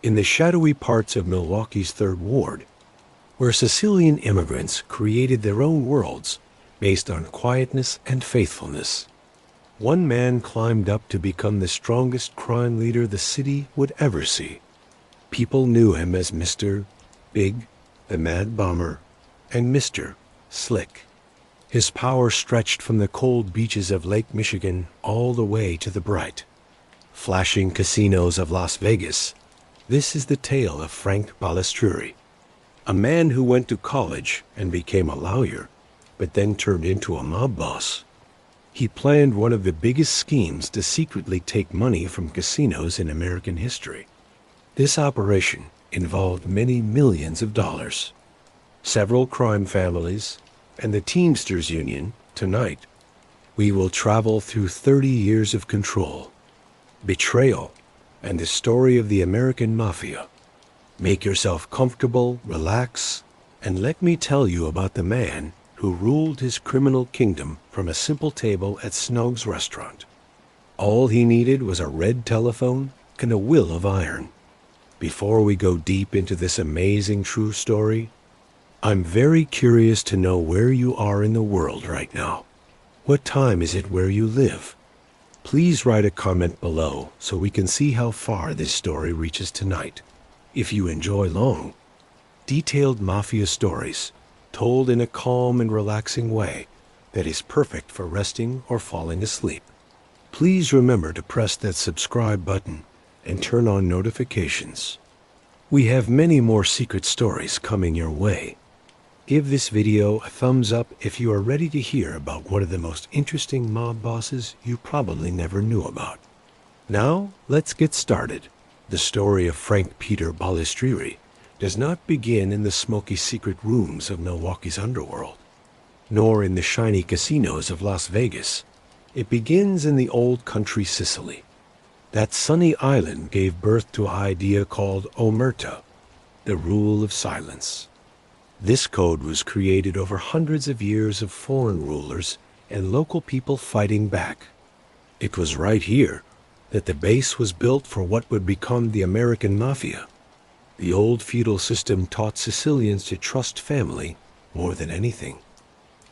in the shadowy parts of Milwaukee's Third Ward, where Sicilian immigrants created their own worlds based on quietness and faithfulness. One man climbed up to become the strongest crime leader the city would ever see. People knew him as Mr. Big, the Mad Bomber, and Mr. Slick. His power stretched from the cold beaches of Lake Michigan all the way to the bright, flashing casinos of Las Vegas. This is the tale of Frank Balistrieri, a man who went to college and became a lawyer, but then turned into a mob boss. He planned one of the biggest schemes to secretly take money from casinos in American history. This operation involved many millions of dollars. Several crime families, and the Teamsters Union. Tonight, we will travel through 30 years of control, betrayal, and the story of the American Mafia. Make yourself comfortable, relax, and let me tell you about the man who ruled his criminal kingdom from a simple table at Snug's restaurant. All he needed was a red telephone and a will of iron. Before we go deep into this amazing true story, I'm very curious to know where you are in the world right now. What time is it where you live? Please write a comment below so we can see how far this story reaches tonight. If you enjoy long, detailed mafia stories told in a calm and relaxing way that is perfect for resting or falling asleep, please remember to press that subscribe button and turn on notifications. We have many more secret stories coming your way. Give this video a thumbs up if you are ready to hear about one of the most interesting mob bosses you probably never knew about. Now, let's get started. The story of Frank Peter Balistrieri does not begin in the smoky secret rooms of Milwaukee's Underworld, nor in the shiny casinos of Las Vegas. It begins in the old country Sicily. That sunny island gave birth to an idea called omerta, the rule of silence. This code was created over hundreds of years of foreign rulers and local people fighting back. It was right here that the base was built for what would become the American Mafia. The old feudal system taught Sicilians to trust family more than anything,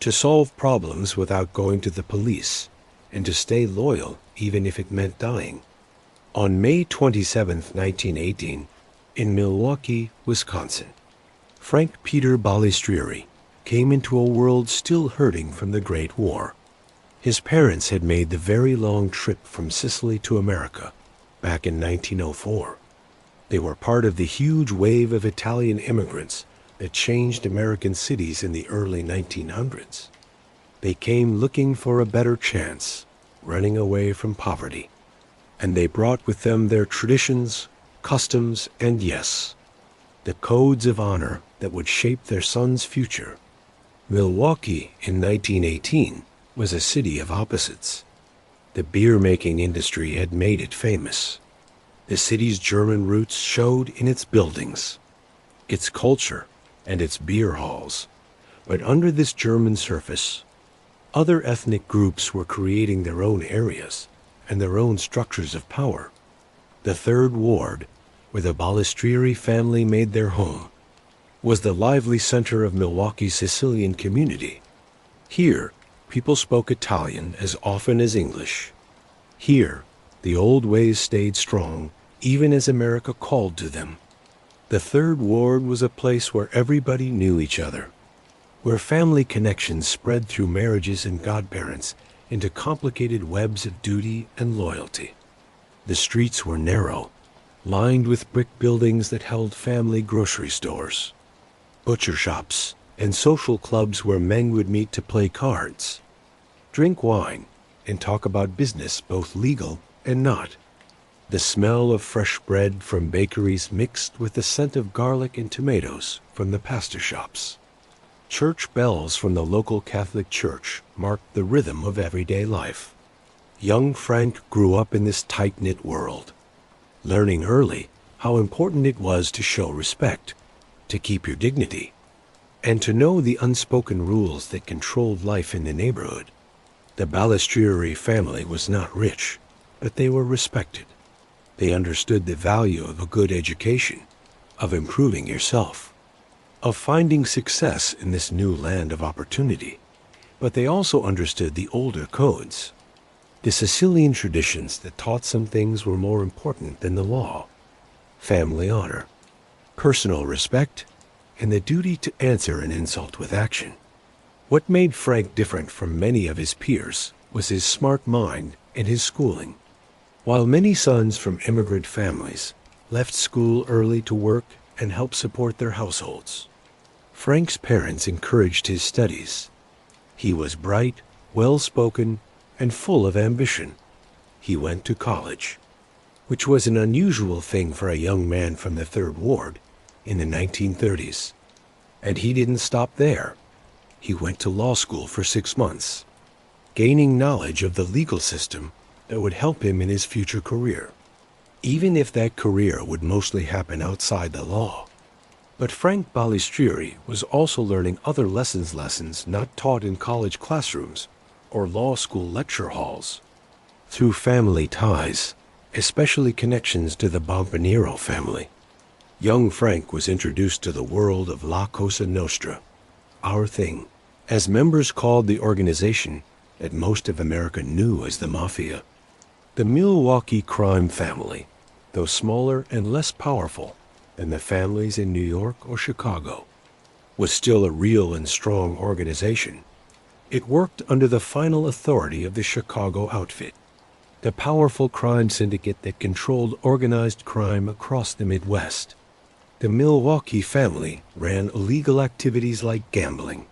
to solve problems without going to the police, and to stay loyal even if it meant dying. On May 27, 1918, in Milwaukee, Wisconsin, Frank Peter Balistrieri came into a world still hurting from the Great War. His parents had made the very long trip from Sicily to America back in 1904. They were part of the huge wave of Italian immigrants that changed American cities in the early 1900s. They came looking for a better chance, running away from poverty. And they brought with them their traditions, customs, and yes, the codes of honor that would shape their son's future. Milwaukee in 1918 was a city of opposites. The beer-making industry had made it famous. The city's German roots showed in its buildings, its culture, and its beer halls. But under this German surface, other ethnic groups were creating their own areas and their own structures of power. The Third Ward, where the Balistrieri family made their home, was the lively center of Milwaukee's Sicilian community. Here, people spoke Italian as often as English. Here, the old ways stayed strong, even as America called to them. The Third Ward was a place where everybody knew each other, where family connections spread through marriages and godparents into complicated webs of duty and loyalty. The streets were narrow, lined with brick buildings that held family grocery stores, butcher shops, and social clubs where men would meet to play cards, drink wine, and talk about business, both legal and not. The smell of fresh bread from bakeries mixed with the scent of garlic and tomatoes from the pasta shops. Church bells from the local Catholic church marked the rhythm of everyday life. Young Frank grew up in this tight-knit world, learning early how important it was to show respect, to keep your dignity, and to know the unspoken rules that controlled life in the neighborhood. The Balistrieri family was not rich, but they were respected. They understood the value of a good education, of improving yourself, of finding success in this new land of opportunity. But they also understood the older codes, the Sicilian traditions that taught some things were more important than the law: family honor, personal respect, and the duty to answer an insult with action. What made Frank different from many of his peers was his smart mind and his schooling. While many sons from immigrant families left school early to work and help support their households, Frank's parents encouraged his studies. He was bright, well-spoken, and full of ambition. He went to college, which was an unusual thing for a young man from the Third Ward in the 1930s. And he didn't stop there. He went to law school for 6 months, gaining knowledge of the legal system that would help him in his future career, even if that career would mostly happen outside the law. But Frank Balistrieri was also learning other lessons not taught in college classrooms or law school lecture halls. Through family ties, especially connections to the Bombonero family, young Frank was introduced to the world of La Cosa Nostra, our thing, as members called the organization that most of America knew as the Mafia. The Milwaukee crime family, though smaller and less powerful than the families in New York or Chicago, was still a real and strong organization. It worked under the final authority of the Chicago outfit, the powerful crime syndicate that controlled organized crime across the Midwest. The Milwaukee family ran illegal activities like gambling,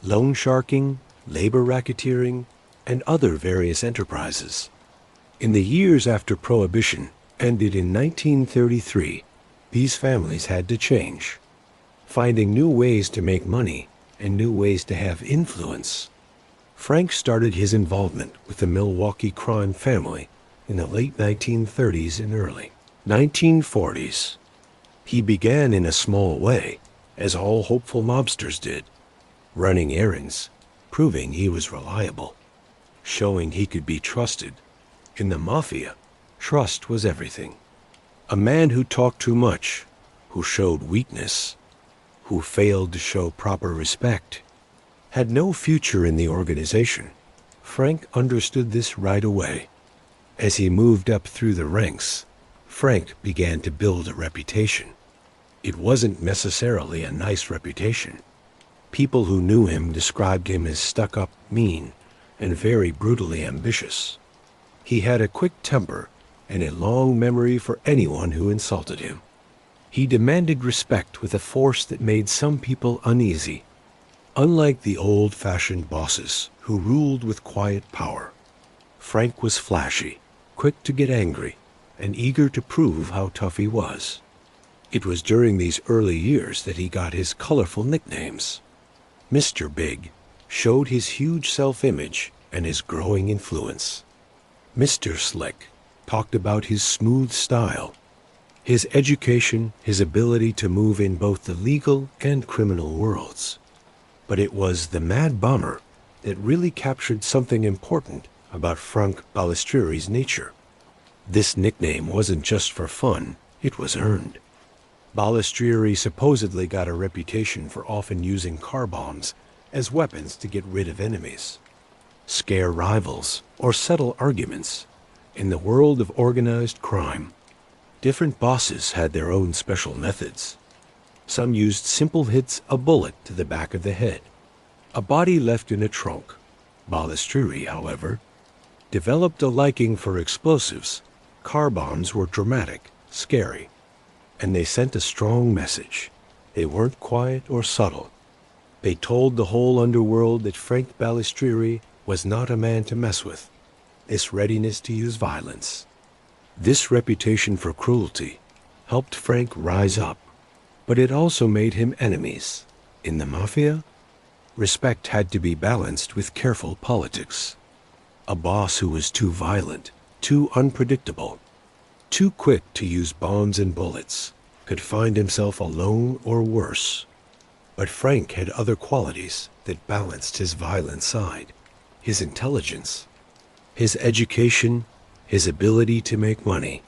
loan sharking, labor racketeering, and other various enterprises. In the years after Prohibition ended in 1933, these families had to change, finding new ways to make money and new ways to have influence. Frank started his involvement with the Milwaukee crime family in the late 1930s and early 1940s. He began in a small way, as all hopeful mobsters did, running errands, proving he was reliable, showing he could be trusted. In the Mafia, trust was everything. A man who talked too much, who showed weakness, who failed to show proper respect, had no future in the organization. Frank understood this right away. As he moved up through the ranks, Frank began to build a reputation. It wasn't necessarily a nice reputation. People who knew him described him as stuck-up, mean, and very brutally ambitious. He had a quick temper and a long memory for anyone who insulted him. He demanded respect with a force that made some people uneasy. Unlike the old-fashioned bosses who ruled with quiet power, Frank was flashy, quick to get angry, and eager to prove how tough he was. It was during these early years that he got his colorful nicknames. Mr. Big showed his huge self-image and his growing influence. Mr. Slick talked about his smooth style, his education, his ability to move in both the legal and criminal worlds. But it was the Mad Bomber that really captured something important about Frank Balistrieri's nature. This nickname wasn't just for fun, it was earned. Balistrieri supposedly got a reputation for often using car bombs as weapons to get rid of enemies, scare rivals, or settle arguments. In the world of organized crime, different bosses had their own special methods. Some used simple hits, a bullet to the back of the head, a body left in a trunk. Balistrieri, however, developed a liking for explosives. Car bombs were dramatic, scary, and they sent a strong message. They weren't quiet or subtle. They told the whole underworld that Frank Balistrieri was not a man to mess with. This readiness to use violence, this reputation for cruelty, helped Frank rise up. But it also made him enemies. In the Mafia, respect had to be balanced with careful politics. A boss who was too violent, too unpredictable, too quick to use bombs and bullets could find himself alone or worse. But Frank had other qualities that balanced his violent side: his intelligence, his education, his ability to make money.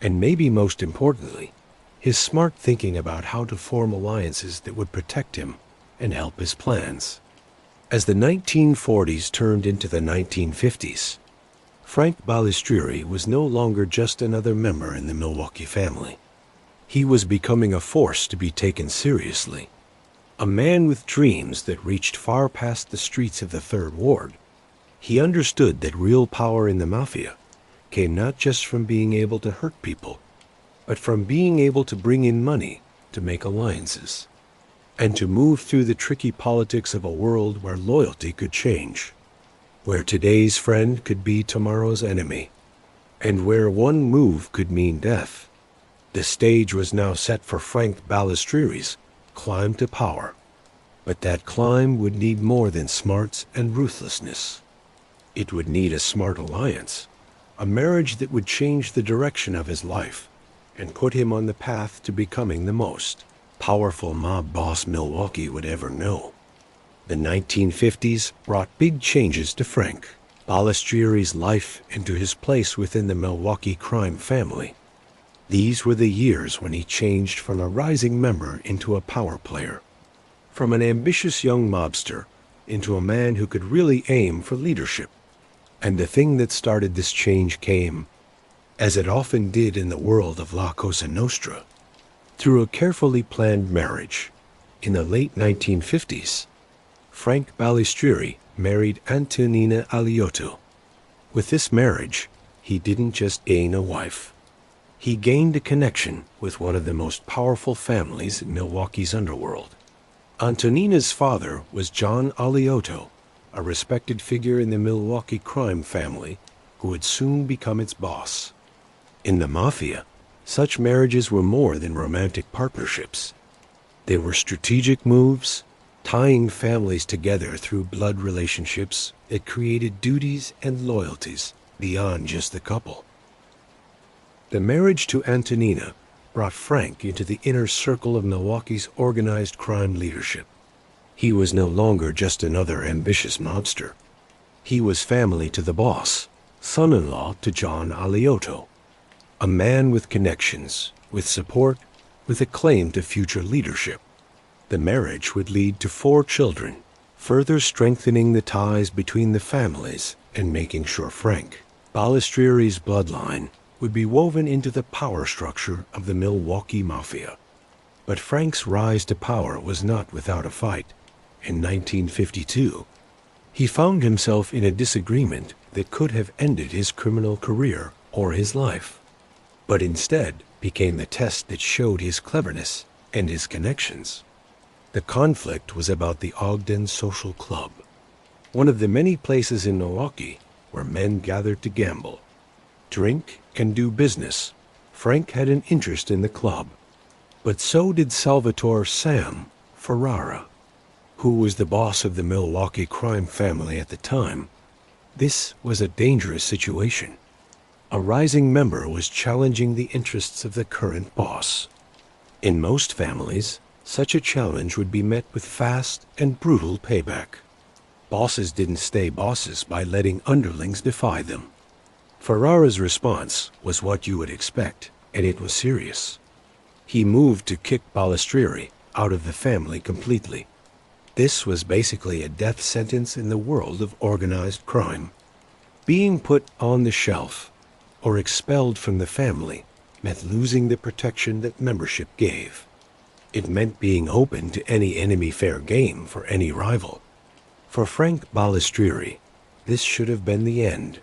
And maybe most importantly, his smart thinking about how to form alliances that would protect him and help his plans. As the 1940s turned into the 1950s, Frank Balistrieri was no longer just another member in the Milwaukee family. He was becoming a force to be taken seriously, a man with dreams that reached far past the streets of the Third Ward. He understood that real power in the Mafia came not just from being able to hurt people, but from being able to bring in money to make alliances, and to move through the tricky politics of a world where loyalty could change, where today's friend could be tomorrow's enemy, and where one move could mean death. The stage was now set for Frank Balistrieri's climb to power, but that climb would need more than smarts and ruthlessness. It would need a smart alliance, a marriage that would change the direction of his life and put him on the path to becoming the most powerful mob boss Milwaukee would ever know. The 1950s brought big changes to Frank Balistrieri's life and to his place within the Milwaukee crime family. These were the years when he changed from a rising member into a power player, from an ambitious young mobster into a man who could really aim for leadership. And the thing that started this change came, as it often did in the world of La Cosa Nostra, through a carefully planned marriage. In the late 1950s, Frank Balistrieri married Antonina Aliotto. With this marriage, he didn't just gain a wife. He gained a connection with one of the most powerful families in Milwaukee's underworld. Antonina's father was John Aliotto, a respected figure in the Milwaukee crime family who would soon become its boss. In the Mafia, such marriages were more than romantic partnerships. They were strategic moves, tying families together through blood relationships that created duties and loyalties beyond just the couple. The marriage to Antonina brought Frank into the inner circle of Milwaukee's organized crime leadership. He was no longer just another ambitious mobster. He was family to the boss, son-in-law to John Aliotto, a man with connections, with support, with a claim to future leadership. The marriage would lead to 4 children, further strengthening the ties between the families and making sure Frank Balistrieri's bloodline would be woven into the power structure of the Milwaukee Mafia. But Frank's rise to power was not without a fight. In 1952, he found himself in a disagreement that could have ended his criminal career or his life, but instead became the test that showed his cleverness and his connections. The conflict was about the Ogden Social Club, one of the many places in Milwaukee where men gathered to gamble, drink, and do business. Frank had an interest in the club, but so did Salvatore Sam Ferrara, who was the boss of the Milwaukee crime family at the time. This was a dangerous situation. A rising member was challenging the interests of the current boss. In most families, such a challenge would be met with fast and brutal payback. Bosses didn't stay bosses by letting underlings defy them. Ferrara's response was what you would expect, and it was serious. He moved to kick Balistrieri out of the family completely. This was basically a death sentence in the world of organized crime. Being put on the shelf or expelled from the family meant losing the protection that membership gave. It meant being open to any enemy fair game for any rival. For Frank Balistrieri, this should have been the end.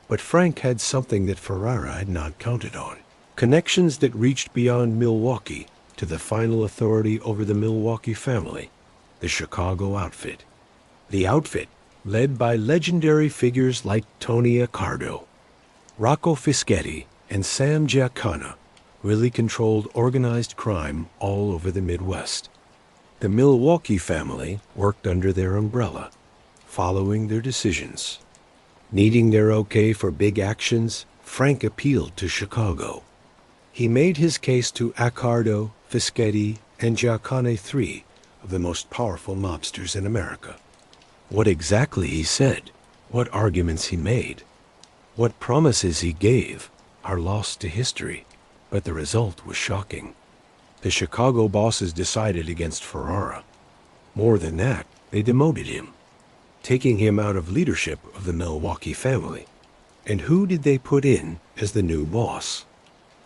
But Frank had something that Ferrara had not counted on. Connections that reached beyond Milwaukee to the final authority over the Milwaukee family, the Chicago outfit. The outfit, led by legendary figures like Tony Accardo, Rocco Fischetti, and Sam Giancana, really controlled organized crime all over the Midwest. The Milwaukee family worked under their umbrella, following their decisions. Needing their okay for big actions, Frank appealed to Chicago. He made his case to Accardo, Fischetti, and Giancana, 3 of the most powerful mobsters in America. What exactly he said, what arguments he made, what promises he gave are lost to history. But the result was shocking. The Chicago bosses decided against Ferrara. More than that, they demoted him, taking him out of leadership of the Milwaukee family. And who did they put in as the new boss?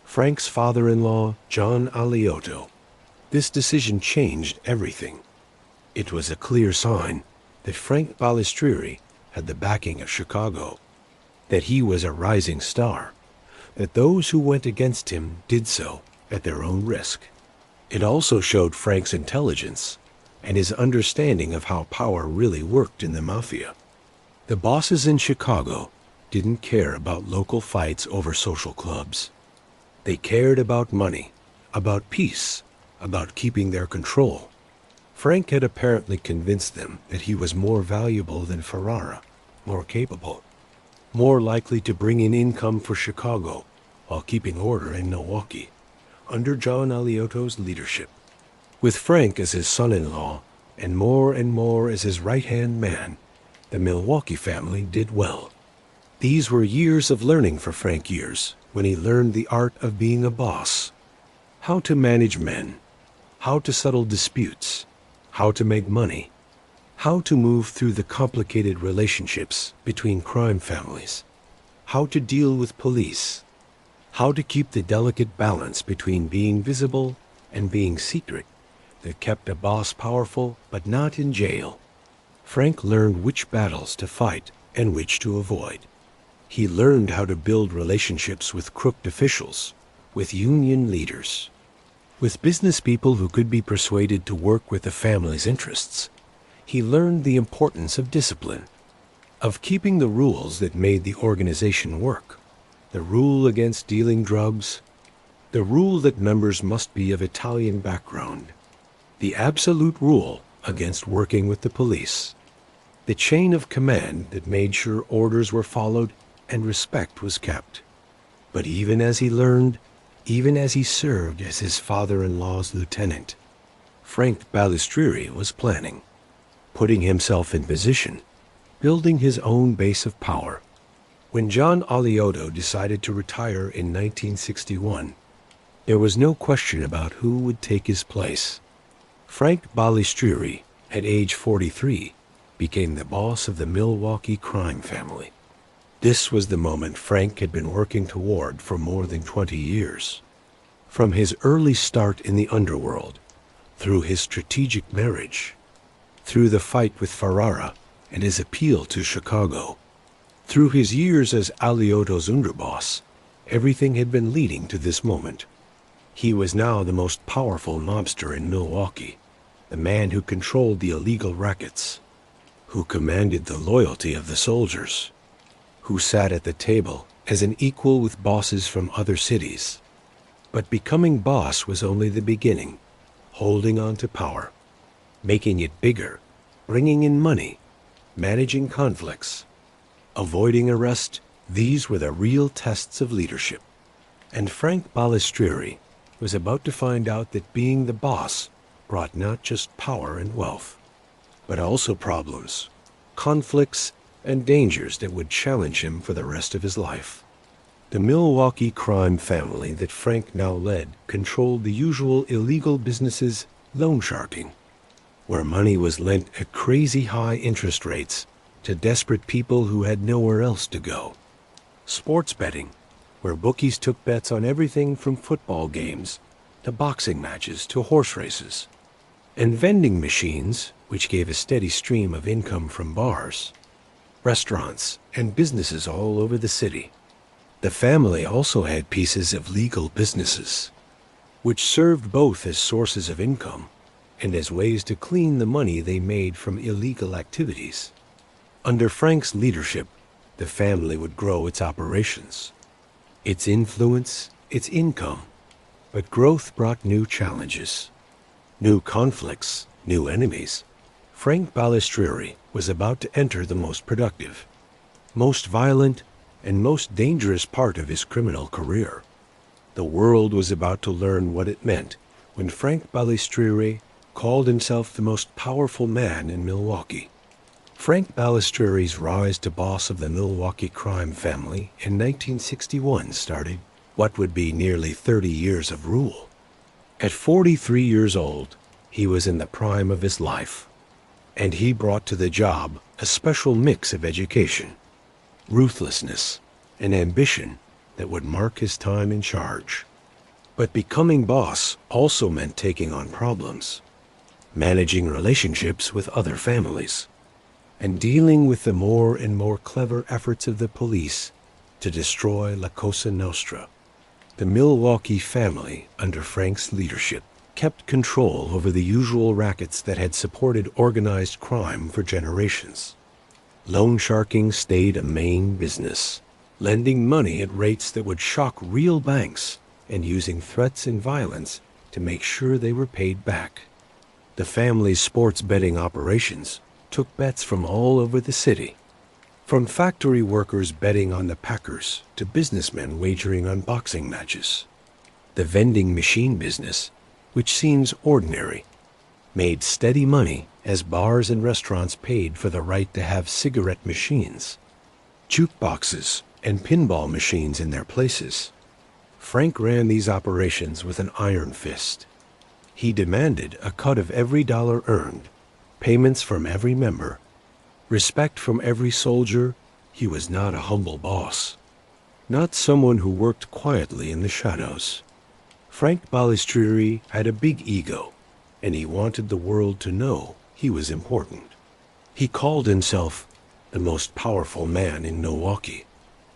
Frank's father-in-law, John Aliotto. This decision changed everything. It was a clear sign that Frank Balistrieri had the backing of Chicago, that he was a rising star, that those who went against him did so at their own risk. It also showed Frank's intelligence and his understanding of how power really worked in the Mafia. The bosses in Chicago didn't care about local fights over social clubs. They cared about money, about peace, about keeping their control. Frank had apparently convinced them that he was more valuable than Ferrara, more capable, more likely to bring in income for Chicago while keeping order in Milwaukee, under John Aliotto's leadership. With Frank as his son-in-law and more as his right-hand man, the Milwaukee family did well. These were years of learning for Frank years, when he learned the art of being a boss, how to manage men, how to settle disputes, how to make money, how to move through the complicated relationships between crime families, how to deal with police, how to keep the delicate balance between being visible and being secret that kept a boss powerful but not in jail. Frank learned which battles to fight and which to avoid. He learned how to build relationships with crooked officials, with union leaders, with business people who could be persuaded to work with the family's interests. He learned the importance of discipline, of keeping the rules that made the organization work, the rule against dealing drugs, the rule that members must be of Italian background, the absolute rule against working with the police, the chain of command that made sure orders were followed and respect was kept. But even as he learned, even as he served as his father-in-law's lieutenant, Frank Balistrieri was planning, putting himself in position, building his own base of power. When John Aliotto decided to retire in 1961, there was no question about who would take his place. Frank Balistrieri, at age 43, became the boss of the Milwaukee crime family. This was the moment Frank had been working toward for more than 20 years. From his early start in the Underworld, through his strategic marriage, through the fight with Ferrara and his appeal to Chicago, through his years as Aliotto's underboss, everything had been leading to this moment. He was now the most powerful mobster in Milwaukee, the man who controlled the illegal rackets, who commanded the loyalty of the soldiers, who sat at the table as an equal with bosses from other cities. But becoming boss was only the beginning, holding on to power, making it bigger, bringing in money, managing conflicts, avoiding arrest. These were the real tests of leadership. And Frank Balistrieri was about to find out that being the boss brought not just power and wealth, but also problems, conflicts, and dangers that would challenge him for the rest of his life. The Milwaukee crime family that Frank now led controlled the usual illegal businesses, loan sharking, where money was lent at crazy high interest rates to desperate people who had nowhere else to go. Sports betting, where bookies took bets on everything from football games to boxing matches to horse races. And vending machines, which gave a steady stream of income from bars, restaurants, and businesses all over the city. The family also had pieces of legal businesses, which served both as sources of income and as ways to clean the money they made from illegal activities. Under Frank's leadership, the family would grow its operations, its influence, its income. But growth brought new challenges, new conflicts, new enemies. Frank Balistrieri was about to enter the most productive, most violent, and most dangerous part of his criminal career. The world was about to learn what it meant when Frank Balistrieri called himself the most powerful man in Milwaukee. Frank Balistrieri's rise to boss of the Milwaukee crime family in 1961 started what would be nearly 30 years of rule. At 43 years old, he was in the prime of his life, and he brought to the job a special mix of education, ruthlessness, and ambition that would mark his time in charge. But becoming boss also meant taking on problems, managing relationships with other families, and dealing with the more and more clever efforts of the police to destroy La Cosa Nostra. The Milwaukee family, under Frank's leadership, kept control over the usual rackets that had supported organized crime for generations. Loan sharking stayed a main business, lending money at rates that would shock real banks and using threats and violence to make sure they were paid back. The family's sports betting operations took bets from all over the city, from factory workers betting on the Packers to businessmen wagering on boxing matches. The vending machine business, which seems ordinary, made steady money as bars and restaurants paid for the right to have cigarette machines, jukeboxes, and pinball machines in their places. Frank ran these operations with an iron fist. He demanded a cut of every dollar earned, payments from every member, respect from every soldier. He was not a humble boss, not someone who worked quietly in the shadows. Frank Balistrieri had a big ego, and he wanted the world to know he was important. He called himself the most powerful man in Milwaukee,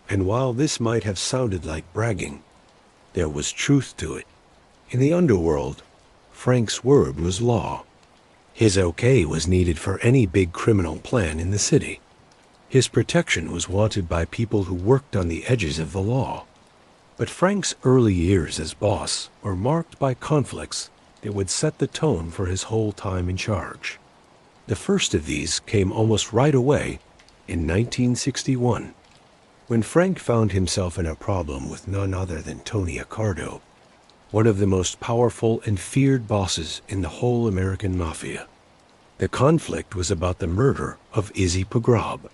and while this might have sounded like bragging, there was truth to it. In the underworld, Frank's word was law. His okay was needed for any big criminal plan in the city. His protection was wanted by people who worked on the edges of the law. But Frank's early years as boss were marked by conflicts that would set the tone for his whole time in charge. The first of these came almost right away in 1961, when Frank found himself in a problem with none other than Tony Accardo, one of the most powerful and feared bosses in the whole American Mafia. The conflict was about the murder of Izzy Pogrob,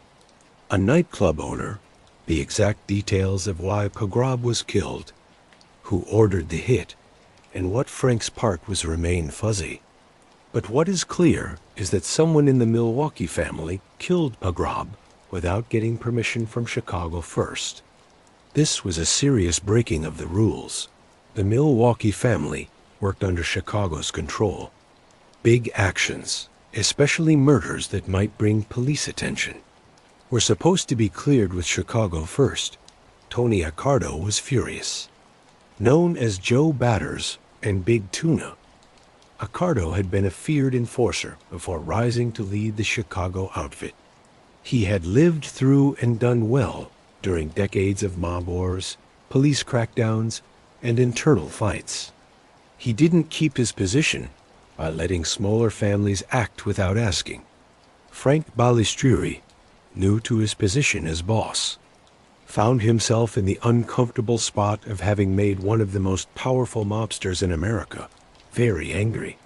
a nightclub owner, the exact details of why Pogrob was killed, who ordered the hit, and what Frank's part was remain fuzzy. But what is clear is that someone in the Milwaukee family killed Pogrob without getting permission from Chicago first. This was a serious breaking of the rules. The Milwaukee family worked under Chicago's control. Big actions, especially murders that might bring police attention, were supposed to be cleared with Chicago first. Tony Accardo was furious. Known as Joe Batters and Big Tuna, Accardo had been a feared enforcer before rising to lead the Chicago outfit. He had lived through and done well during decades of mob wars, police crackdowns, and internal fights. He didn't keep his position by letting smaller families act without asking. Frank Balistrieri, new to his position as boss, found himself in the uncomfortable spot of having made one of the most powerful mobsters in America very angry.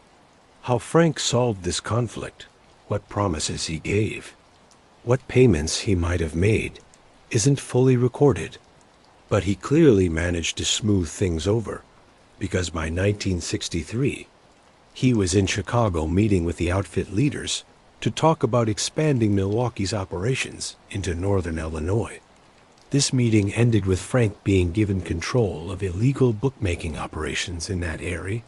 How Frank solved this conflict, what promises he gave, what payments he might have made, isn't fully recorded. But he clearly managed to smooth things over, because by 1963, he was in Chicago meeting with the outfit leaders to talk about expanding Milwaukee's operations into northern Illinois. This meeting ended with Frank being given control of illegal bookmaking operations in that area,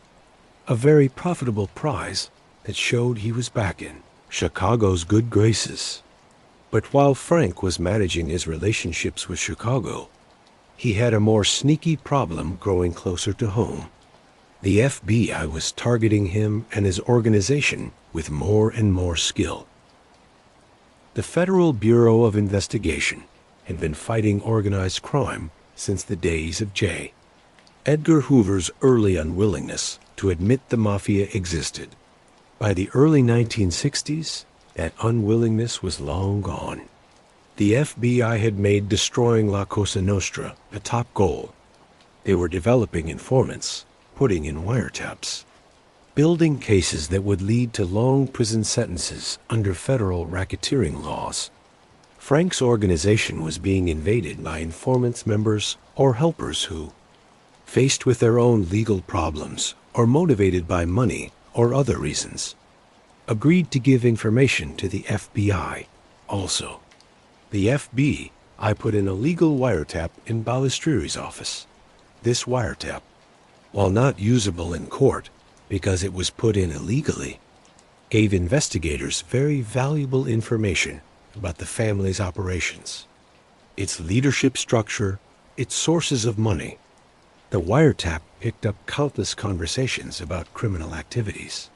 a very profitable prize that showed he was back in Chicago's good graces. But while Frank was managing his relationships with Chicago, he had a more sneaky problem growing closer to home. The FBI was targeting him and his organization with more and more skill. The Federal Bureau of Investigation had been fighting organized crime since the days of J. Edgar Hoover's early unwillingness to admit the Mafia existed. By the early 1960s, that unwillingness was long gone. The FBI had made destroying La Cosa Nostra a top goal. They were developing informants, putting in wiretaps, building cases that would lead to long prison sentences under federal racketeering laws. Frank's organization was being invaded by informants, members, or helpers who, faced with their own legal problems or motivated by money or other reasons, agreed to give information to the FBI also. The FBI put in a legal wiretap in Balistrieri's office. This wiretap, while not usable in court because it was put in illegally, gave investigators very valuable information about the family's operations, its leadership structure, its sources of money. The wiretap picked up countless conversations about criminal activities.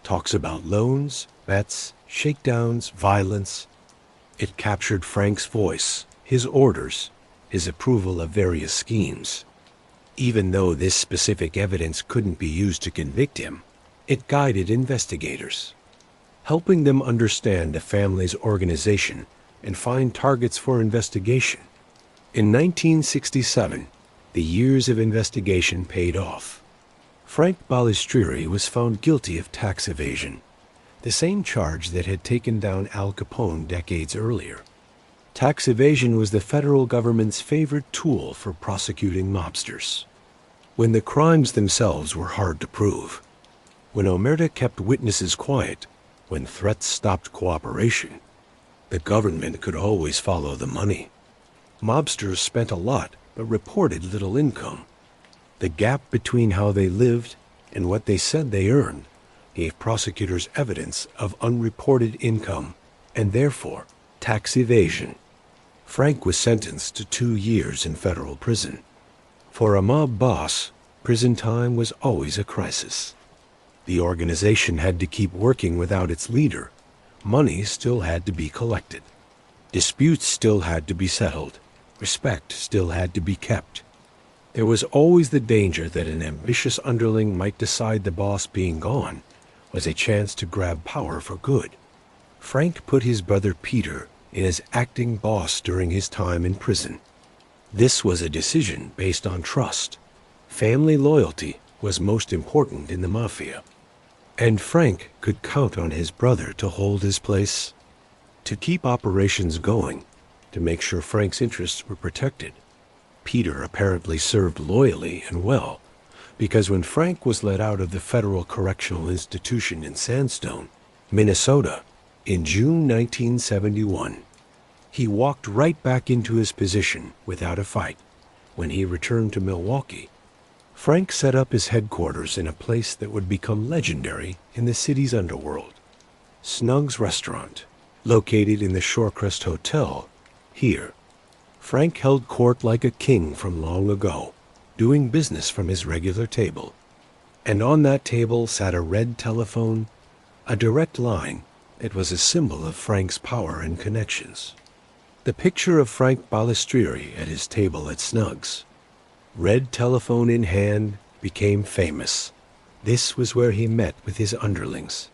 Talks about loans, bets, shakedowns, violence. It captured Frank's voice, his orders, his approval of various schemes. Even though this specific evidence couldn't be used to convict him, it guided investigators, helping them understand the family's organization and find targets for investigation. In 1967, the years of investigation paid off. Frank Balistrieri was found guilty of tax evasion, the same charge that had taken down Al Capone decades earlier. Tax evasion was the federal government's favorite tool for prosecuting mobsters. When the crimes themselves were hard to prove, when Omerta kept witnesses quiet, when threats stopped cooperation, the government could always follow the money. Mobsters spent a lot but reported little income. The gap between how they lived and what they said they earned gave prosecutors evidence of unreported income and therefore tax evasion. Frank was sentenced to 2 years in federal prison. For a mob boss, prison time was always a crisis. The organization had to keep working without its leader. Money still had to be collected. Disputes still had to be settled. Respect still had to be kept. There was always the danger that an ambitious underling might decide the boss being gone was a chance to grab power for good. Frank put his brother Peter in as acting boss during his time in prison. This was a decision based on trust. Family loyalty was most important in the Mafia. And Frank could count on his brother to hold his place, to keep operations going, to make sure Frank's interests were protected. Peter apparently served loyally and well, because when Frank was let out of the Federal Correctional Institution in Sandstone, Minnesota, in June 1971, he walked right back into his position without a fight. When he returned to Milwaukee, Frank set up his headquarters in a place that would become legendary in the city's underworld, Snug's restaurant, located in the Shorecrest Hotel. Here, Frank held court like a king from long ago, doing business from his regular table. And on that table sat a red telephone, a direct line that was a symbol of Frank's power and connections. The picture of Frank Balistrieri at his table at Snug's, red telephone in hand, became famous. This was where he met with his underlings,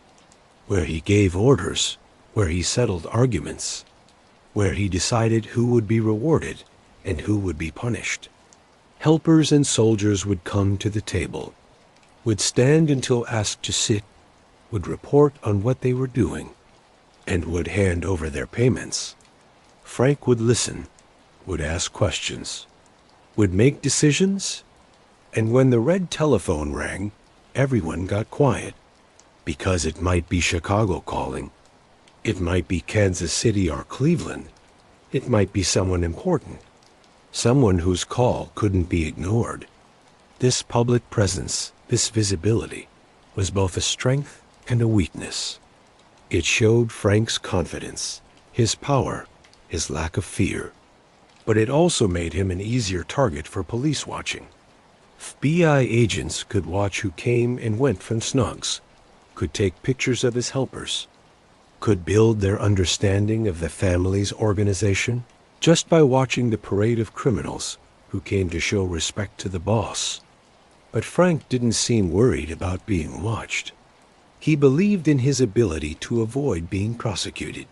where he gave orders, where he settled arguments, where he decided who would be rewarded and who would be punished. Helpers and soldiers would come to the table, would stand until asked to sit, would report on what they were doing, and would hand over their payments. Frank would listen, would ask questions, would make decisions, and when the red telephone rang, everyone got quiet, because it might be Chicago calling, it might be Kansas City or Cleveland, it might be someone important, someone whose call couldn't be ignored. This public presence, this visibility, was both a strength and a weakness. It showed Frank's confidence, his power, his lack of fear. But it also made him an easier target for police watching. FBI agents could watch who came and went from Snug's, could take pictures of his helpers, could build their understanding of the family's organization just by watching the parade of criminals who came to show respect to the boss. But Frank didn't seem worried about being watched. He believed in his ability to avoid being prosecuted,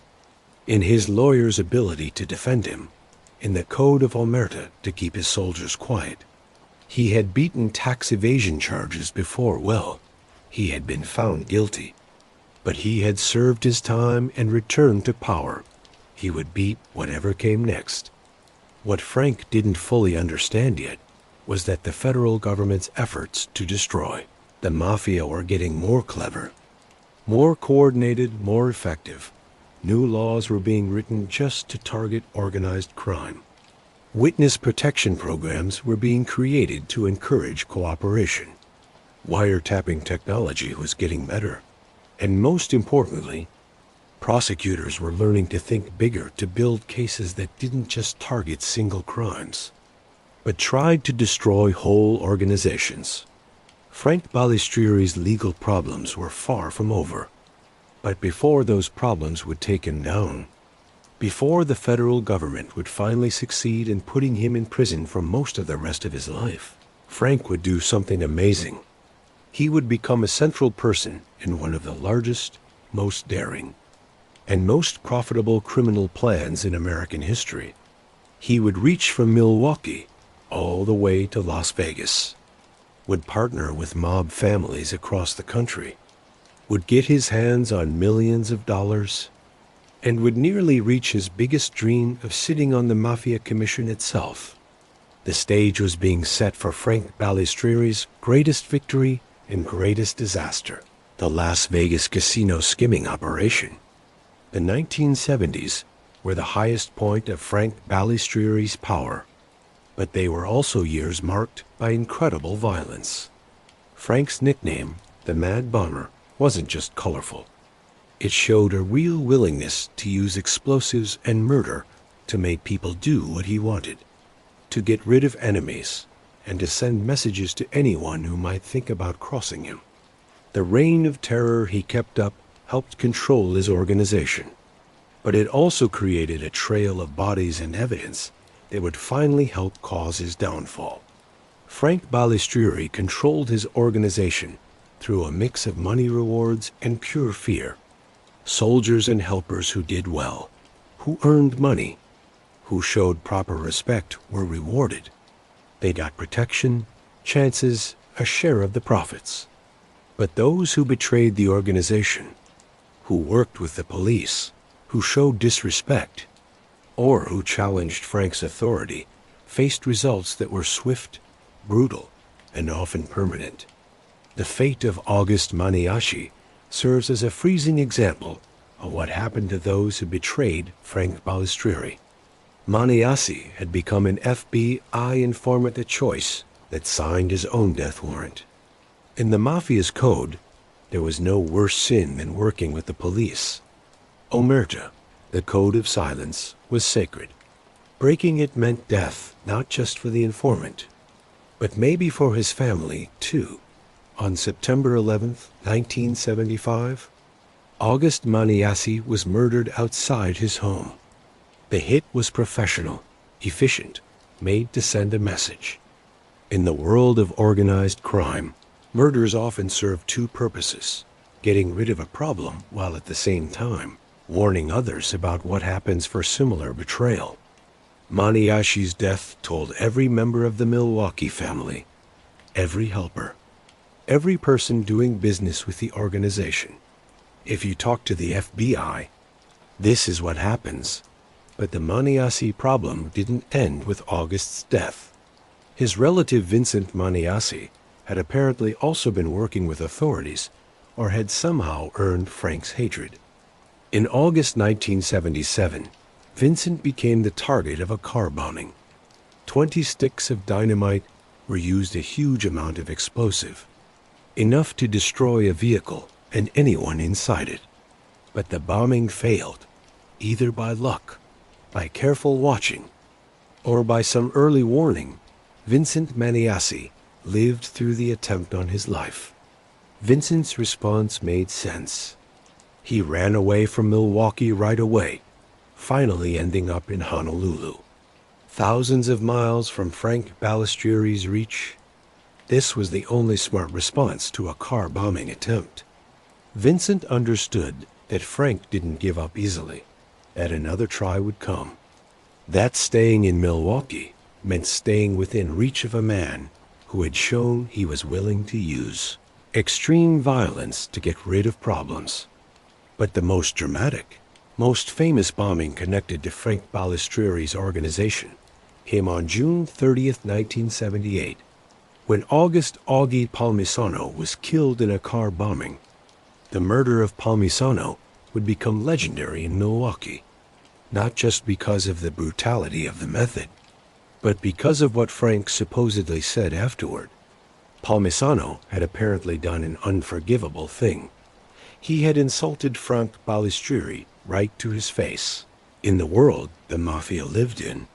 in his lawyer's ability to defend him, in the code of Omerta to keep his soldiers quiet. He had beaten tax evasion charges before well. He had been found guilty. But he had served his time and returned to power. He would beat whatever came next. What Frank didn't fully understand yet was that the federal government's efforts to destroy the mafia were getting more clever, more coordinated, more effective. New laws were being written just to target organized crime. Witness protection programs were being created to encourage cooperation. Wiretapping technology was getting better. And most importantly, prosecutors were learning to think bigger, to build cases that didn't just target single crimes, but tried to destroy whole organizations. Frank Balistrieri's legal problems were far from over. But before those problems would take him down, before the federal government would finally succeed in putting him in prison for most of the rest of his life, Frank would do something amazing. He would become a central person in one of the largest, most daring, and most profitable criminal plans in American history. He would reach from Milwaukee all the way to Las Vegas, would partner with mob families across the country, would get his hands on millions of dollars, and would nearly reach his biggest dream of sitting on the Mafia Commission itself. The stage was being set for Frank Balistrieri's greatest victory and greatest disaster, the Las Vegas casino skimming operation. The 1970s were the highest point of Frank Balistrieri's power, but they were also years marked by incredible violence. Frank's nickname, the Mad Bomber, wasn't just colorful. It showed a real willingness to use explosives and murder to make people do what he wanted, to get rid of enemies, and to send messages to anyone who might think about crossing him. The reign of terror he kept up helped control his organization, but it also created a trail of bodies and evidence that would finally help cause his downfall. Frank Balistrieri controlled his organization through a mix of money rewards and pure fear. Soldiers and helpers who did well, who earned money, who showed proper respect were rewarded. They got protection, chances, a share of the profits. But those who betrayed the organization, who worked with the police, who showed disrespect, or who challenged Frank's authority, faced results that were swift, brutal, and often permanent. The fate of August Maniaci serves as a freezing example of what happened to those who betrayed Frank Balistrieri. Maniaci had become an FBI informant of choice that signed his own death warrant. In the Mafia's code, there was no worse sin than working with the police. Omerta, the code of silence, was sacred. Breaking it meant death, not just for the informant, but maybe for his family, too. On September 11th, 1975, August Maniaci was murdered outside his home. The hit was professional, efficient, made to send a message. In the world of organized crime, murders often serve two purposes: getting rid of a problem while at the same time warning others about what happens for similar betrayal. Maniaci's death told every member of the Milwaukee family, every helper, every person doing business with the organization. If you talk to the FBI, this is what happens. But the Maniaci problem didn't end with August's death. His relative Vincent Maniaci had apparently also been working with authorities, or had somehow earned Frank's hatred. In August 1977, Vincent became the target of a car bombing. 20 sticks of dynamite were used, a huge amount of explosive, enough to destroy a vehicle and anyone inside it. But the bombing failed, either by luck, by careful watching, or by some early warning. Vincent Maniaci lived through the attempt on his life. Vincent's response made sense. He ran away from Milwaukee right away, finally ending up in Honolulu, thousands of miles from Frank Balistrieri's reach. This was the only smart response to a car bombing attempt. Vincent understood that Frank didn't give up easily, that another try would come. That staying in Milwaukee meant staying within reach of a man who had shown he was willing to use extreme violence to get rid of problems. But the most dramatic, most famous bombing connected to Frank Balistrieri's organization came on June 30th, 1978, when August Augie Palmisano was killed in a car bombing. The murder of Palmisano would become legendary in Milwaukee, not just because of the brutality of the method, but because of what Frank supposedly said afterward. Palmisano had apparently done an unforgivable thing. He had insulted Frank Balistrieri right to his face. In the world the Mafia lived in,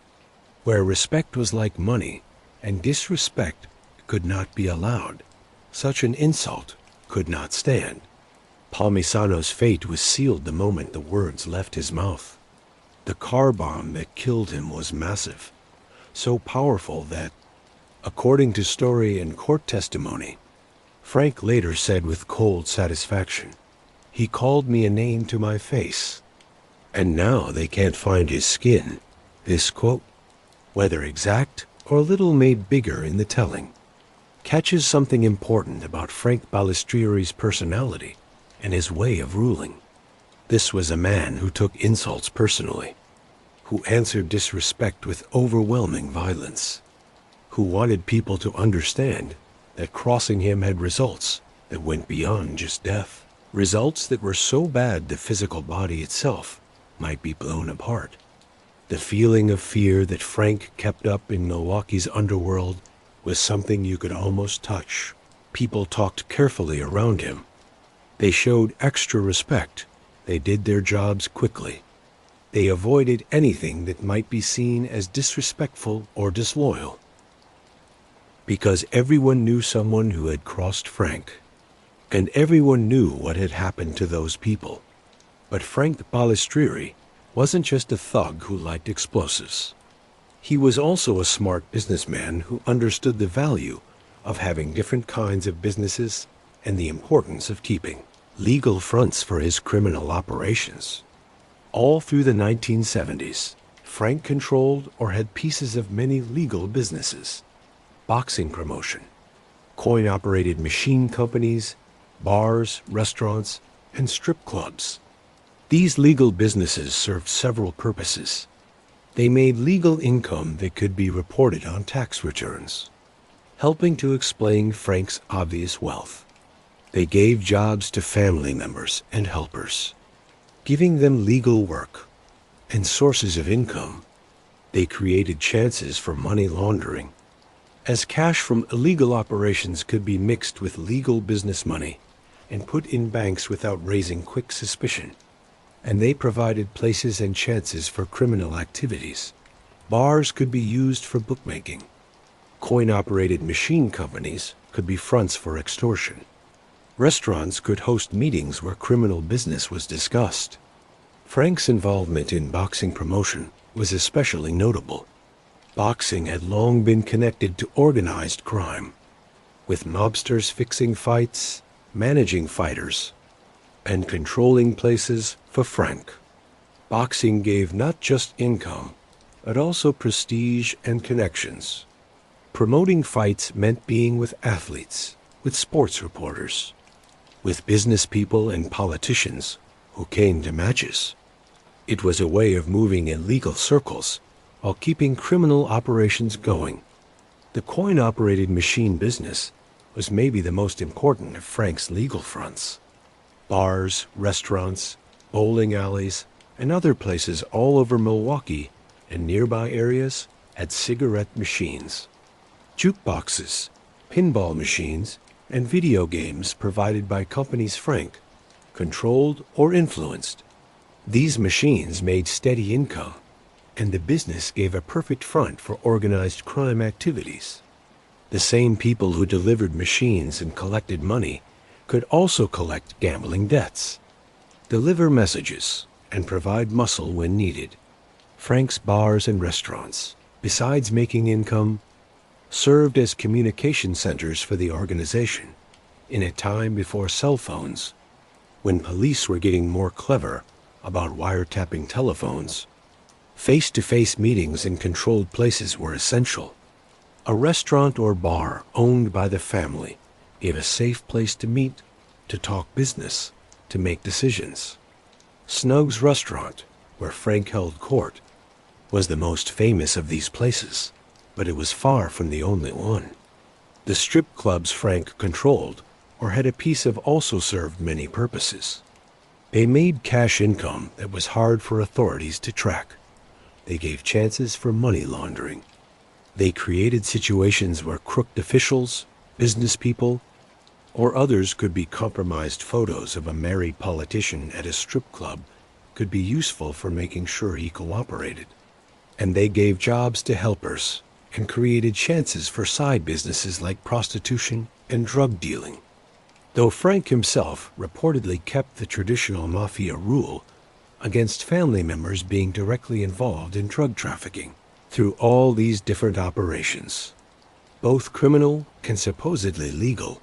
where respect was like money and disrespect could not be allowed, such an insult could not stand. Palmisano's fate was sealed the moment the words left his mouth. The car bomb that killed him was massive, so powerful that, according to story and court testimony, Frank later said with cold satisfaction, "He called me a name to my face, and now they can't find his skin." This quote, whether exact or a little made bigger in the telling, catches something important about Frank Balistrieri's personality and his way of ruling. This was a man who took insults personally, who answered disrespect with overwhelming violence, who wanted people to understand that crossing him had results that went beyond just death, results that were so bad the physical body itself might be blown apart. The feeling of fear that Frank kept up in Milwaukee's underworld was something you could almost touch. People talked carefully around him. They showed extra respect. They did their jobs quickly. They avoided anything that might be seen as disrespectful or disloyal, because everyone knew someone who had crossed Frank, and everyone knew what had happened to those people. But Frank Balistrieri wasn't just a thug who liked explosives. He was also a smart businessman who understood the value of having different kinds of businesses and the importance of keeping legal fronts for his criminal operations. All through the 1970s, Frank controlled or had pieces of many legal businesses: boxing promotion, coin-operated machine companies, bars, restaurants, and strip clubs. These legal businesses served several purposes. They made legal income that could be reported on tax returns, helping to explain Frank's obvious wealth. They gave jobs to family members and helpers, giving them legal work and sources of income. They created chances for money laundering, as cash from illegal operations could be mixed with legal business money and put in banks without raising quick suspicion. And they provided places and chances for criminal activities. Bars could be used for bookmaking. Coin-operated machine companies could be fronts for extortion. Restaurants could host meetings where criminal business was discussed. Frank's involvement in boxing promotion was especially notable. Boxing had long been connected to organized crime, with mobsters fixing fights, managing fighters, and controlling places for Frank. Boxing gave not just income, but also prestige and connections. Promoting fights meant being with athletes, with sports reporters, with business people and politicians who came to matches. It was a way of moving in legal circles while keeping criminal operations going. The coin-operated machine business was maybe the most important of Frank's legal fronts. Bars, restaurants, bowling alleys, and other places all over Milwaukee and nearby areas had cigarette machines, jukeboxes, pinball machines, and video games provided by companies Frank controlled or influenced. These machines made steady income, and the business gave a perfect front for organized crime activities. The same people who delivered machines and collected money could also collect gambling debts, deliver messages, and provide muscle when needed. Frank's bars and restaurants, besides making income, served as communication centers for the organization in a time before cell phones, when police were getting more clever about wiretapping telephones. Face-to-face meetings in controlled places were essential. A restaurant or bar owned by the family gave a safe place to meet, to talk business, to make decisions. Snug's restaurant, where Frank held court, was the most famous of these places, but it was far from the only one. The strip clubs Frank controlled or had a piece of also served many purposes. They made cash income that was hard for authorities to track. They gave chances for money laundering. They created situations where crooked officials, business people, or others could be compromised. Photos of a married politician at a strip club could be useful for making sure he cooperated. And they gave jobs to helpers and created chances for side businesses like prostitution and drug dealing. Though Frank himself reportedly kept the traditional mafia rule against family members being directly involved in drug trafficking. Through all these different operations, both criminal and supposedly legal,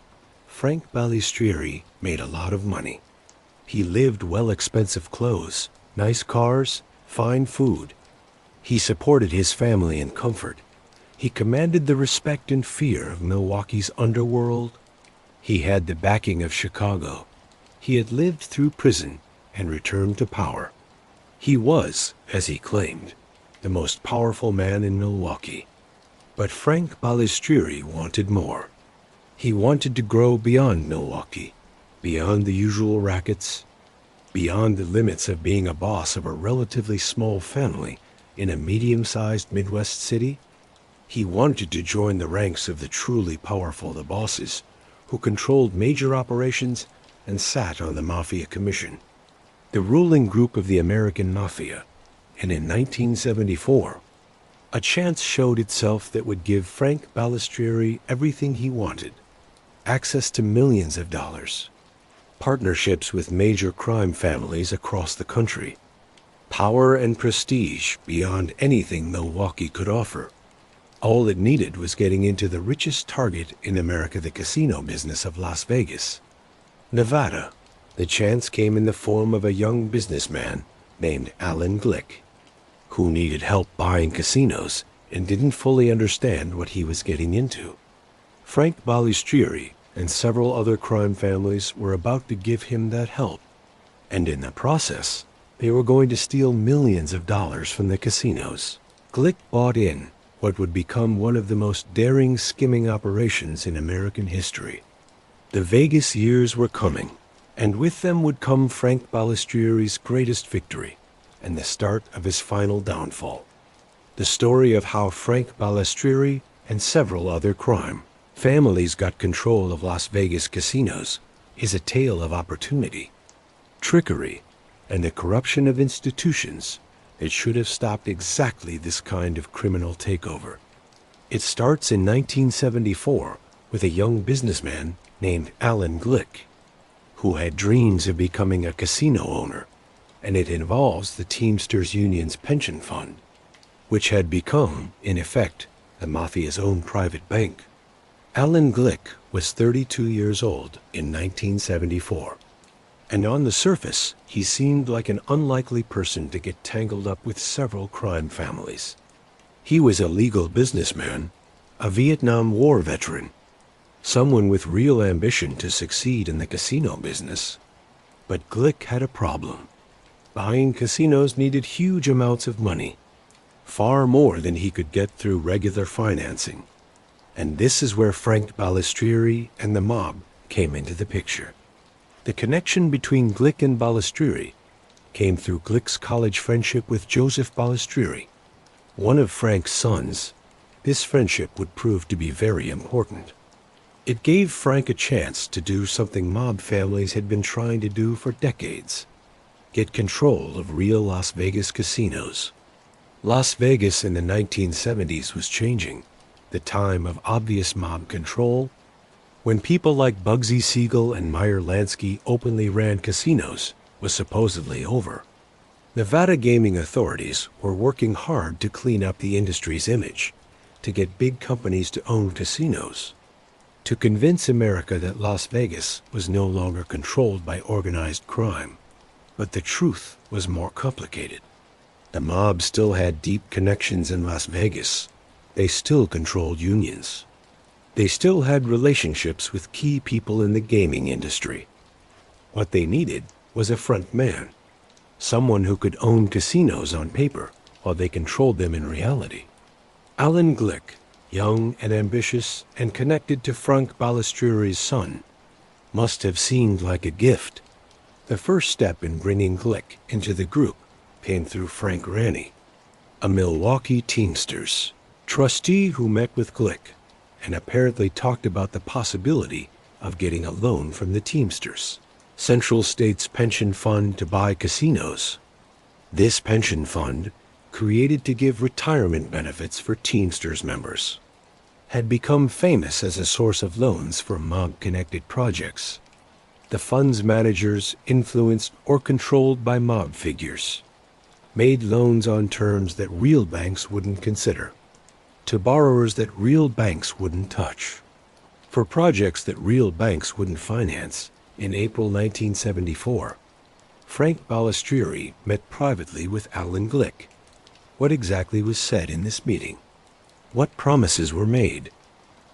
Frank Balistrieri made a lot of money. He lived well, expensive clothes, nice cars, fine food. He supported his family in comfort. He commanded the respect and fear of Milwaukee's underworld. He had the backing of Chicago. He had lived through prison and returned to power. He was, as he claimed, the most powerful man in Milwaukee. But Frank Balistrieri wanted more. He wanted to grow beyond Milwaukee, beyond the usual rackets, beyond the limits of being a boss of a relatively small family in a medium-sized Midwest city. He wanted to join the ranks of the truly powerful, the bosses, who controlled major operations and sat on the Mafia Commission, the ruling group of the American Mafia. And in 1974, a chance showed itself that would give Frank Balistrieri everything he wanted: access to millions of dollars, partnerships with major crime families across the country, power and prestige beyond anything Milwaukee could offer. All it needed was getting into the richest target in America, the casino business of Las Vegas, Nevada. The chance came in the form of a young businessman named Alan Glick, who needed help buying casinos and didn't fully understand what he was getting into. Frank Balistrieri and several other crime families were about to give him that help, and in the process, they were going to steal millions of dollars from the casinos. Glick bought in what would become one of the most daring skimming operations in American history. The Vegas years were coming, and with them would come Frank Balistrieri's greatest victory and the start of his final downfall. The story of how Frank Balistrieri and several other crime families got control of Las Vegas casinos is a tale of opportunity, trickery, and the corruption of institutions that should have stopped exactly this kind of criminal takeover. It starts in 1974 with a young businessman named Alan Glick, who had dreams of becoming a casino owner, and it involves the Teamsters Union's pension fund, which had become, in effect, the Mafia's own private bank. Alan Glick was 32 years old in 1974, and on the surface, he seemed like an unlikely person to get tangled up with several crime families. He was a legal businessman, a Vietnam War veteran, someone with real ambition to succeed in the casino business. But Glick had a problem. Buying casinos needed huge amounts of money, far more than he could get through regular financing. And this is where Frank Balistrieri and the mob came into the picture. The connection between Glick and Balistrieri came through Glick's college friendship with Joseph Balistrieri, one of Frank's sons. This friendship would prove to be very important. It gave Frank a chance to do something mob families had been trying to do for decades: get control of real Las Vegas casinos. Las Vegas in the 1970s was changing, the time of obvious mob control, when people like Bugsy Siegel and Meyer Lansky openly ran casinos, was supposedly over. Nevada gaming authorities were working hard to clean up the industry's image, to get big companies to own casinos, to convince America that Las Vegas was no longer controlled by organized crime. But the truth was more complicated. The mob still had deep connections in Las Vegas. They still controlled unions. They still had relationships with key people in the gaming industry. What they needed was a front man, someone who could own casinos on paper while they controlled them in reality. Alan Glick, young and ambitious and connected to Frank Balistrieri's son, must have seemed like a gift. The first step in bringing Glick into the group came through Frank Raney, a Milwaukee Teamsters trustee who met with Glick and apparently talked about the possibility of getting a loan from the Teamsters Central States Pension Fund to buy casinos. This pension fund, created to give retirement benefits for Teamsters members, had become famous as a source of loans for mob-connected projects. The fund's managers, influenced or controlled by mob figures, made loans on terms that real banks wouldn't consider, to borrowers that real banks wouldn't touch, for projects that real banks wouldn't finance. In April 1974, Frank Balistrieri met privately with Alan Glick. What exactly was said in this meeting? What promises were made?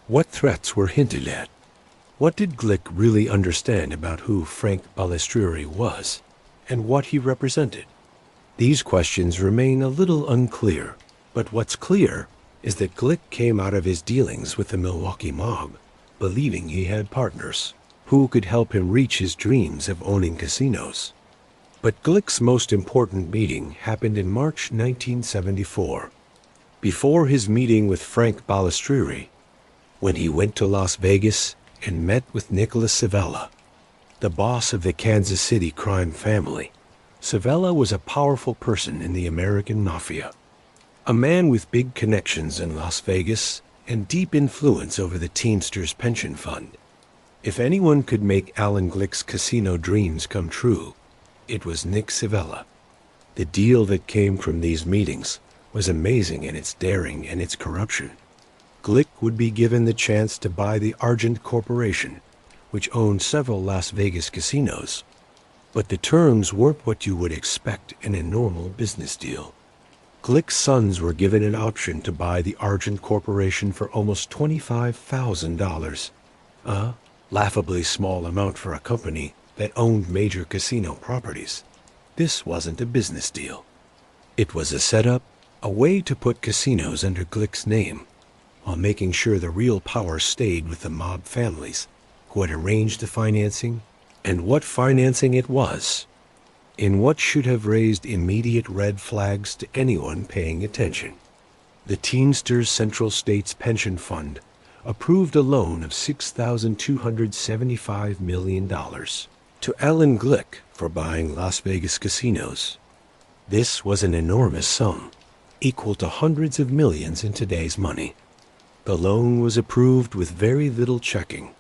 What threats were hinted at? What did Glick really understand about who Frank Balistrieri was and what he represented? These questions remain a little unclear, but what's clear is that Glick came out of his dealings with the Milwaukee mob believing he had partners who could help him reach his dreams of owning casinos. But Glick's most important meeting happened in March 1974, before his meeting with Frank Balistrieri, when he went to Las Vegas and met with Nicholas Civella, the boss of the Kansas City crime family. Civella was a powerful person in the American Mafia, a man with big connections in Las Vegas and deep influence over the Teamsters Pension Fund. If anyone could make Alan Glick's casino dreams come true, it was Nick Civella. The deal that came from these meetings was amazing in its daring and its corruption. Glick would be given the chance to buy the Argent Corporation, which owned several Las Vegas casinos. But the terms weren't what you would expect in a normal business deal. Glick's sons were given an option to buy the Argent Corporation for almost $25,000, a laughably small amount for a company that owned major casino properties. This wasn't a business deal. It was a setup, a way to put casinos under Glick's name, while making sure the real power stayed with the mob families who had arranged the financing, and what financing it was, in what should have raised immediate red flags to anyone paying attention. The Teamsters Central States Pension Fund approved a loan of $6,275 million to Alan Glick for buying Las Vegas casinos. This was an enormous sum, equal to hundreds of millions in today's money. The loan was approved with very little checking,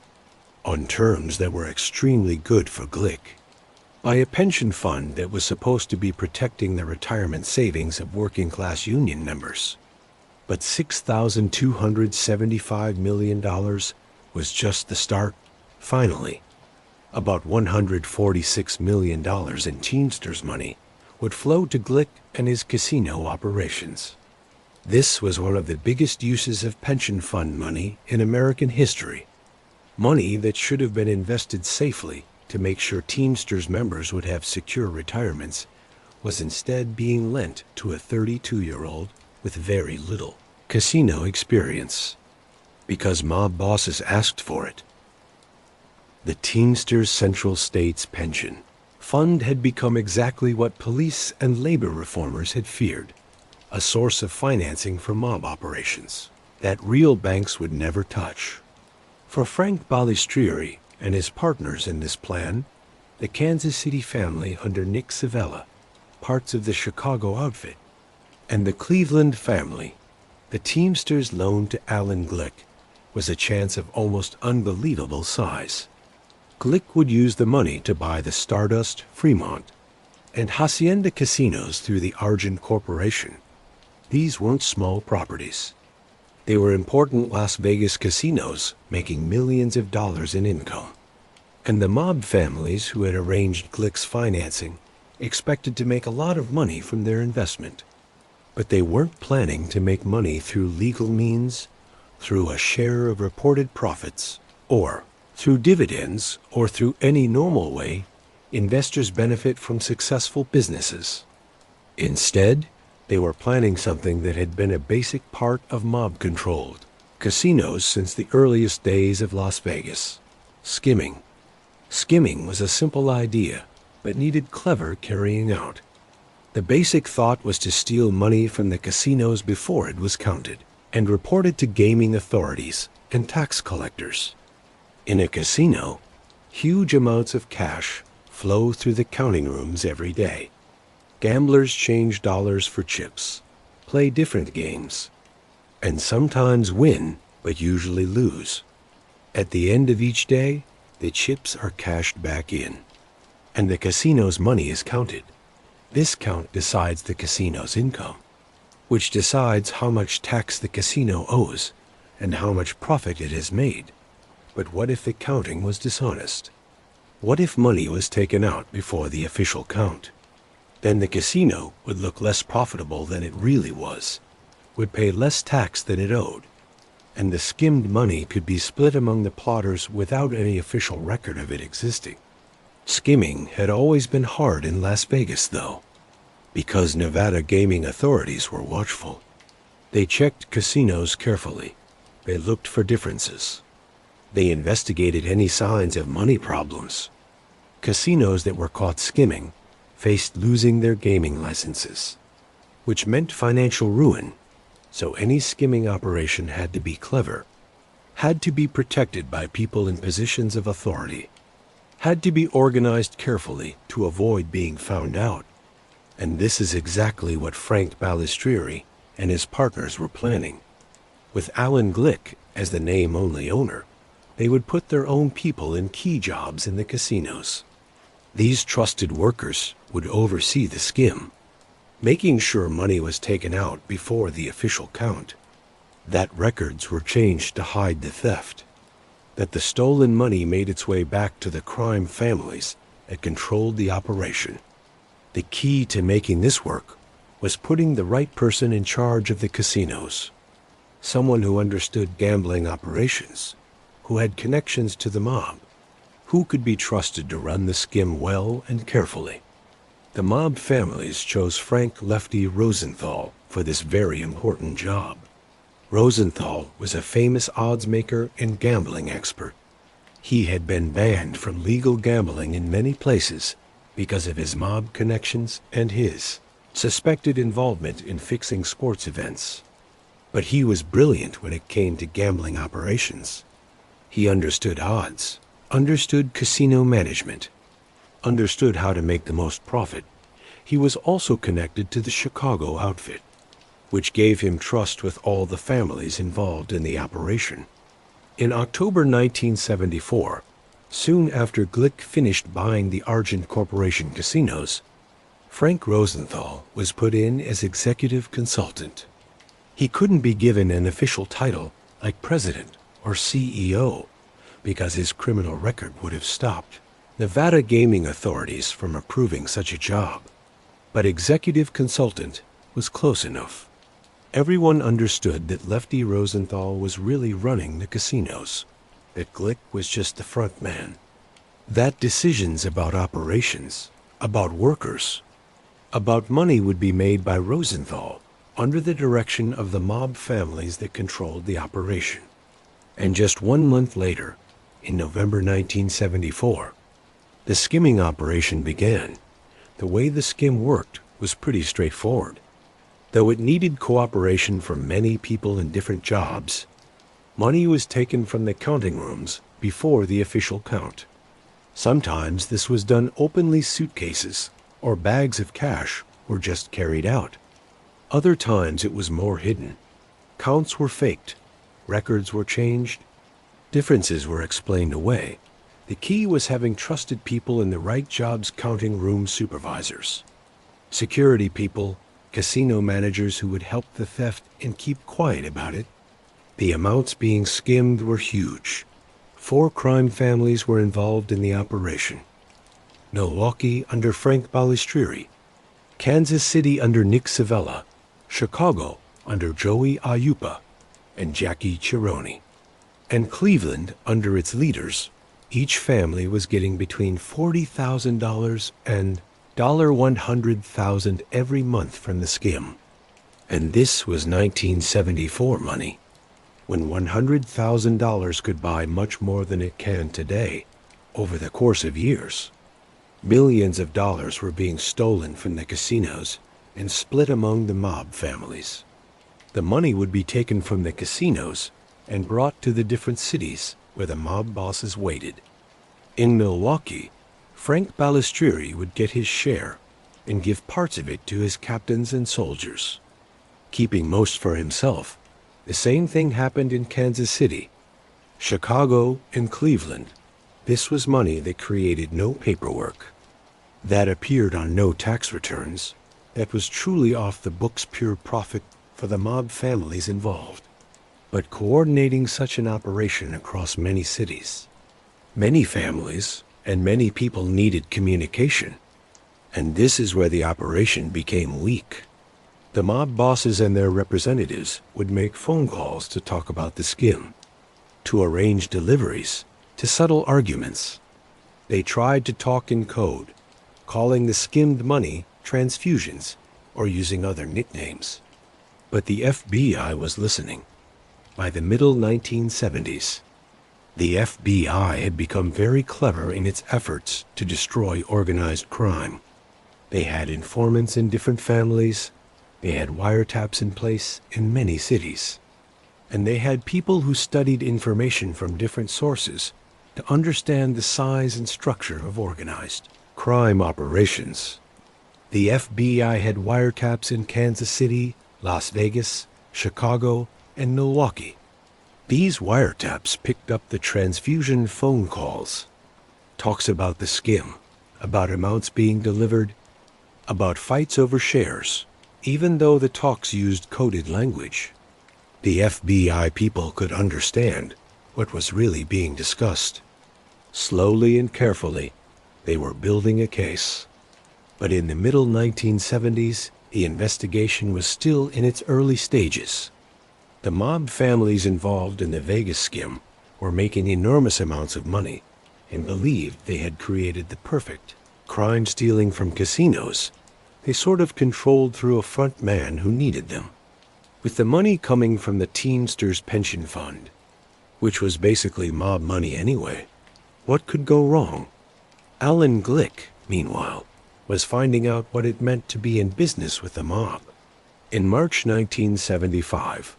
on terms that were extremely good for Glick, by a pension fund that was supposed to be protecting the retirement savings of working-class union members. But $6,275 million was just the start. Finally, about $146 million in Teamsters money would flow to Glick and his casino operations. This was one of the biggest uses of pension fund money in American history. Money that should have been invested safely to make sure Teamsters members would have secure retirements was instead being lent to a 32-year-old with very little casino experience, because mob bosses asked for it. The Teamsters Central States Pension Fund had become exactly what police and labor reformers had feared, a source of financing for mob operations that real banks would never touch. For Frank Balistrieri and his partners in this plan, the Kansas City family under Nick Civella, parts of the Chicago outfit, and the Cleveland family, the Teamsters loan to Alan Glick was a chance of almost unbelievable size. Glick would use the money to buy the Stardust, Fremont, and Hacienda casinos through the Argent Corporation. These weren't small properties. They were important Las Vegas casinos making millions of dollars in income. And the mob families who had arranged Glick's financing expected to make a lot of money from their investment. But they weren't planning to make money through legal means, through a share of reported profits, or through dividends, or through any normal way investors benefit from successful businesses. Instead, They were planning something that had been a basic part of mob-controlled casinos since the earliest days of Las Vegas: skimming. Skimming was a simple idea, but needed clever carrying out. The basic thought was to steal money from the casinos before it was counted, and report it to gaming authorities and tax collectors. In a casino, huge amounts of cash flow through the counting rooms every day. Gamblers change dollars for chips, play different games, and sometimes win, but usually lose. At the end of each day, the chips are cashed back in, and the casino's money is counted. This count decides the casino's income, which decides how much tax the casino owes and how much profit it has made. But what if the counting was dishonest? What if money was taken out before the official count? Then the casino would look less profitable than it really was, would pay less tax than it owed, and the skimmed money could be split among the plotters without any official record of it existing. Skimming had always been hard in Las Vegas, though, because Nevada gaming authorities were watchful. They checked casinos carefully. They looked for differences. They investigated any signs of money problems. Casinos that were caught skimming faced losing their gaming licenses, which meant financial ruin, so any skimming operation had to be clever, had to be protected by people in positions of authority, had to be organized carefully to avoid being found out. And this is exactly what Frank Balistrieri and his partners were planning. With Alan Glick as the name-only owner, they would put their own people in key jobs in the casinos. These trusted workers would oversee the skim, making sure money was taken out before the official count, that records were changed to hide the theft, that the stolen money made its way back to the crime families that controlled the operation. The key to making this work was putting the right person in charge of the casinos, someone who understood gambling operations, who had connections to the mob, who could be trusted to run the skim well and carefully. The mob families chose Frank "Lefty" Rosenthal for this very important job. Rosenthal was a famous odds maker and gambling expert. He had been banned from legal gambling in many places because of his mob connections and his suspected involvement in fixing sports events. But he was brilliant when it came to gambling operations. He understood odds, understood casino management, understood how to make the most profit. He was also connected to the Chicago outfit, which gave him trust with all the families involved in the operation. In October 1974, soon after Glick finished buying the Argent Corporation casinos, Frank Rosenthal was put in as executive consultant. He couldn't be given an official title like president or CEO because his criminal record would have stopped Nevada gaming authorities from approving such a job. But executive consultant was close enough. Everyone understood that Lefty Rosenthal was really running the casinos, that Glick was just the front man, that decisions about operations, about workers, about money would be made by Rosenthal under the direction of the mob families that controlled the operation. And just 1 month later, in November 1974, the skimming operation began. The way the skim worked was pretty straightforward. Though it needed cooperation from many people in different jobs, money was taken from the counting rooms before the official count. Sometimes this was done openly. Suitcases or bags of cash were just carried out. Other times it was more hidden. Counts were faked, records were changed, differences were explained away. The key was having trusted people in the right jobs: counting room supervisors, security people, casino managers who would help the theft and keep quiet about it. The amounts being skimmed were huge. 4 crime families were involved in the operation: Milwaukee under Frank Balistrieri, Kansas City under Nick Savella, Chicago under Joey Ayupa and Jackie Chironi, and Cleveland under its leaders. Each family was getting between $40,000 and $100,000 every month from the skim. And this was 1974 money, when $100,000 could buy much more than it can today. Over the course of years, millions of dollars were being stolen from the casinos and split among the mob families. The money would be taken from the casinos and brought to the different cities where the mob bosses waited. In Milwaukee, Frank Balistrieri would get his share and give parts of it to his captains and soldiers, keeping most for himself. The same thing happened in Kansas City, Chicago, and Cleveland. This was money that created no paperwork, that appeared on no tax returns, that was truly off the books, pure profit for the mob families involved. But coordinating such an operation across many cities, many families, and many people needed communication. And this is where the operation became weak. The mob bosses and their representatives would make phone calls to talk about the skim, to arrange deliveries, to settle arguments. They tried to talk in code, calling the skimmed money transfusions or using other nicknames. But the FBI was listening. By the middle 1970s, the FBI had become very clever in its efforts to destroy organized crime. They had informants in different families, they had wiretaps in place in many cities, and they had people who studied information from different sources to understand the size and structure of organized crime operations. The FBI had wiretaps in Kansas City, Las Vegas, Chicago, and Milwaukee. These wiretaps picked up the transfusion phone calls, talks about the skim, about amounts being delivered, about fights over shares. Even though the talks used coded language, the FBI people could understand what was really being discussed. Slowly and carefully, they were building a case. But in the middle 1970s, the investigation was still in its early stages. The mob families involved in the Vegas skim were making enormous amounts of money and believed they had created the perfect crime stealing from casinos. They sort of controlled through a front man who needed them. With the money coming from the Teamsters pension fund, which was basically mob money anyway, what could go wrong? Alan Glick, meanwhile, was finding out what it meant to be in business with the mob. In March 1975,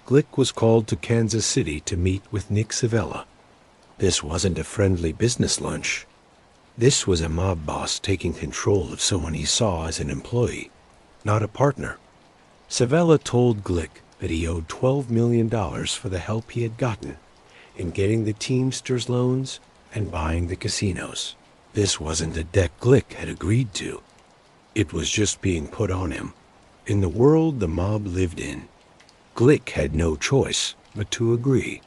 Glick was called to Kansas City to meet with Nick Savella. This wasn't a friendly business lunch. This was a mob boss taking control of someone he saw as an employee, not a partner. Savella told Glick that he owed $12 million for the help he had gotten in getting the Teamsters loans and buying the casinos. This wasn't a debt Glick had agreed to. It was just being put on him. In the world the mob lived in, Glick had no choice but to agree.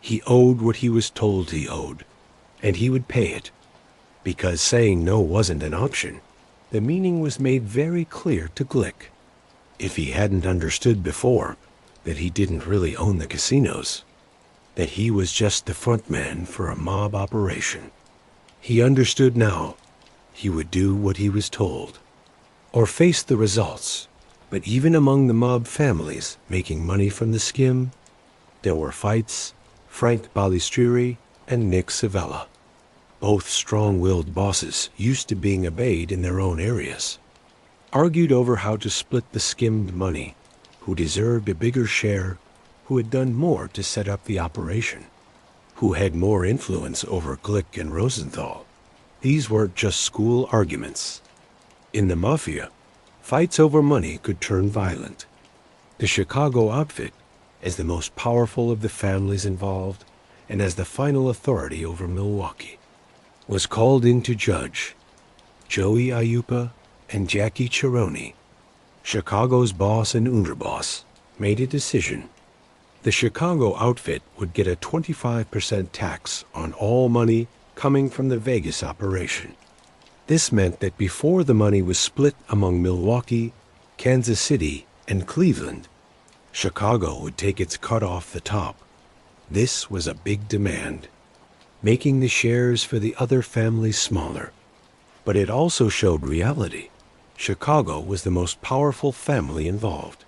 He owed what he was told he owed, and he would pay it. Because saying no wasn't an option, the meaning was made very clear to Glick. If he hadn't understood before that he didn't really own the casinos, that he was just the front man for a mob operation, he understood now. He would do what he was told, or face the results. But even among the mob families making money from the skim, there were fights. Frank Balistrieri and Nick Savella, both strong-willed bosses used to being obeyed in their own areas, argued over how to split the skimmed money, who deserved a bigger share, who had done more to set up the operation, who had more influence over Glick and Rosenthal. These weren't just school arguments. In the Mafia, fights over money could turn violent. The Chicago outfit, as the most powerful of the families involved and as the final authority over Milwaukee, was called in to judge. Joey Aiuppa and Jackie Chironi, Chicago's boss and underboss, made a decision. The Chicago outfit would get a 25% tax on all money coming from the Vegas operation. This meant that before the money was split among Milwaukee, Kansas City, and Cleveland, Chicago would take its cut off the top. This was a big demand, making the shares for the other families smaller. But it also showed reality. Chicago was the most powerful family involved.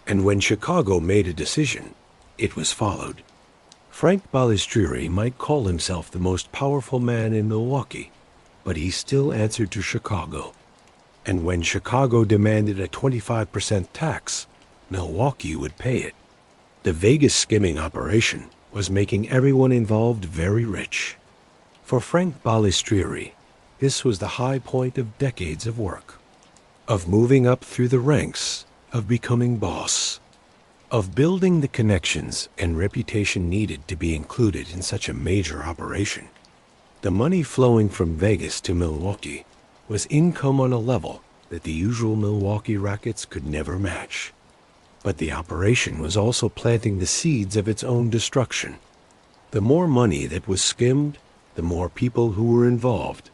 And when Chicago made a decision, it was followed. Frank Balistrieri might call himself the most powerful man in Milwaukee, but he still answered to Chicago. And when Chicago demanded a 25% tax, Milwaukee would pay it. The Vegas skimming operation was making everyone involved very rich. For Frank Balistrieri, this was the high point of decades of work, of moving up through the ranks, of becoming boss, of building the connections and reputation needed to be included in such a major operation. The money flowing from Vegas to Milwaukee was income on a level that the usual Milwaukee rackets could never match. But the operation was also planting the seeds of its own destruction. The more money that was skimmed, the more people who were involved.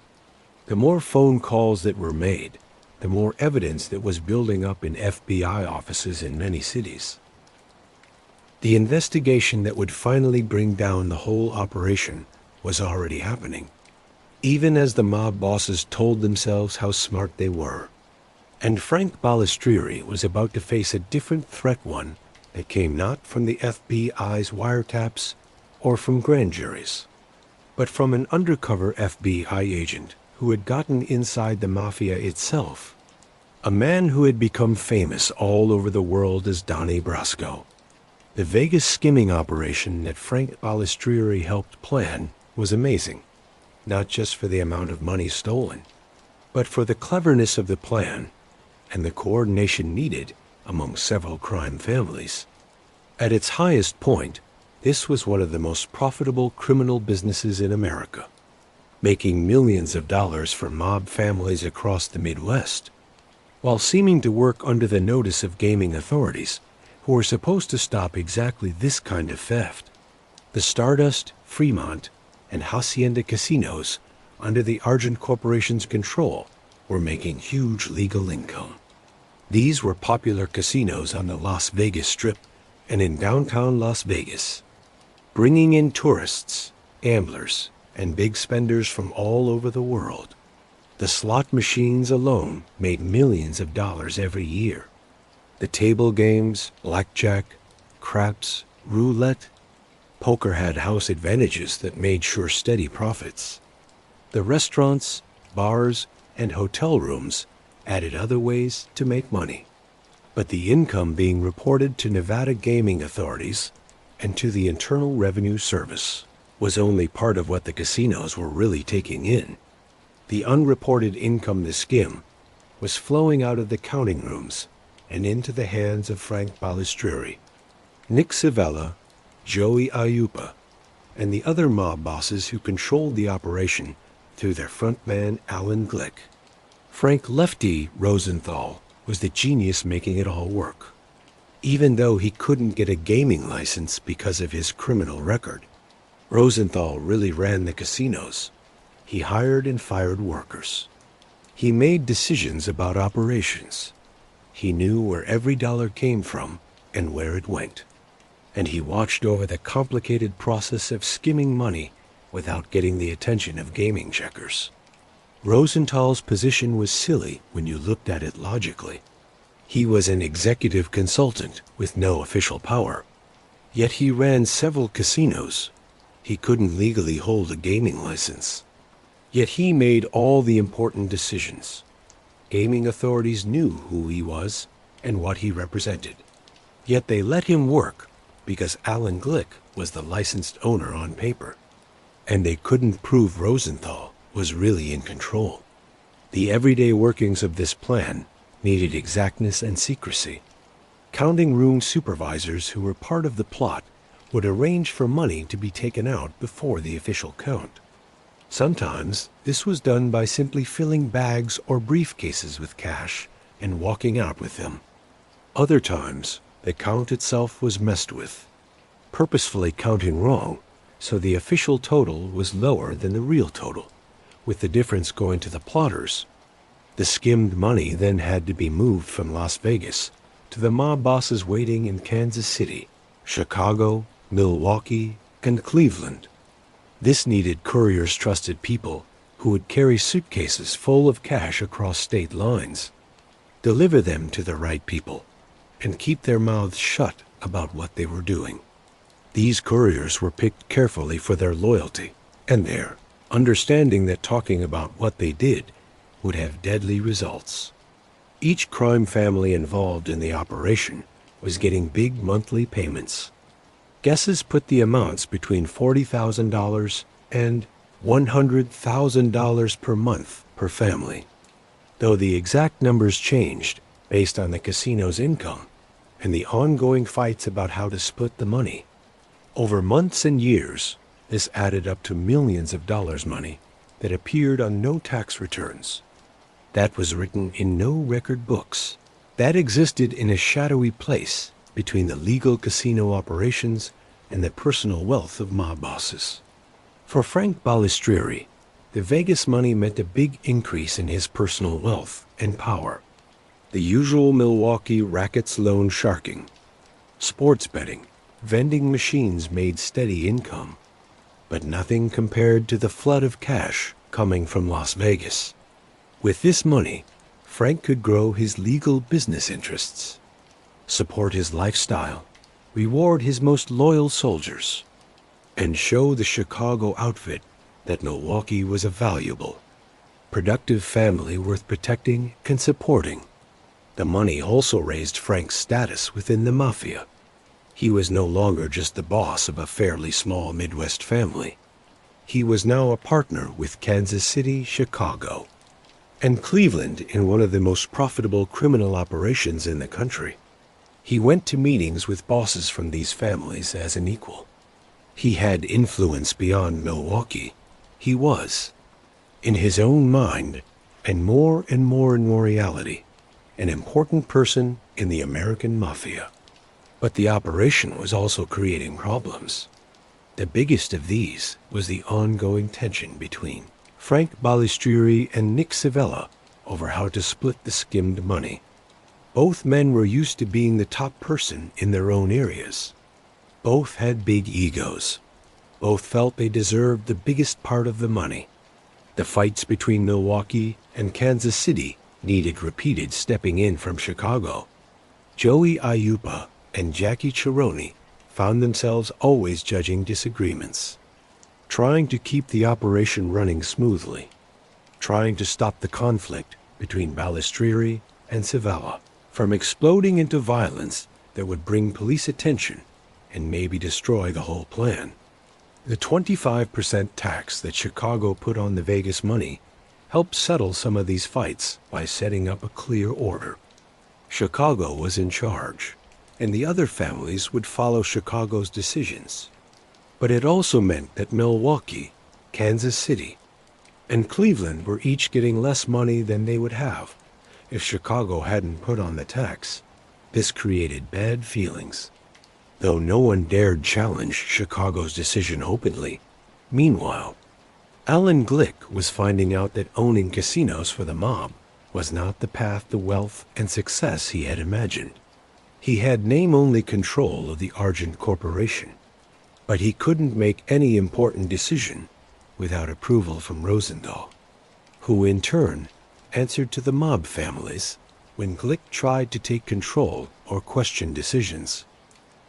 The more phone calls that were made, the more evidence that was building up in FBI offices in many cities. The investigation that would finally bring down the whole operation was already happening, even as the mob bosses told themselves how smart they were. And Frank Balistrieri was about to face a different threat, one that came not from the FBI's wiretaps or from grand juries, but from an undercover FBI agent who had gotten inside the Mafia itself, a man who had become famous all over the world as Donnie Brasco. The Vegas skimming operation that Frank Balistrieri helped plan was amazing, not just for the amount of money stolen, but for the cleverness of the plan and the coordination needed among several crime families. At its highest point, this was one of the most profitable criminal businesses in America, making millions of dollars for mob families across the Midwest, while seeming to work under the notice of gaming authorities who were supposed to stop exactly this kind of theft. The Stardust, Fremont, and Hacienda casinos, under the Argent Corporation's control, were making huge legal income. These were popular casinos on the Las Vegas Strip and in downtown Las Vegas, bringing in tourists, gamblers, and big spenders from all over the world. The slot machines alone made millions of dollars every year. The table games, blackjack, craps, roulette, poker had house advantages that made sure steady profits. The restaurants, bars, and hotel rooms added other ways to make money. But the income being reported to Nevada gaming authorities and to the Internal Revenue Service was only part of what the casinos were really taking in. The unreported income, the skim, was flowing out of the counting rooms and into the hands of Frank Balistrieri, Nick Civella, Joey Ayupa, and the other mob bosses who controlled the operation through their frontman Alan Glick. Frank Lefty Rosenthal was the genius making it all work. Even though he couldn't get a gaming license because of his criminal record, Rosenthal really ran the casinos. He hired and fired workers. He made decisions about operations. He knew where every dollar came from and where it went. And he watched over the complicated process of skimming money without getting the attention of gaming checkers. Rosenthal's position was silly when you looked at it logically. He was an executive consultant with no official power. Yet he ran several casinos. He couldn't legally hold a gaming license. Yet he made all the important decisions. Gaming authorities knew who he was and what he represented. Yet they let him work because Alan Glick was the licensed owner on paper. And they couldn't prove Rosenthal was really in control. The everyday workings of this plan needed exactness and secrecy. Counting room supervisors who were part of the plot would arrange for money to be taken out before the official count. Sometimes this was done by simply filling bags or briefcases with cash and walking out with them. Other times, the count itself was messed with, purposefully counting wrong, so the official total was lower than the real total, with the difference going to the plotters. The skimmed money then had to be moved from Las Vegas to the mob bosses waiting in Kansas City, Chicago, Milwaukee, and Cleveland. This needed couriers, trusted people who would carry suitcases full of cash across state lines, deliver them to the right people, and keep their mouths shut about what they were doing. These couriers were picked carefully for their loyalty and their understanding that talking about what they did would have deadly results. Each crime family involved in the operation was getting big monthly payments. Guesses put the amounts between $40,000 and $100,000 per month per family, though the exact numbers changed based on the casino's income and the ongoing fights about how to split the money. Over months and years, this added up to millions of dollars money that appeared on no tax returns. That was written in no record books. That existed in a shadowy place between the legal casino operations and the personal wealth of mob bosses. For Frank Balistrieri, the Vegas money meant a big increase in his personal wealth and power. The usual Milwaukee rackets loan sharking, sports betting, vending machines made steady income, but nothing compared to the flood of cash coming from Las Vegas. With this money, Frank could grow his legal business interests, support his lifestyle, reward his most loyal soldiers, and show the Chicago outfit that Milwaukee was a valuable, productive family worth protecting and supporting. The money also raised Frank's status within the Mafia. He was no longer just the boss of a fairly small Midwest family. He was now a partner with Kansas City, Chicago, and Cleveland in one of the most profitable criminal operations in the country. He went to meetings with bosses from these families as an equal. He had influence beyond Milwaukee. He was, in his own mind, and more in reality, an important person in the American Mafia. But the operation was also creating problems. The biggest of these was the ongoing tension between Frank Balistrieri and Nick Civella over how to split the skimmed money. Both men were used to being the top person in their own areas. Both had big egos. Both felt they deserved the biggest part of the money. The fights between Milwaukee and Kansas City needed repeated stepping in from Chicago. Joey Ayupa and Jackie Chironi found themselves always judging disagreements, trying to keep the operation running smoothly, trying to stop the conflict between Balistrieri and Civella from exploding into violence that would bring police attention and maybe destroy the whole plan. The 25% tax that Chicago put on the Vegas money helped settle some of these fights by setting up a clear order. Chicago was in charge, and the other families would follow Chicago's decisions. But it also meant that Milwaukee, Kansas City, and Cleveland were each getting less money than they would have if Chicago hadn't put on the tax. This created bad feelings, though no one dared challenge Chicago's decision openly. Meanwhile, Alan Glick was finding out that owning casinos for the mob was not the path to wealth and success he had imagined. He had name-only control of the Argent Corporation, but he couldn't make any important decision without approval from Rosendahl, who in turn answered to the mob families when Glick tried to take control or question decisions.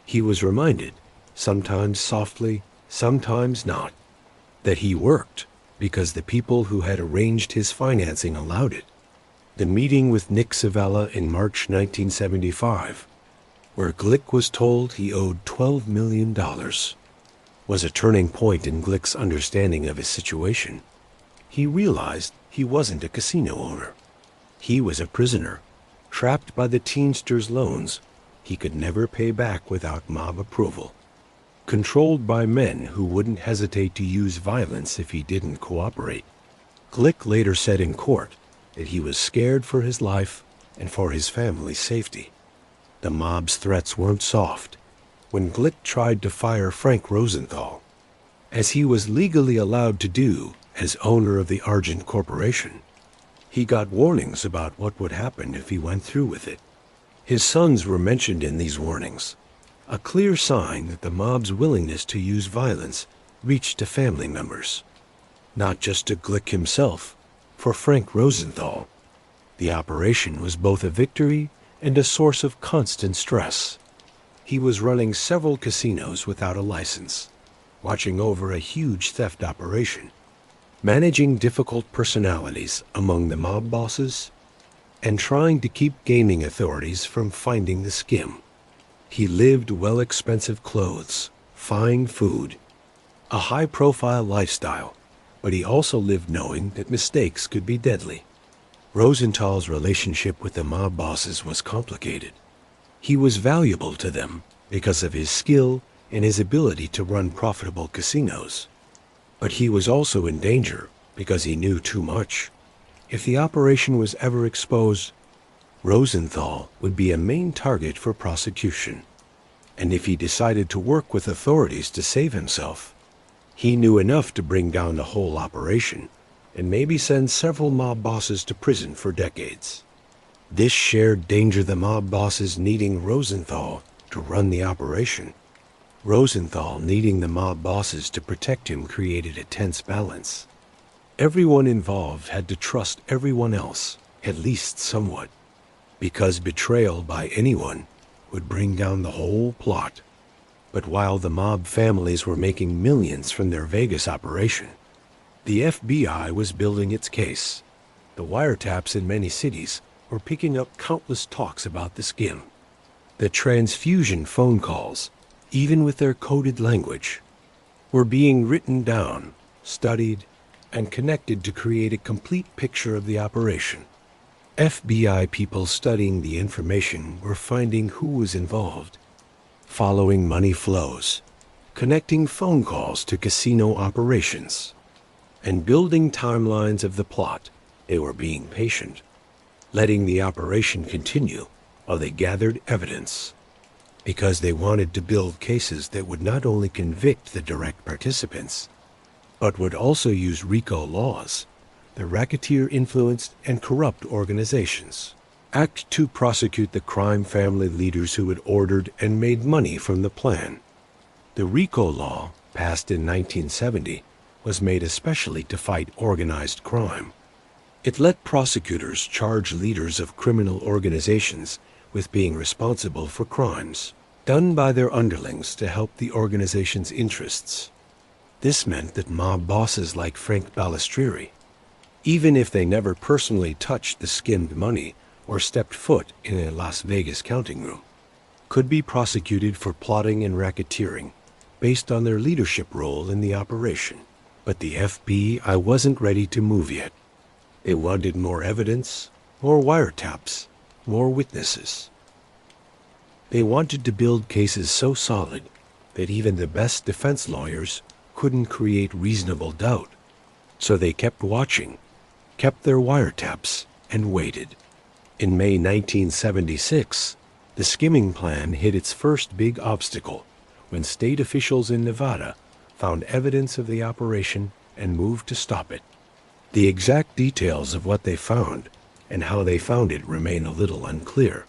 He was reminded, sometimes softly, sometimes not, that he worked because the people who had arranged his financing allowed it. The meeting with Nick Civella in March 1975, where Glick was told he owed $12 million, was a turning point in Glick's understanding of his situation. He realized he wasn't a casino owner. He was a prisoner, trapped by the Teamsters' loans he could never pay back without mob approval, controlled by men who wouldn't hesitate to use violence if he didn't cooperate. Glick later said in court that he was scared for his life and for his family's safety. The mob's threats weren't soft. When Glick tried to fire Frank Rosenthal, as he was legally allowed to do as owner of the Argent Corporation, he got warnings about what would happen if he went through with it. His sons were mentioned in these warnings, a clear sign that the mob's willingness to use violence reached to family members, not just to Glick himself. For Frank Rosenthal, the operation was both a victory and a source of constant stress. He was running several casinos without a license, watching over a huge theft operation, managing difficult personalities among the mob bosses, and trying to keep gaming authorities from finding the skim. He lived well-expensive clothes, fine food, a high-profile lifestyle, but he also lived knowing that mistakes could be deadly. Rosenthal's relationship with the mob bosses was complicated. He was valuable to them because of his skill and his ability to run profitable casinos. But he was also in danger because he knew too much. If the operation was ever exposed, Rosenthal would be a main target for prosecution. And if he decided to work with authorities to save himself, he knew enough to bring down the whole operation and maybe send several mob bosses to prison for decades. This shared danger the mob bosses needing Rosenthal to run the operation. Rosenthal needing the mob bosses to protect him created a tense balance. Everyone involved had to trust everyone else, at least somewhat, because betrayal by anyone would bring down the whole plot. But while the mob families were making millions from their Vegas operation, the FBI was building its case. The wiretaps in many cities were picking up countless talks about the skim. The transfusion phone calls, even with their coded language, were being written down, studied, and connected to create a complete picture of the operation. FBI people studying the information were finding who was involved, following money flows, connecting phone calls to casino operations, and building timelines of the plot. They were being patient, letting the operation continue while they gathered evidence, because they wanted to build cases that would not only convict the direct participants, but would also use RICO laws, the racketeer-influenced and corrupt organizations, act to prosecute the crime family leaders who had ordered and made money from the plan. The RICO law, passed in 1970, was made especially to fight organized crime. It let prosecutors charge leaders of criminal organizations with being responsible for crimes done by their underlings to help the organization's interests. This meant that mob bosses like Frank Balistrieri, even if they never personally touched the skimmed money or stepped foot in a Las Vegas counting room, could be prosecuted for plotting and racketeering based on their leadership role in the operation. But the FBI wasn't ready to move yet. They wanted more evidence, more wiretaps, more witnesses. They wanted to build cases so solid that even the best defense lawyers couldn't create reasonable doubt. So they kept watching, kept their wiretaps, and waited. In May 1976, the skimming plan hit its first big obstacle when state officials in Nevada found evidence of the operation and moved to stop it. The exact details of what they found and how they found it remain a little unclear.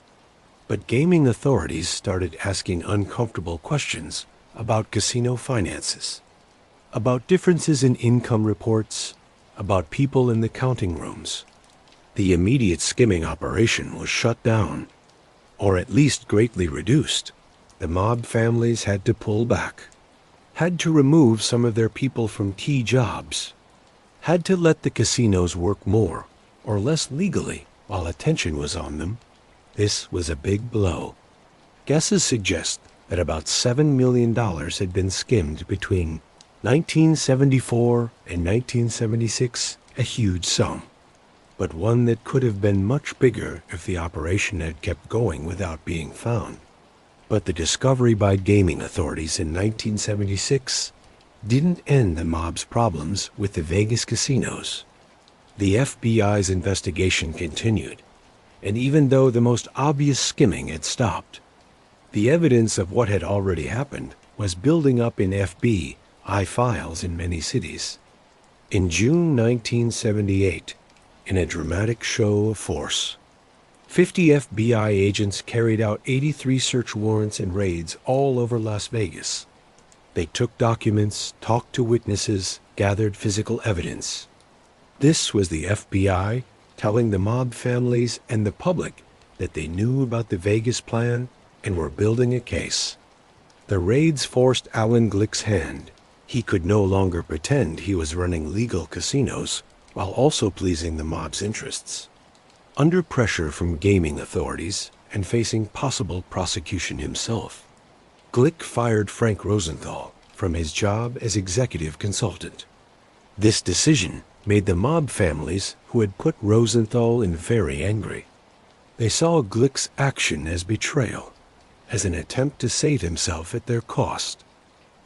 But gaming authorities started asking uncomfortable questions about casino finances, about differences in income reports, about people in the counting rooms. The immediate skimming operation was shut down, or at least greatly reduced. The mob families had to pull back, had to remove some of their people from key jobs, had to let the casinos work more or less legally while attention was on them. This was a big blow. Guesses suggest that about $7 million had been skimmed between 1974 and 1976, a huge sum, but one that could have been much bigger if the operation had kept going without being found. But the discovery by gaming authorities in 1976 didn't end the mob's problems with the Vegas casinos. The FBI's investigation continued, and even though the most obvious skimming had stopped, the evidence of what had already happened was building up in FBI files in many cities. In June 1978, in a dramatic show of force, 50 FBI agents carried out 83 search warrants and raids all over Las Vegas. They took documents, talked to witnesses, gathered physical evidence. This was the FBI telling the mob families and the public that they knew about the Vegas plan and were building a case. The raids forced Alan Glick's hand. He could no longer pretend he was running legal casinos while also pleasing the mob's interests. Under pressure from gaming authorities and facing possible prosecution himself, Glick fired Frank Rosenthal from his job as executive consultant. This decision made the mob families who had put Rosenthal in very angry. They saw Glick's action as betrayal, as an attempt to save himself at their cost.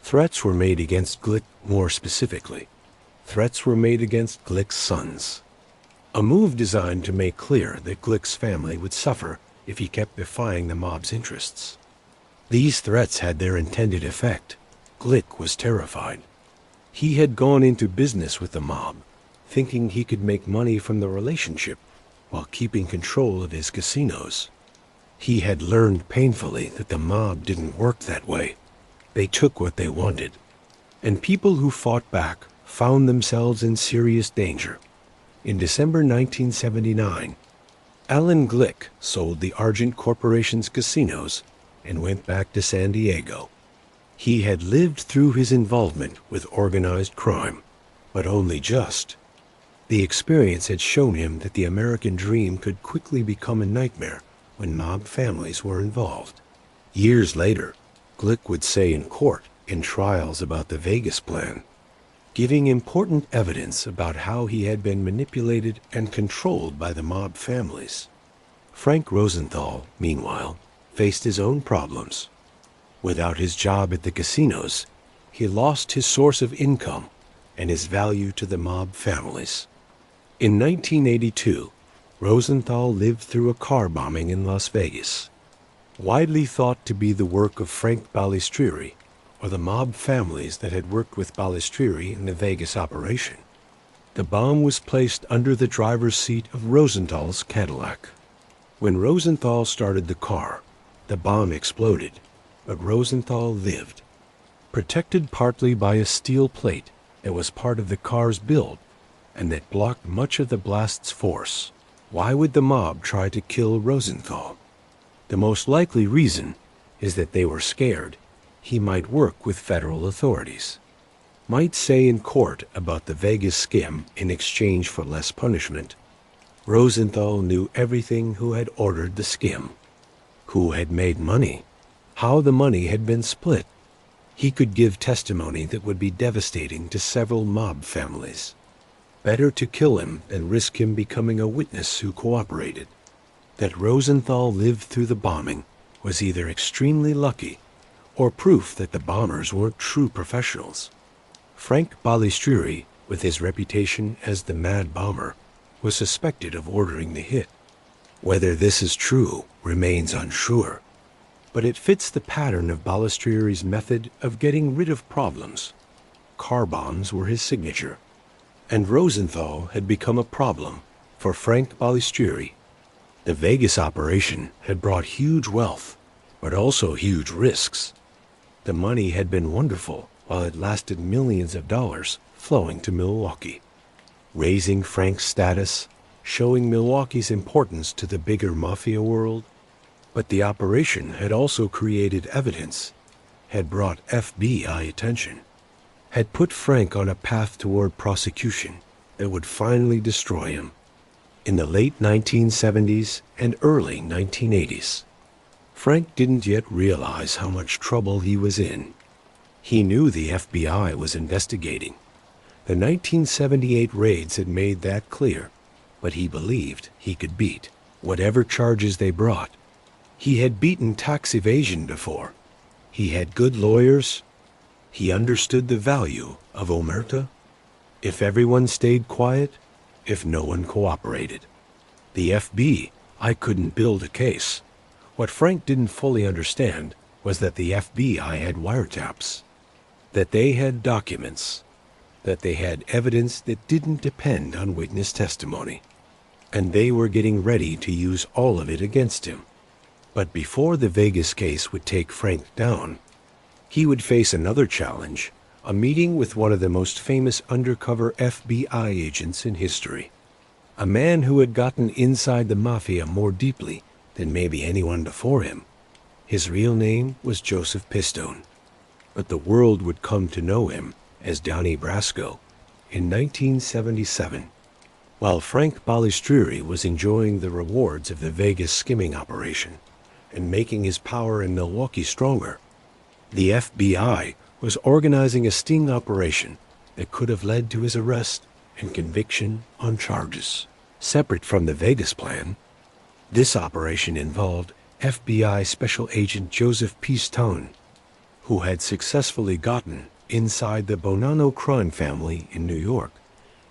Threats were made against Glick. More specifically, threats were made against Glick's sons. A move designed to make clear that Glick's family would suffer if he kept defying the mob's interests. These threats had their intended effect. Glick was terrified. He had gone into business with the mob, thinking he could make money from the relationship while keeping control of his casinos. He had learned painfully that the mob didn't work that way. They took what they wanted, and people who fought back found themselves in serious danger. In December 1979, Alan Glick sold the Argent Corporation's casinos and went back to San Diego. He had lived through his involvement with organized crime, but only just. The experience had shown him that the American dream could quickly become a nightmare when mob families were involved. Years later, Glick would say in court in trials about the Vegas plan, giving important evidence about how he had been manipulated and controlled by the mob families. Frank Rosenthal, meanwhile, faced his own problems. Without his job at the casinos, he lost his source of income and his value to the mob families. In 1982, Rosenthal lived through a car bombing in Las Vegas, widely thought to be the work of Frank Balistrieri or the mob families that had worked with Balistrieri in the Vegas operation. The bomb was placed under the driver's seat of Rosenthal's Cadillac. When Rosenthal started the car, the bomb exploded, but Rosenthal lived, protected partly by a steel plate that was part of the car's build and that blocked much of the blast's force. Why would the mob try to kill Rosenthal? The most likely reason is that they were scared he might work with federal authorities, might say in court about the Vegas skim in exchange for less punishment. Rosenthal knew everything who had ordered the skim, who had made money, how the money had been split. He could give testimony that would be devastating to several mob families. Better to kill him than risk him becoming a witness who cooperated. That Rosenthal lived through the bombing was either extremely lucky or proof that the bombers weren't true professionals. Frank Balistrieri, with his reputation as the Mad Bomber, was suspected of ordering the hit. Whether this is true remains unsure, but it fits the pattern of Balistrieri's method of getting rid of problems. Car bombs were his signature, and Rosenthal had become a problem for Frank Balistrieri. The Vegas operation had brought huge wealth, but also huge risks. The money had been wonderful while it lasted millions of dollars flowing to Milwaukee, raising Frank's status, showing Milwaukee's importance to the bigger mafia world. But the operation had also created evidence, had brought FBI attention, had put Frank on a path toward prosecution that would finally destroy him. In the late 1970s and early 1980s, Frank didn't yet realize how much trouble he was in. He knew the FBI was investigating. The 1978 raids had made that clear, but he believed he could beat whatever charges they brought. He had beaten tax evasion before. He had good lawyers. He understood the value of omerta. If everyone stayed quiet, if no one cooperated. The FBI couldn't build a case. What Frank didn't fully understand was that the FBI had wiretaps, that they had documents, that they had evidence that didn't depend on witness testimony, and they were getting ready to use all of it against him. But before the Vegas case would take Frank down, he would face another challenge, a meeting with one of the most famous undercover FBI agents in history, a man who had gotten inside the Mafia more deeply than maybe anyone before him. His real name was Joseph Pistone, but the world would come to know him as Donnie Brasco in 1977. While Frank Balistrieri was enjoying the rewards of the Vegas skimming operation and making his power in Milwaukee stronger, the FBI was organizing a sting operation that could have led to his arrest and conviction on charges. Separate from the Vegas plan, this operation involved FBI Special Agent Joseph Pistone, who had successfully gotten inside the Bonanno crime family in New York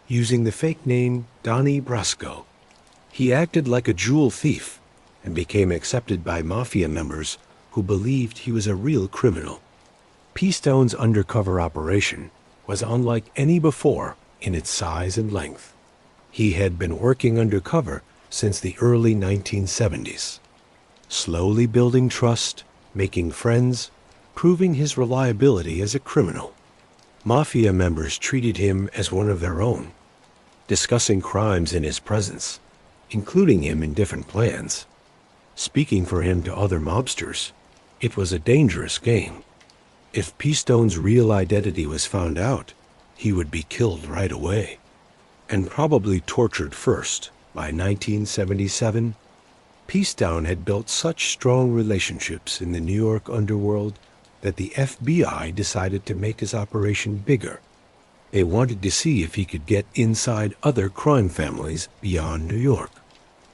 using the fake name Donnie Brasco. He acted like a jewel thief and became accepted by Mafia members who believed he was a real criminal. Pistone's undercover operation was unlike any before in its size and length. He had been working undercover since the early 1970s, slowly building trust, making friends, proving his reliability as a criminal. Mafia members treated him as one of their own, discussing crimes in his presence, including him in different plans. Speaking for him to other mobsters, it was a dangerous game. If Pistone's real identity was found out, he would be killed right away, and probably tortured first. By 1977, Pistone had built such strong relationships in the New York underworld that the FBI decided to make his operation bigger. They wanted to see if he could get inside other crime families beyond New York.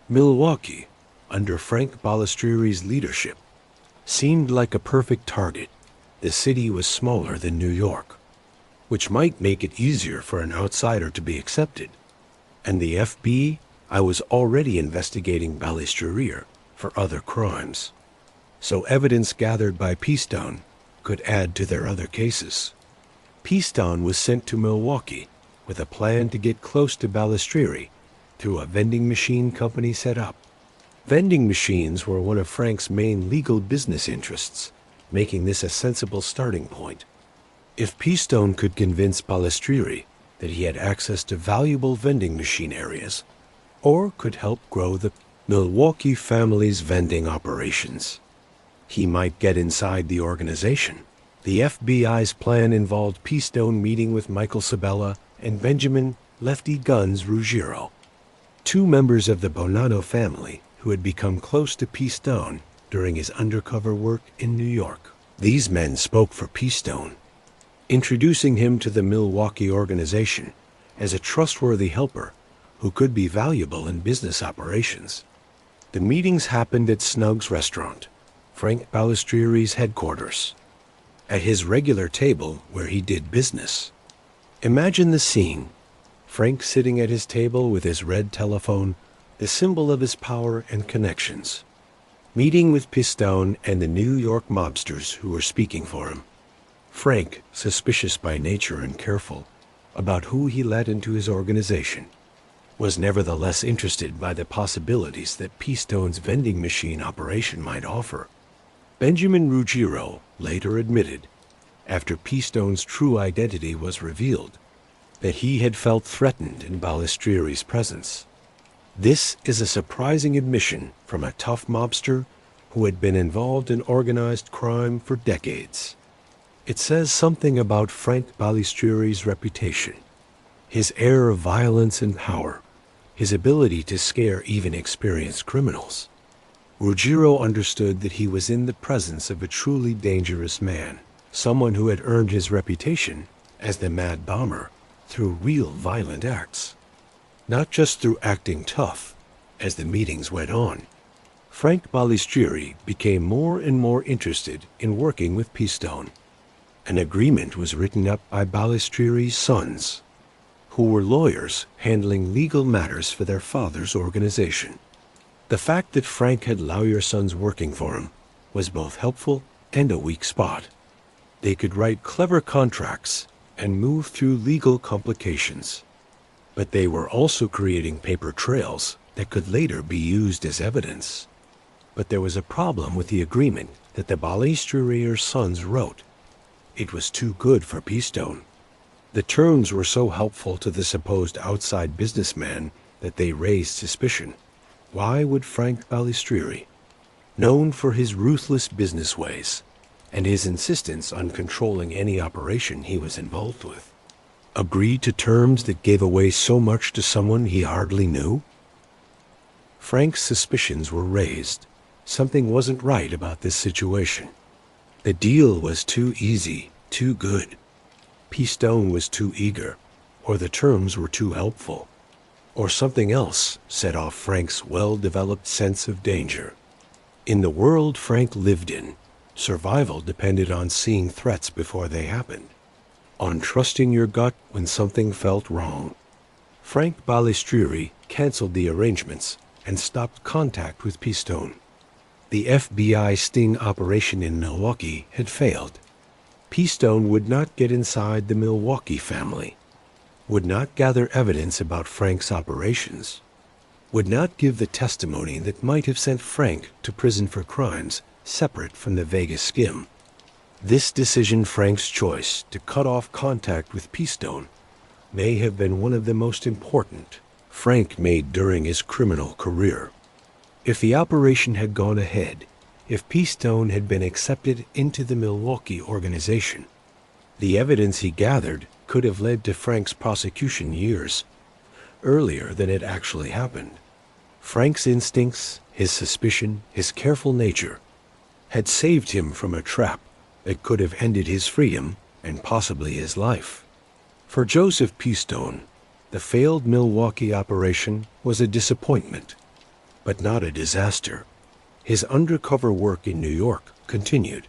Milwaukee, under Frank Balistrieri's leadership, seemed like a perfect target. The city was smaller than New York, which might make it easier for an outsider to be accepted. And the FBI was already investigating Balistrieri for other crimes, so evidence gathered by Pistone could add to their other cases. Pistone was sent to Milwaukee with a plan to get close to Balistrieri through a vending machine company set up. Vending machines were one of Frank's main legal business interests, making this a sensible starting point. If Pistone could convince Balistrieri that he had access to valuable vending machine areas, or could help grow the Milwaukee family's vending operations, he might get inside the organization. The FBI's plan involved Pistone meeting with Michael Sabella and Benjamin "Lefty Guns" Ruggiero, two members of the Bonanno family who had become close to Pistone during his undercover work in New York. These men spoke for Pistone, introducing him to the Milwaukee organization as a trustworthy helper who could be valuable in business operations. The meetings happened at Snug's restaurant, Frank Balistrieri's headquarters, at his regular table where he did business. Imagine the scene: Frank sitting at his table with his red telephone, the symbol of his power and connections, meeting with Pistone and the New York mobsters who were speaking for him. Frank, suspicious by nature and careful about who he let into his organization, was nevertheless interested by the possibilities that Pistone's vending machine operation might offer. Benjamin Ruggiero later admitted, after Pistone's true identity was revealed, that he had felt threatened in Balistrieri's presence. This is a surprising admission from a tough mobster who had been involved in organized crime for decades. It says something about Frank Balistrieri's reputation, his air of violence and power, his ability to scare even experienced criminals. Ruggiero understood that he was in the presence of a truly dangerous man, someone who had earned his reputation as the Mad Bomber through real violent acts, not just through acting tough. As the meetings went on, Frank Balistrieri became more and more interested in working with Pistone. An agreement was written up by Balistrieri's sons, who were lawyers handling legal matters for their father's organization. The fact that Frank had lawyer sons working for him was both helpful and a weak spot. They could write clever contracts and move through legal complications, but they were also creating paper trails that could later be used as evidence. But there was a problem with the agreement that the Balistrieri sons wrote. It was too good for Pistone. The terms were so helpful to the supposed outside businessman that they raised suspicion. Why would Frank Balistrieri known for his ruthless business ways and his insistence on controlling any operation he was involved with, agreed to terms that gave away so much to someone he hardly knew? Frank's suspicions were raised. Something wasn't right about this situation. The deal was too easy, too good. Pistone was too eager, or the terms were too helpful, or something else set off Frank's well-developed sense of danger. In the world Frank lived in, survival depended on seeing threats before they happened, on trusting your gut when something felt wrong. Frank Balistrieri canceled the arrangements and stopped contact with Pistone. The FBI sting operation in Milwaukee had failed. Pistone would not get inside the Milwaukee family, would not gather evidence about Frank's operations, would not give the testimony that might have sent Frank to prison for crimes separate from the Vegas skim. This decision, Frank's choice to cut off contact with Pistone, may have been one of the most important Frank made during his criminal career. If the operation had gone ahead, if Pistone had been accepted into the Milwaukee organization, the evidence he gathered could have led to Frank's prosecution years earlier than it actually happened. Frank's instincts, his suspicion, his careful nature had saved him from a trap that could have ended his freedom and possibly his life. For Joseph Pistone, the failed Milwaukee operation was a disappointment, but not a disaster. His undercover work in New York continued,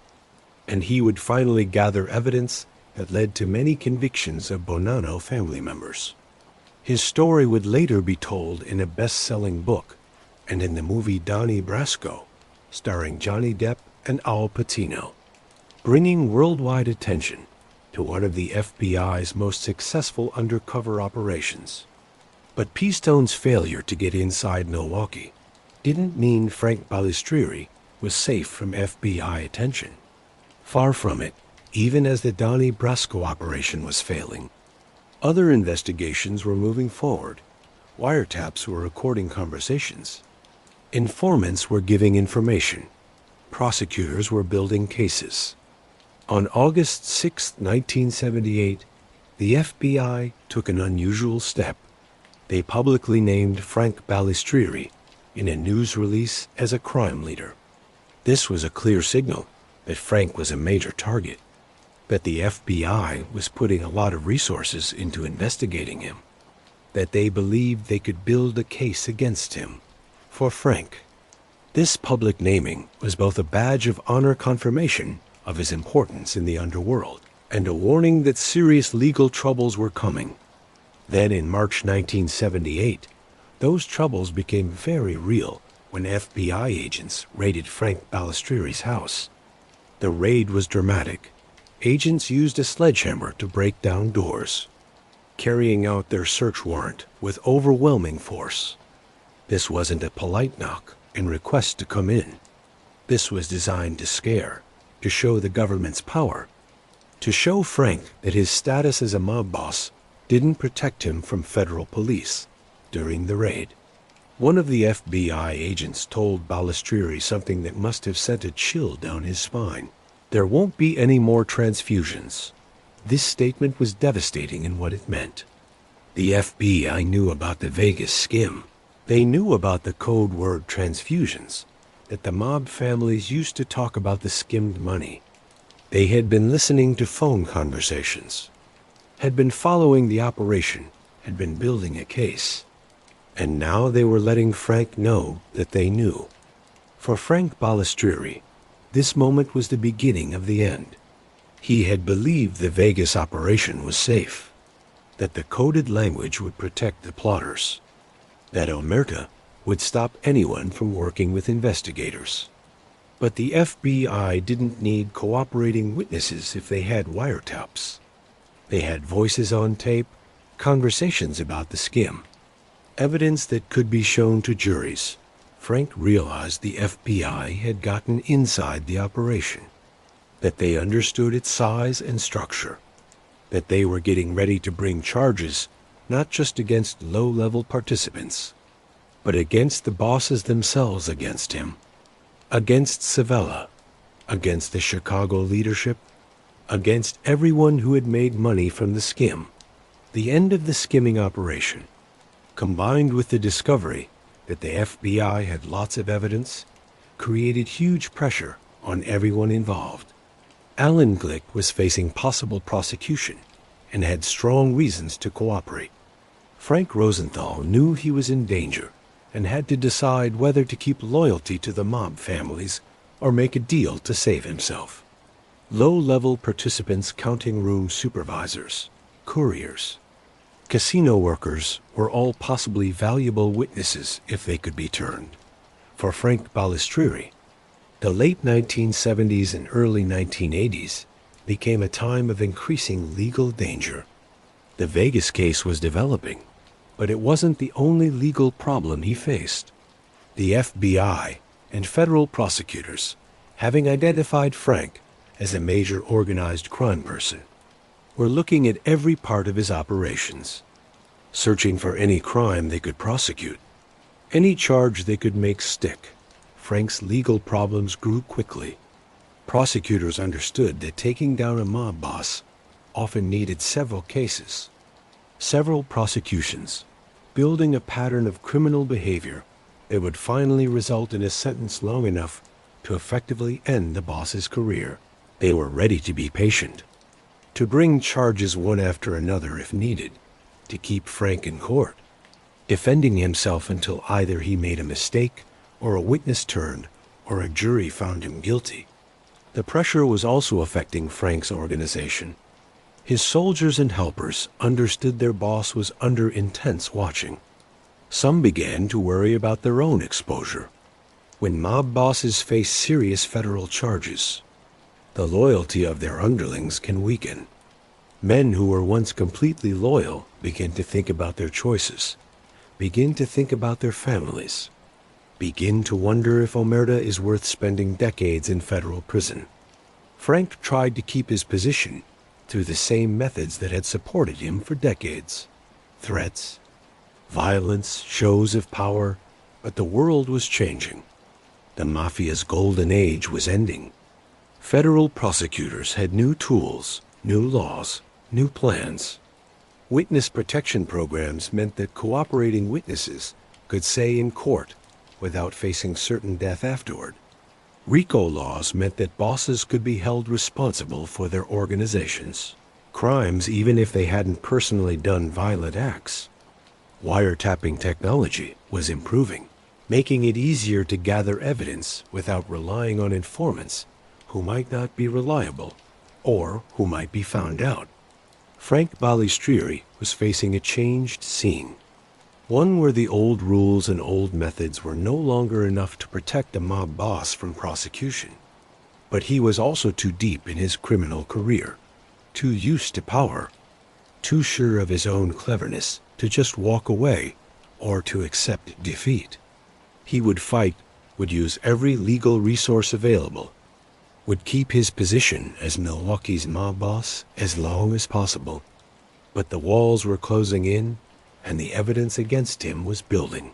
and he would finally gather evidence that led to many convictions of Bonanno family members. His story would later be told in a best-selling book and in the movie Donnie Brasco, starring Johnny Depp and Al Pacino, bringing worldwide attention to one of the FBI's most successful undercover operations. But Pistone's failure to get inside Milwaukee didn't mean Frank Balistrieri was safe from FBI attention. Far from it, even as the Donnie Brasco operation was failing. Other investigations were moving forward. Wiretaps were recording conversations. Informants were giving information. Prosecutors were building cases. On August 6, 1978, the FBI took an unusual step. They publicly named Frank Balistrieri in a news release as a crime leader. This was a clear signal that Frank was a major target, that the FBI was putting a lot of resources into investigating him, that they believed they could build a case against him. For Frank, this public naming was both a badge of honor confirmation of his importance in the underworld and a warning that serious legal troubles were coming. Then in March 1978, those troubles became very real when FBI agents raided Frank Balistrieri's house. The raid was dramatic. Agents used a sledgehammer to break down doors, carrying out their search warrant with overwhelming force. This wasn't a polite knock and request to come in. This was designed to scare, to show the government's power, to show Frank that his status as a mob boss didn't protect him from federal police during the raid. One of the FBI agents told Balistrieri something that must have sent a chill down his spine. There won't be any more transfusions. This statement was devastating in what it meant. The FBI knew about the Vegas skim. They knew about the code word transfusions, that the mob families used to talk about the skimmed money. They had been listening to phone conversations, had been following the operation, had been building a case. And now they were letting Frank know that they knew. For Frank Balistrieri, this moment was the beginning of the end. He had believed the Vegas operation was safe, that the coded language would protect the plotters, that Omerta would stop anyone from working with investigators. But the FBI didn't need cooperating witnesses if they had wiretaps. They had voices on tape, conversations about the skim, evidence that could be shown to juries. Frank realized the FBI had gotten inside the operation, that they understood its size and structure, that they were getting ready to bring charges not just against low-level participants, but against the bosses themselves against him. Against Savella, against the Chicago leadership, against everyone who had made money from the skim. The end of the skimming operation, combined with the discovery that the FBI had lots of evidence, created huge pressure on everyone involved. Alan Glick was facing possible prosecution and had strong reasons to cooperate. Frank Rosenthal knew he was in danger and had to decide whether to keep loyalty to the mob families or make a deal to save himself. Low-level participants, counting room supervisors, couriers, casino workers were all possibly valuable witnesses if they could be turned. For Frank Balistrieri, the late 1970s and early 1980s became a time of increasing legal danger. The Vegas case was developing, but it wasn't the only legal problem he faced. The FBI and federal prosecutors, having identified Frank as a major organized crime person, were looking at every part of his operations, searching for any crime they could prosecute, any charge they could make stick. Frank's legal problems grew quickly. Prosecutors understood that taking down a mob boss often needed several cases, several prosecutions, building a pattern of criminal behavior that would finally result in a sentence long enough to effectively end the boss's career. They were ready to be patient, to bring charges one after another if needed, to keep Frank in court, defending himself until either he made a mistake or a witness turned or a jury found him guilty. The pressure was also affecting Frank's organization. His soldiers and helpers understood their boss was under intense watching. Some began to worry about their own exposure. When mob bosses face serious federal charges, the loyalty of their underlings can weaken. Men who were once completely loyal begin to think about their choices, begin to think about their families, begin to wonder if Omerta is worth spending decades in federal prison. Frank tried to keep his position through the same methods that had supported him for decades. Threats, violence, shows of power, but the world was changing. The Mafia's golden age was ending. Federal prosecutors had new tools, new laws, new plans. Witness protection programs meant that cooperating witnesses could say in court without facing certain death afterward. RICO laws meant that bosses could be held responsible for their organizations, crimes even if they hadn't personally done violent acts. Wiretapping technology was improving, making it easier to gather evidence without relying on informants who might not be reliable or who might be found out. Frank Balistrieri was facing a changed scene, one where the old rules and old methods were no longer enough to protect a mob boss from prosecution. But he was also too deep in his criminal career, too used to power, too sure of his own cleverness to just walk away or to accept defeat. He would fight, would use every legal resource available, would keep his position as Milwaukee's mob boss as long as possible. But the walls were closing in, and the evidence against him was building.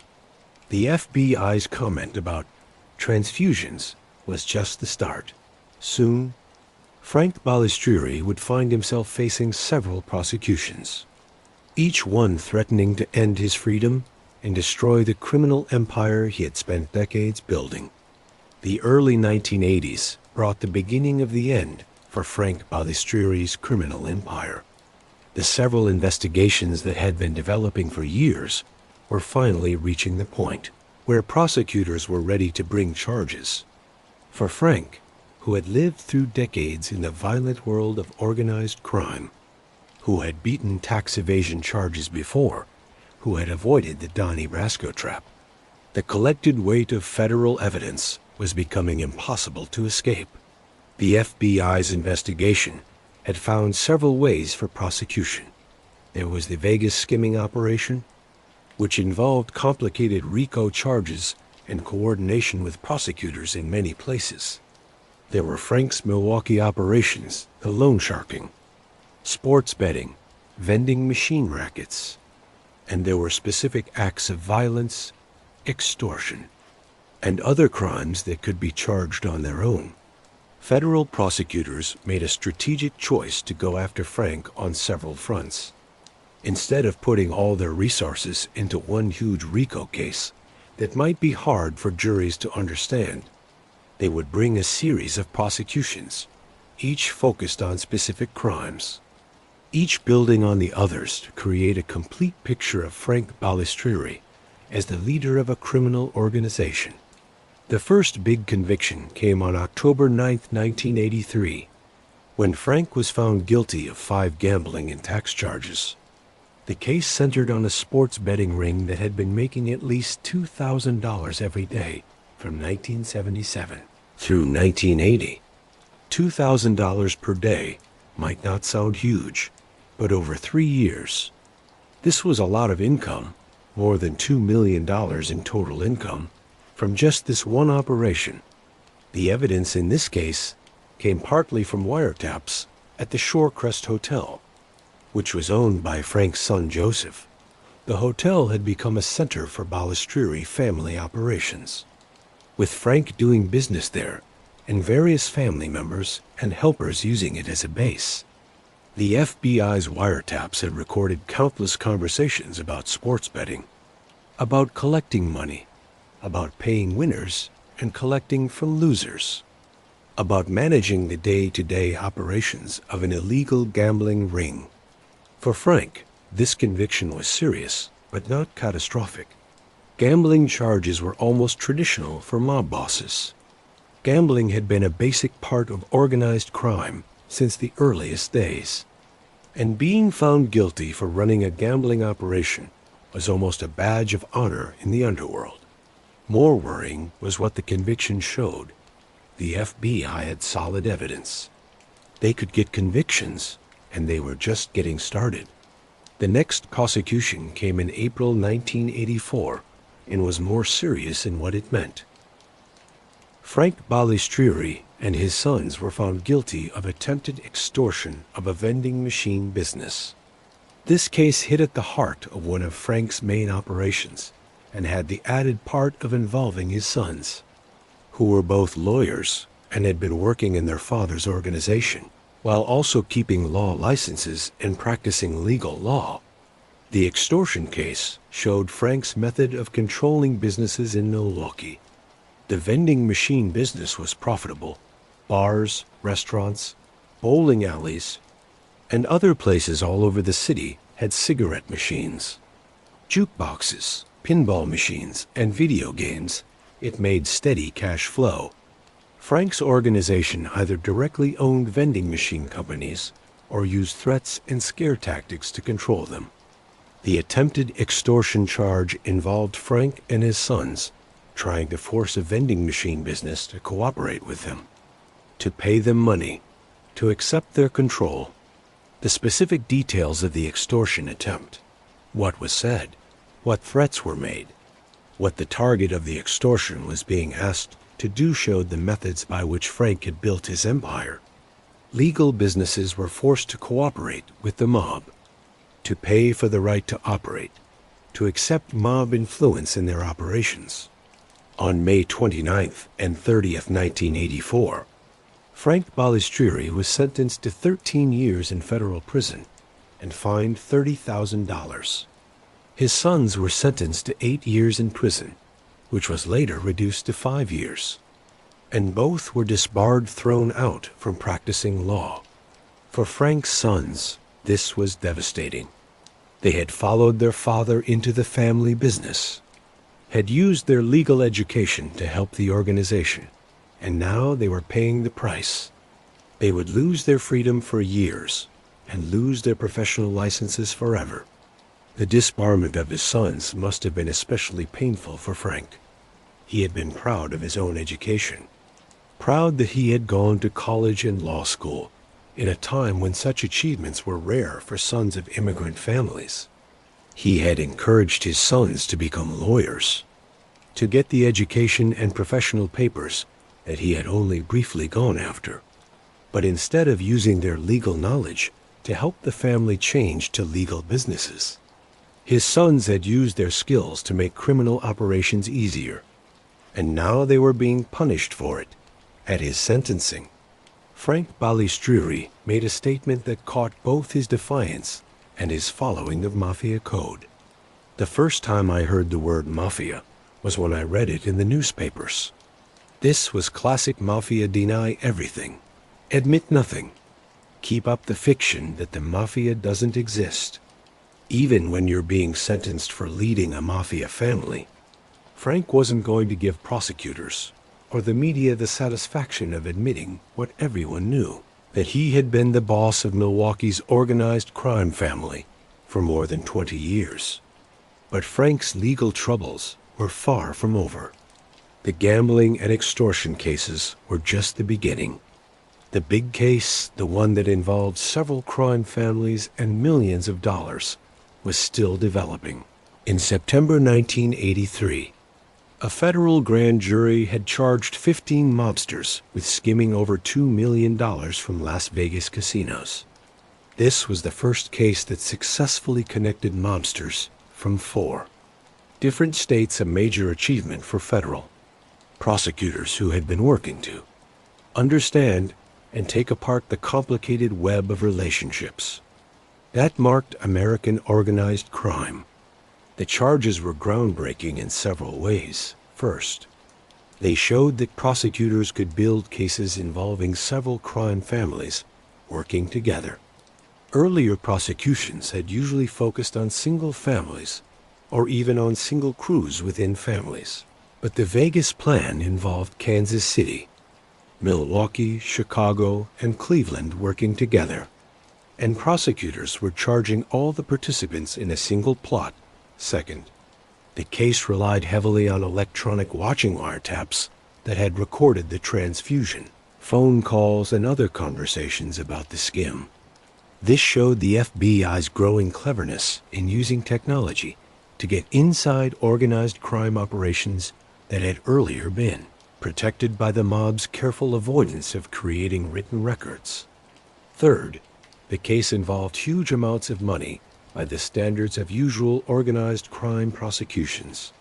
The FBI's comment about transfusions was just the start. Soon, Frank Balistrieri would find himself facing several prosecutions, each one threatening to end his freedom and destroy the criminal empire he had spent decades building. The early 1980s brought the beginning of the end for Frank Balistrieri's criminal empire. The several investigations that had been developing for years were finally reaching the point where prosecutors were ready to bring charges. For Frank, who had lived through decades in the violent world of organized crime, who had beaten tax evasion charges before, who had avoided the Donnie Brasco trap, the collected weight of federal evidence was becoming impossible to escape. The FBI's investigation had found several ways for prosecution. There was the Vegas skimming operation, which involved complicated RICO charges and coordination with prosecutors in many places. There were Frank's Milwaukee operations, the loan sharking, sports betting, vending machine rackets, and there were specific acts of violence, extortion, and other crimes that could be charged on their own. Federal prosecutors made a strategic choice to go after Frank on several fronts. Instead of putting all their resources into one huge RICO case that might be hard for juries to understand, they would bring a series of prosecutions, each focused on specific crimes, each building on the others to create a complete picture of Frank Balistrieri as the leader of a criminal organization. The first big conviction came on October 9, 1983, when Frank was found guilty of 5 gambling and tax charges. The case centered on a sports betting ring that had been making at least $2,000 every day from 1977 through 1980. $2,000 per day might not sound huge, but over 3 years, this was a lot of income, more than $2 million in total income, from just this one operation. The evidence in this case came partly from wiretaps at the Shorecrest Hotel, which was owned by Frank's son Joseph. The hotel had become a center for Balistrieri family operations, with Frank doing business there and various family members and helpers using it as a base. The FBI's wiretaps had recorded countless conversations about sports betting, about collecting money, about paying winners and collecting from losers, about managing the day-to-day operations of an illegal gambling ring. For Frank, this conviction was serious, but not catastrophic. Gambling charges were almost traditional for mob bosses. Gambling had been a basic part of organized crime since the earliest days, and being found guilty for running a gambling operation was almost a badge of honor in the underworld. More worrying was what the conviction showed. The FBI had solid evidence. They could get convictions, and they were just getting started. The next prosecution came in April 1984 and was more serious in what it meant. Frank Balistrieri and his sons were found guilty of attempted extortion of a vending machine business. This case hit at the heart of one of Frank's main operations and had the added part of involving his sons, who were both lawyers and had been working in their father's organization, while also keeping law licenses and practicing legal law. The extortion case showed Frank's method of controlling businesses in Milwaukee. The vending machine business was profitable. Bars, restaurants, bowling alleys, and other places all over the city had cigarette machines, jukeboxes, pinball machines, and video games. It made steady cash flow. Frank's organization either directly owned vending machine companies or used threats and scare tactics to control them. The attempted extortion charge involved Frank and his sons trying to force a vending machine business to cooperate with them, to pay them money, to accept their control. The specific details of the extortion attempt, what was said, what threats were made, what the target of the extortion was being asked to do showed the methods by which Frank had built his empire. Legal businesses were forced to cooperate with the mob, to pay for the right to operate, to accept mob influence in their operations. On May 29th and 30th, 1984, Frank Balistrieri was sentenced to 13 years in federal prison and fined $30,000. His sons were sentenced to 8 years in prison, which was later reduced to 5 years, and both were disbarred, thrown out from practicing law. For Frank's sons, this was devastating. They had followed their father into the family business, had used their legal education to help the organization, and now they were paying the price. They would lose their freedom for years and lose their professional licenses forever. The disbarment of his sons must have been especially painful for Frank. He had been proud of his own education, proud that he had gone to college and law school in a time when such achievements were rare for sons of immigrant families. He had encouraged his sons to become lawyers, to get the education and professional papers that he had only briefly gone after. But instead of using their legal knowledge to help the family change to legal businesses, his sons had used their skills to make criminal operations easier. and now they were being punished for it at his sentencing. Frank Balistrieri made a statement that caught both his defiance and his following of Mafia code. The first time I heard the word Mafia was when I read it in the newspapers. This was classic Mafia: deny everything, admit nothing, keep up the fiction that the Mafia doesn't exist, even when you're being sentenced for leading a Mafia family. Frank wasn't going to give prosecutors or the media the satisfaction of admitting what everyone knew, that he had been the boss of Milwaukee's organized crime family for more than 20 years. But Frank's legal troubles were far from over. The gambling and extortion cases were just the beginning. The big case, the one that involved several crime families and millions of dollars, was still developing. In September 1983, a federal grand jury had charged 15 mobsters with skimming over $2 million from Las Vegas casinos. This was the first case that successfully connected mobsters from 4 different states, a major achievement for federal prosecutors who had been working to understand and take apart the complicated web of relationships that marked American organized crime. The charges were groundbreaking in several ways. First, they showed that prosecutors could build cases involving several crime families working together. Earlier prosecutions had usually focused on single families or even on single crews within families. But the Vegas plan involved Kansas City, Milwaukee, Chicago, and Cleveland working together, and prosecutors were charging all the participants in a single plot. Second, the case relied heavily on electronic watching wiretaps that had recorded the transfusion, phone calls, and other conversations about the skim. This showed the FBI's growing cleverness in using technology to get inside organized crime operations that had earlier been protected by the mob's careful avoidance of creating written records. Third, the case involved huge amounts of money by the standards of usual organized crime prosecutions.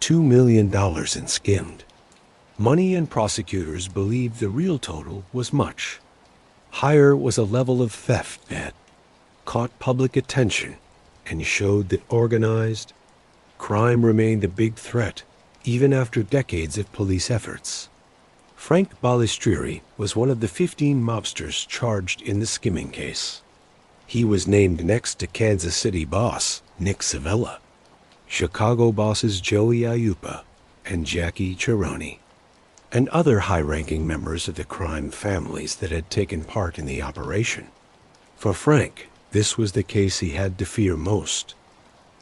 $2 million in skimmed money, and prosecutors believed the real total was much higher. Was a level of theft that caught public attention and showed that organized crime remained a big threat even after decades of police efforts. Frank Balistrieri was one of the 15 mobsters charged in the skimming case. He was named next to Kansas City boss Nick Savella, Chicago bosses Joey Aiuppa and Jackie Chironi, and other high-ranking members of the crime families that had taken part in the operation. For Frank, this was the case he had to fear most.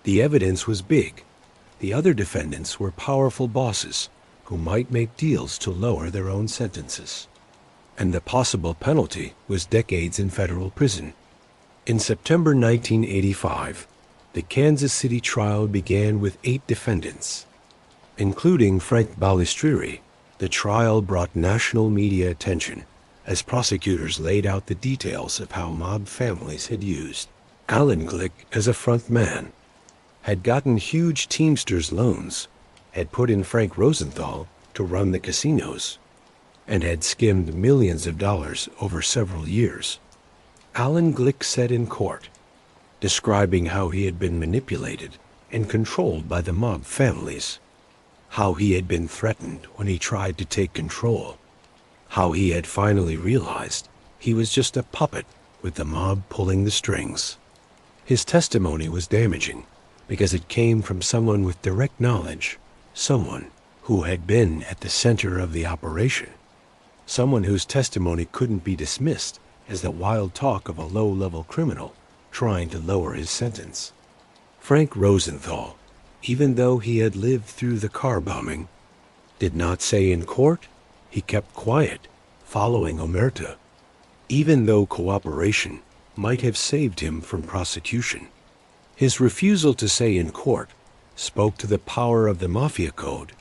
The evidence was big. The other defendants were powerful bosses who might make deals to lower their own sentences. And the possible penalty was decades in federal prison. In September 1985, the Kansas City trial began with 8 defendants, including Frank Balistrieri. The trial brought national media attention as prosecutors laid out the details of how mob families had used Alan Glick as a front man, had gotten huge Teamsters loans, had put in Frank Rosenthal to run the casinos, and had skimmed millions of dollars over several years. Alan Glick said in court, describing how he had been manipulated and controlled by the mob families, how he had been threatened when he tried to take control, how he had finally realized he was just a puppet with the mob pulling the strings. His testimony was damaging because it came from someone with direct knowledge, someone who had been at the center of the operation, someone whose testimony couldn't be dismissed as the wild talk of a low-level criminal trying to lower his sentence. Frank Rosenthal, even though he had lived through the car bombing, did not say in court. He kept quiet, following omerta, even though cooperation might have saved him from prosecution. His refusal to say in court spoke to the power of the Mafia Code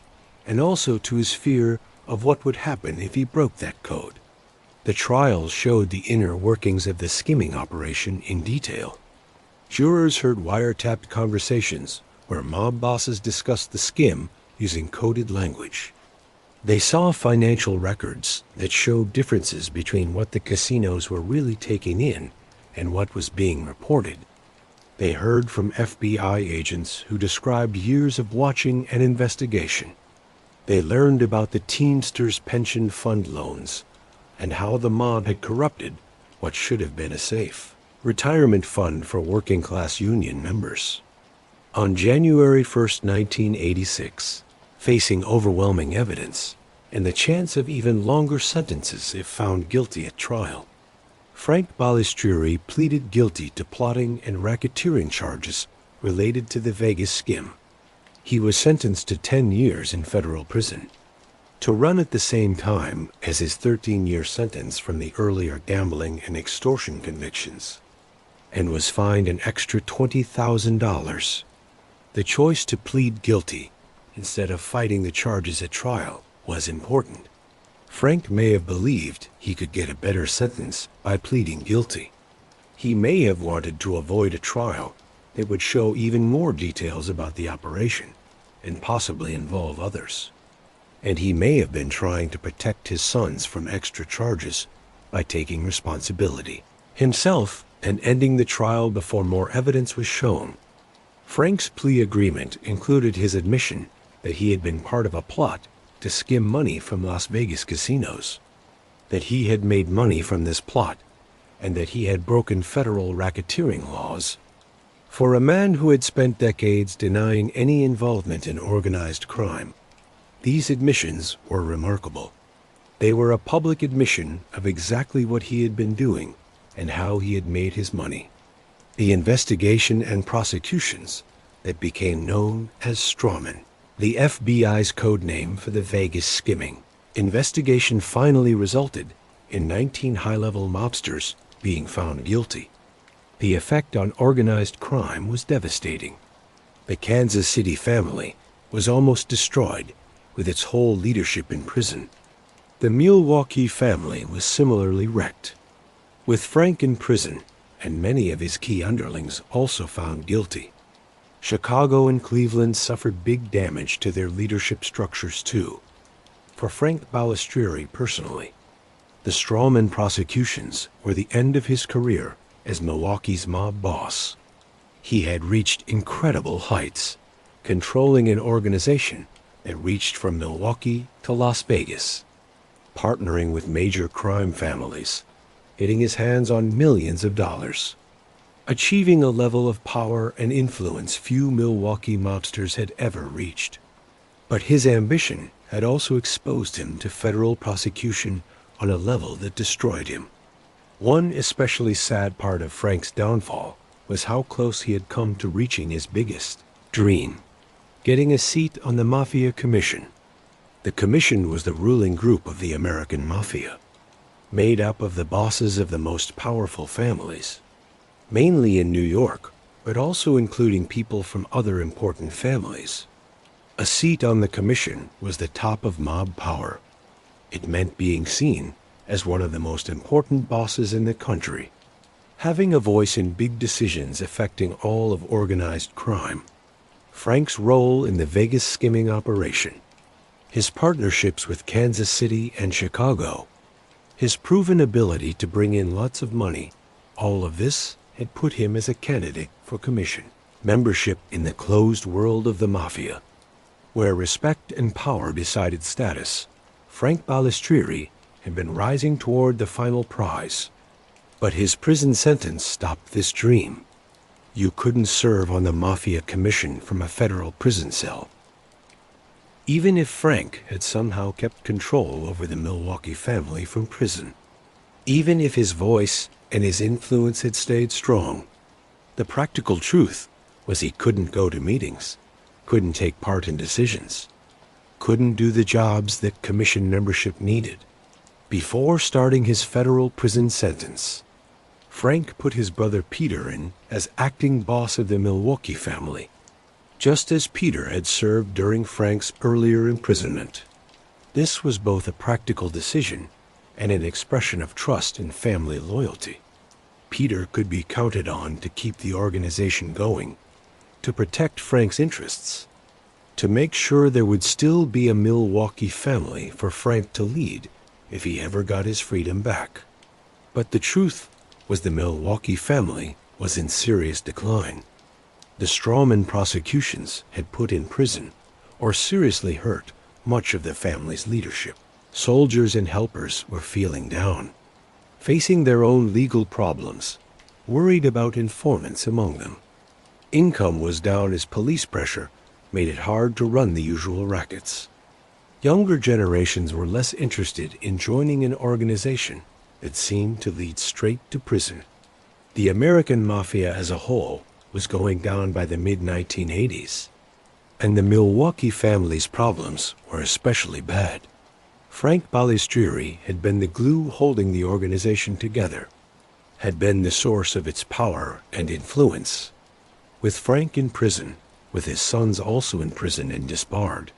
and also to his fear of what would happen if he broke that code. The trial showed the inner workings of the skimming operation in detail. Jurors heard wiretapped conversations where mob bosses discussed the skim using coded language. They saw financial records that showed differences between what the casinos were really taking in and what was being reported. They heard from FBI agents who described years of watching and investigation. They learned about the Teamsters pension fund loans and how the mob had corrupted what should have been a safe retirement fund for working-class union members. On January 1st, 1986, facing overwhelming evidence and the chance of even longer sentences if found guilty at trial, Frank Balistrieri pleaded guilty to plotting and racketeering charges related to the Vegas skim. He was sentenced to 10 years in federal prison, to run at the same time as his 13-year sentence from the earlier gambling and extortion convictions, and was fined an extra $20,000. The choice to plead guilty instead of fighting the charges at trial was important. Frank may have believed he could get a better sentence by pleading guilty. He may have wanted to avoid a trial that would show even more details about the operation and possibly involve others. And he may have been trying to protect his sons from extra charges by taking responsibility himself and ending the trial before more evidence was shown. Frank's plea agreement included his admission that he had been part of a plot to skim money from Las Vegas casinos, that he had made money from this plot, and that he had broken federal racketeering laws. For a man who had spent decades denying any involvement in organized crime, these admissions were remarkable. They were a public admission of exactly what he had been doing and how he had made his money. The investigation and prosecutions that became known as Strawman, the FBI's code name for the Vegas skimming investigation, finally resulted in 19 high-level mobsters being found guilty. The effect on organized crime was devastating. The Kansas City family was almost destroyed, with its whole leadership in prison. The Milwaukee family was similarly wrecked, with Frank in prison and many of his key underlings also found guilty. Chicago and Cleveland suffered big damage to their leadership structures too. For Frank Balistrieri personally, the Strawman prosecutions were the end of his career as Milwaukee's mob boss. He had reached incredible heights, controlling an organization that reached from Milwaukee to Las Vegas, partnering with major crime families, getting his hands on millions of dollars, achieving a level of power and influence few Milwaukee mobsters had ever reached. But his ambition had also exposed him to federal prosecution on a level that destroyed him. One especially sad part of Frank's downfall was how close he had come to reaching his biggest dream, getting a seat on the Mafia Commission. The Commission was the ruling group of the American Mafia, made up of the bosses of the most powerful families, mainly in New York, but also including people from other important families. A seat on the commission was the top of mob power. It meant being seen as one of the most important bosses in the country, having a voice in big decisions affecting all of organized crime. Frank's role in the Vegas skimming operation, his partnerships with Kansas City and Chicago, his proven ability to bring in lots of money, all of this had put him as a candidate for commission membership in the closed world of the Mafia, where respect and power decided status. Frank Balistrieri had been rising toward the final prize, but his prison sentence stopped this dream. You couldn't serve on the Mafia Commission from a federal prison cell. Even if Frank had somehow kept control over the Milwaukee family from prison, even if his voice and his influence had stayed strong, the practical truth was he couldn't go to meetings, couldn't take part in decisions, couldn't do the jobs that commission membership needed. Before starting his federal prison sentence, Frank put his brother Peter in as acting boss of the Milwaukee family, just as Peter had served during Frank's earlier imprisonment. This was both a practical decision and an expression of trust and family loyalty. Peter could be counted on to keep the organization going, to protect Frank's interests, to make sure there would still be a Milwaukee family for Frank to lead if he ever got his freedom back. But the truth was the Milwaukee family was in serious decline. The Strawman prosecutions had put in prison or seriously hurt much of the family's leadership. Soldiers and helpers were feeling down, facing their own legal problems, worried about informants among them. Income was down as police pressure made it hard to run the usual rackets. Younger generations were less interested in joining an organization that seemed to lead straight to prison. The American Mafia as a whole was going down by the mid-1980s, and the Milwaukee family's problems were especially bad. Frank Balistrieri had been the glue holding the organization together, had been the source of its power and influence. With Frank in prison, with his sons also in prison and disbarred,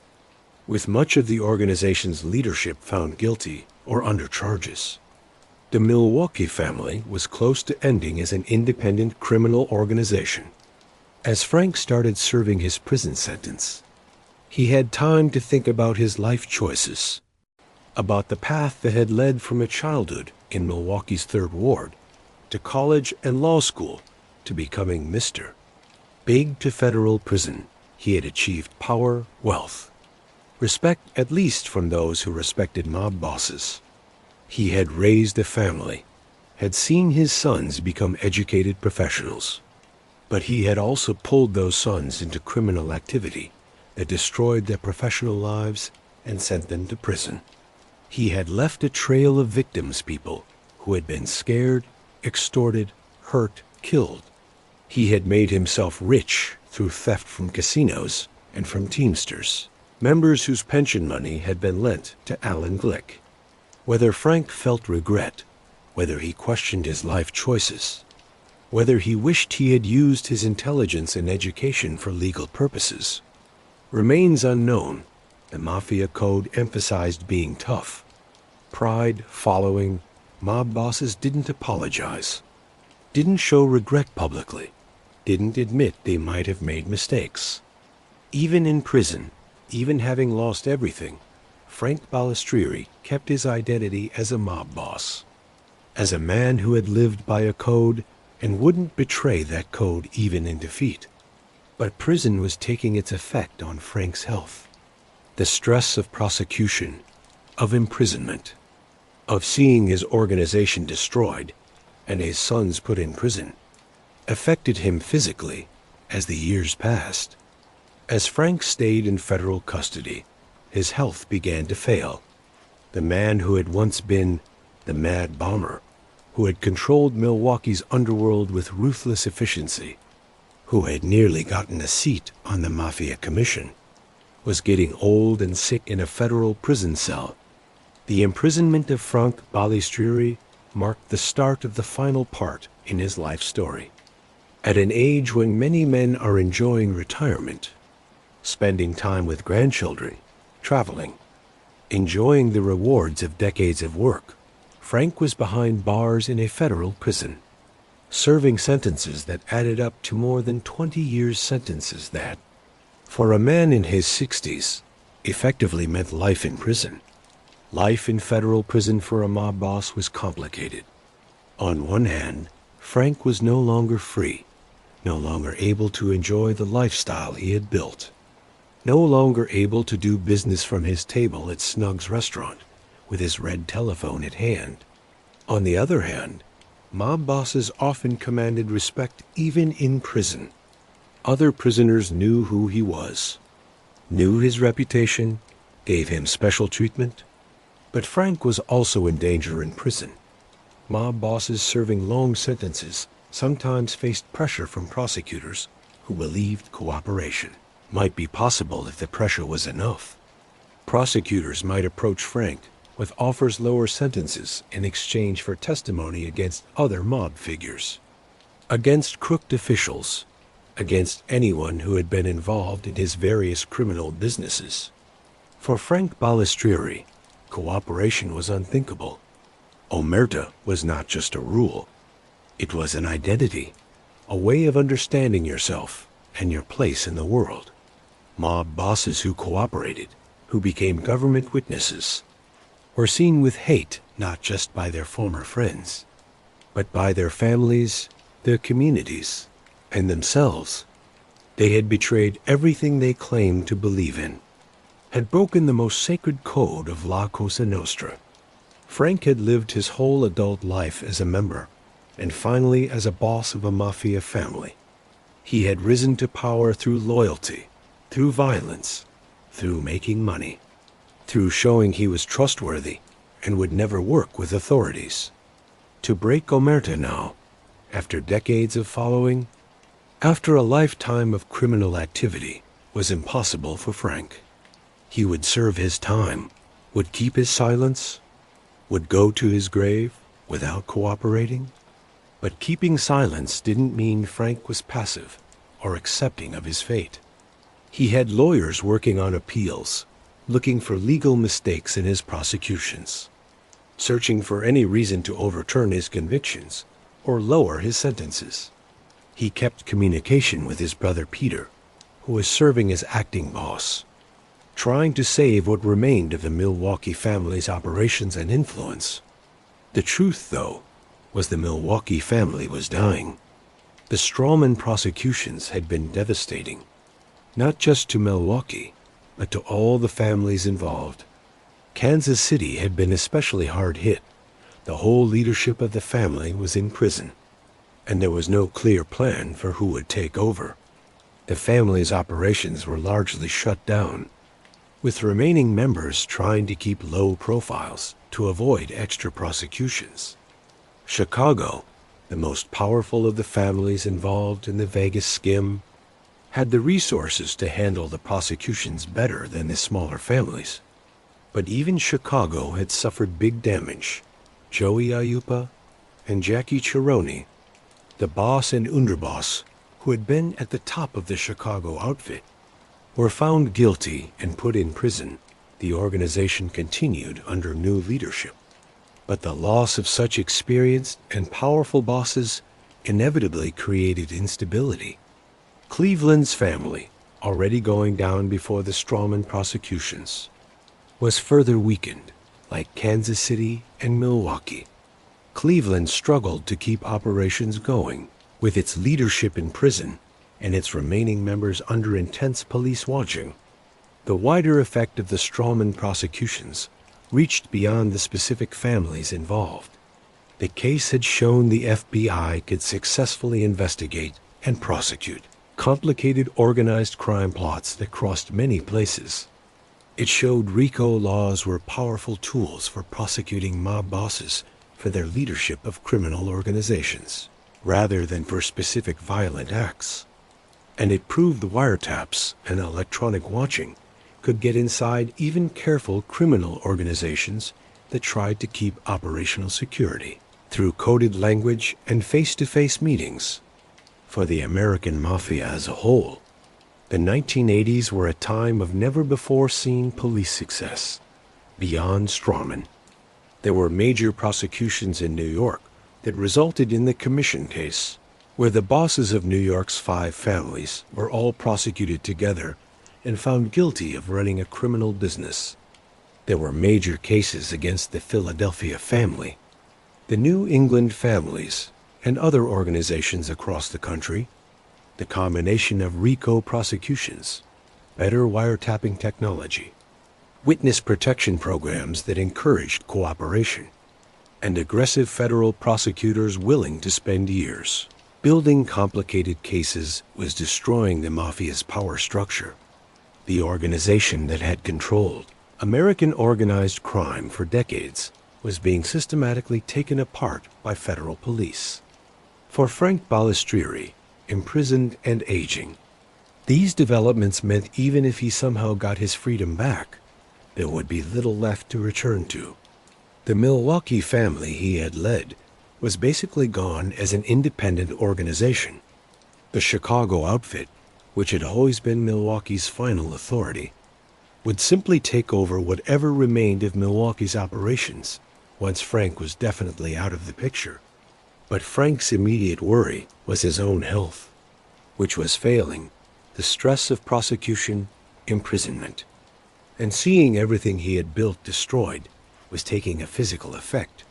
with much of the organization's leadership found guilty or under charges, the Milwaukee family was close to ending as an independent criminal organization. As Frank started serving his prison sentence, he had time to think about his life choices, about the path that had led from a childhood in Milwaukee's Third Ward to college and law school to becoming Mr. Big to federal prison. He had achieved power, wealth, respect at least from those who respected mob bosses. He had raised a family, had seen his sons become educated professionals. But he had also pulled those sons into criminal activity that destroyed their professional lives and sent them to prison. He had left a trail of victims, people who had been scared, extorted, hurt, killed. He had made himself rich through theft from casinos and from Teamsters, members whose pension money had been lent to Alan Glick. Whether Frank felt regret, whether he questioned his life choices, whether he wished he had used his intelligence and education for legal purposes, remains unknown. The Mafia Code emphasized being tough. Pride, following, mob bosses didn't apologize, didn't show regret publicly, didn't admit they might have made mistakes. Even in prison, even having lost everything, Frank Balistrieri kept his identity as a mob boss, as a man who had lived by a code and wouldn't betray that code even in defeat. But prison was taking its effect on Frank's health. The stress of prosecution, of imprisonment, of seeing his organization destroyed and his sons put in prison, affected him physically as the years passed. As Frank stayed in federal custody, his health began to fail. The man who had once been the Mad Bomber, who had controlled Milwaukee's underworld with ruthless efficiency, who had nearly gotten a seat on the Mafia Commission, was getting old and sick in a federal prison cell. The imprisonment of Frank Balistrieri marked the start of the final part in his life story. At an age when many men are enjoying retirement, spending time with grandchildren, traveling, enjoying the rewards of decades of work, Frank was behind bars in a federal prison, serving sentences that added up to more than 20 years sentences that, for a man in his 60s, effectively meant life in prison. Life in federal prison for a mob boss was complicated. On one hand, Frank was no longer free, no longer able to enjoy the lifestyle he had built, no longer able to do business from his table at Snug's restaurant with his red telephone at hand. On the other hand, mob bosses often commanded respect even in prison. Other prisoners knew who he was, knew his reputation, gave him special treatment. But Frank was also in danger in prison. Mob bosses serving long sentences sometimes faced pressure from prosecutors who believed cooperation might be possible if the pressure was enough. Prosecutors might approach Frank with offers lower sentences in exchange for testimony against other mob figures, against crooked officials, against anyone who had been involved in his various criminal businesses. For Frank Balistrieri, cooperation was unthinkable. Omerta was not just a rule. It was an identity, a way of understanding yourself and your place in the world. Mob bosses who cooperated, who became government witnesses, were seen with hate not just by their former friends, but by their families, their communities, and themselves. They had betrayed everything they claimed to believe in, had broken the most sacred code of La Cosa Nostra. Frank had lived his whole adult life as a member, and finally as a boss of a mafia family. He had risen to power through loyalty, through violence, through making money, through showing he was trustworthy and would never work with authorities. To break omerta now, after decades of following, after a lifetime of criminal activity, was impossible for Frank. He would serve his time, would keep his silence, would go to his grave without cooperating. But keeping silence didn't mean Frank was passive or accepting of his fate. He had lawyers working on appeals, looking for legal mistakes in his prosecutions, searching for any reason to overturn his convictions or lower his sentences. He kept communication with his brother Peter, who was serving as acting boss, trying to save what remained of the Milwaukee family's operations and influence. The truth, though, was the Milwaukee family was dying. The Strawman prosecutions had been devastating, not just to Milwaukee, but to all the families involved. Kansas City had been especially hard hit. The whole leadership of the family was in prison, and there was no clear plan for who would take over. The family's operations were largely shut down, with remaining members trying to keep low profiles to avoid extra prosecutions. Chicago, the most powerful of the families involved in the Vegas skim, had the resources to handle the prosecutions better than the smaller families. But even Chicago had suffered big damage. Joey Ayupa and Jackie Chironi, the boss and underboss who had been at the top of the Chicago outfit, were found guilty and put in prison. The organization continued under new leadership. But the loss of such experienced and powerful bosses inevitably created instability. Cleveland's family, already going down before the Strawman prosecutions, was further weakened, like Kansas City and Milwaukee. Cleveland struggled to keep operations going, with its leadership in prison and its remaining members under intense police watching. The wider effect of the Strawman prosecutions reached beyond the specific families involved. The case had shown the FBI could successfully investigate and prosecute complicated organized crime plots that crossed many places. It showed RICO laws were powerful tools for prosecuting mob bosses for their leadership of criminal organizations, rather than for specific violent acts. And it proved the wiretaps and electronic watching could get inside even careful criminal organizations that tried to keep operational security through coded language and face-to-face meetings. For the American Mafia as a whole, the 1980s were a time of never-before-seen police success. Beyond Strawman, there were major prosecutions in New York that resulted in the Commission case, where the bosses of New York's 5 families were all prosecuted together and found guilty of running a criminal business. There were major cases against the Philadelphia family, the New England families, and other organizations across the country. The combination of RICO prosecutions, better wiretapping technology, witness protection programs that encouraged cooperation, and aggressive federal prosecutors willing to spend years building complicated cases was destroying the Mafia's power structure. The organization that had controlled American organized crime for decades was being systematically taken apart by federal police. For Frank Balistrieri, imprisoned and aging, these developments meant even if he somehow got his freedom back, there would be little left to return to. The Milwaukee family he had led was basically gone as an independent organization. The Chicago outfit, which had always been Milwaukee's final authority, would simply take over whatever remained of Milwaukee's operations once Frank was definitely out of the picture. But Frank's immediate worry was his own health, which was failing, the stress of prosecution, imprisonment. And seeing everything he had built destroyed was taking a physical effect.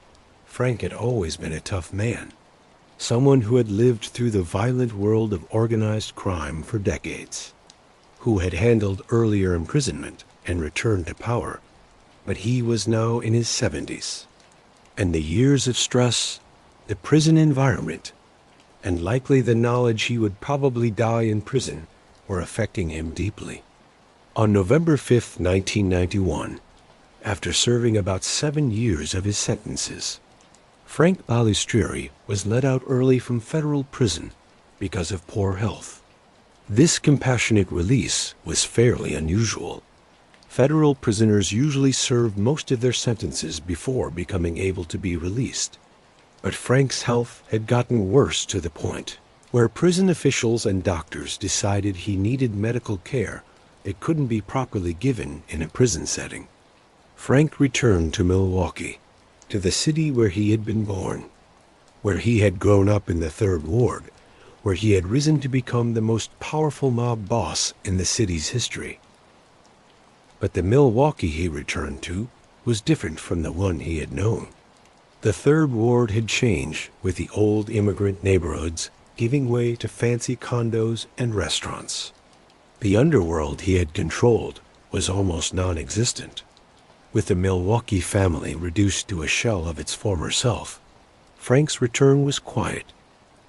Frank had always been a tough man, someone who had lived through the violent world of organized crime for decades, who had handled earlier imprisonment and returned to power. But he was now in his 70s, and the years of stress, the prison environment, and likely the knowledge he would probably die in prison were affecting him deeply. On November 5, 1991, after serving about 7 years of his sentences, Frank Balistrieri was let out early from federal prison because of poor health. This compassionate release was fairly unusual. Federal prisoners usually served most of their sentences before becoming able to be released. But Frank's health had gotten worse to the point where prison officials and doctors decided he needed medical care that couldn't be properly given in a prison setting. Frank returned to Milwaukee, to the city where he had been born, where he had grown up in the Third Ward, where he had risen to become the most powerful mob boss in the city's history. But the Milwaukee he returned to was different from the one he had known. The Third Ward had changed, with the old immigrant neighborhoods giving way to fancy condos and restaurants. The underworld he had controlled was almost non-existent. With the Milwaukee family reduced to a shell of its former self, Frank's return was quiet.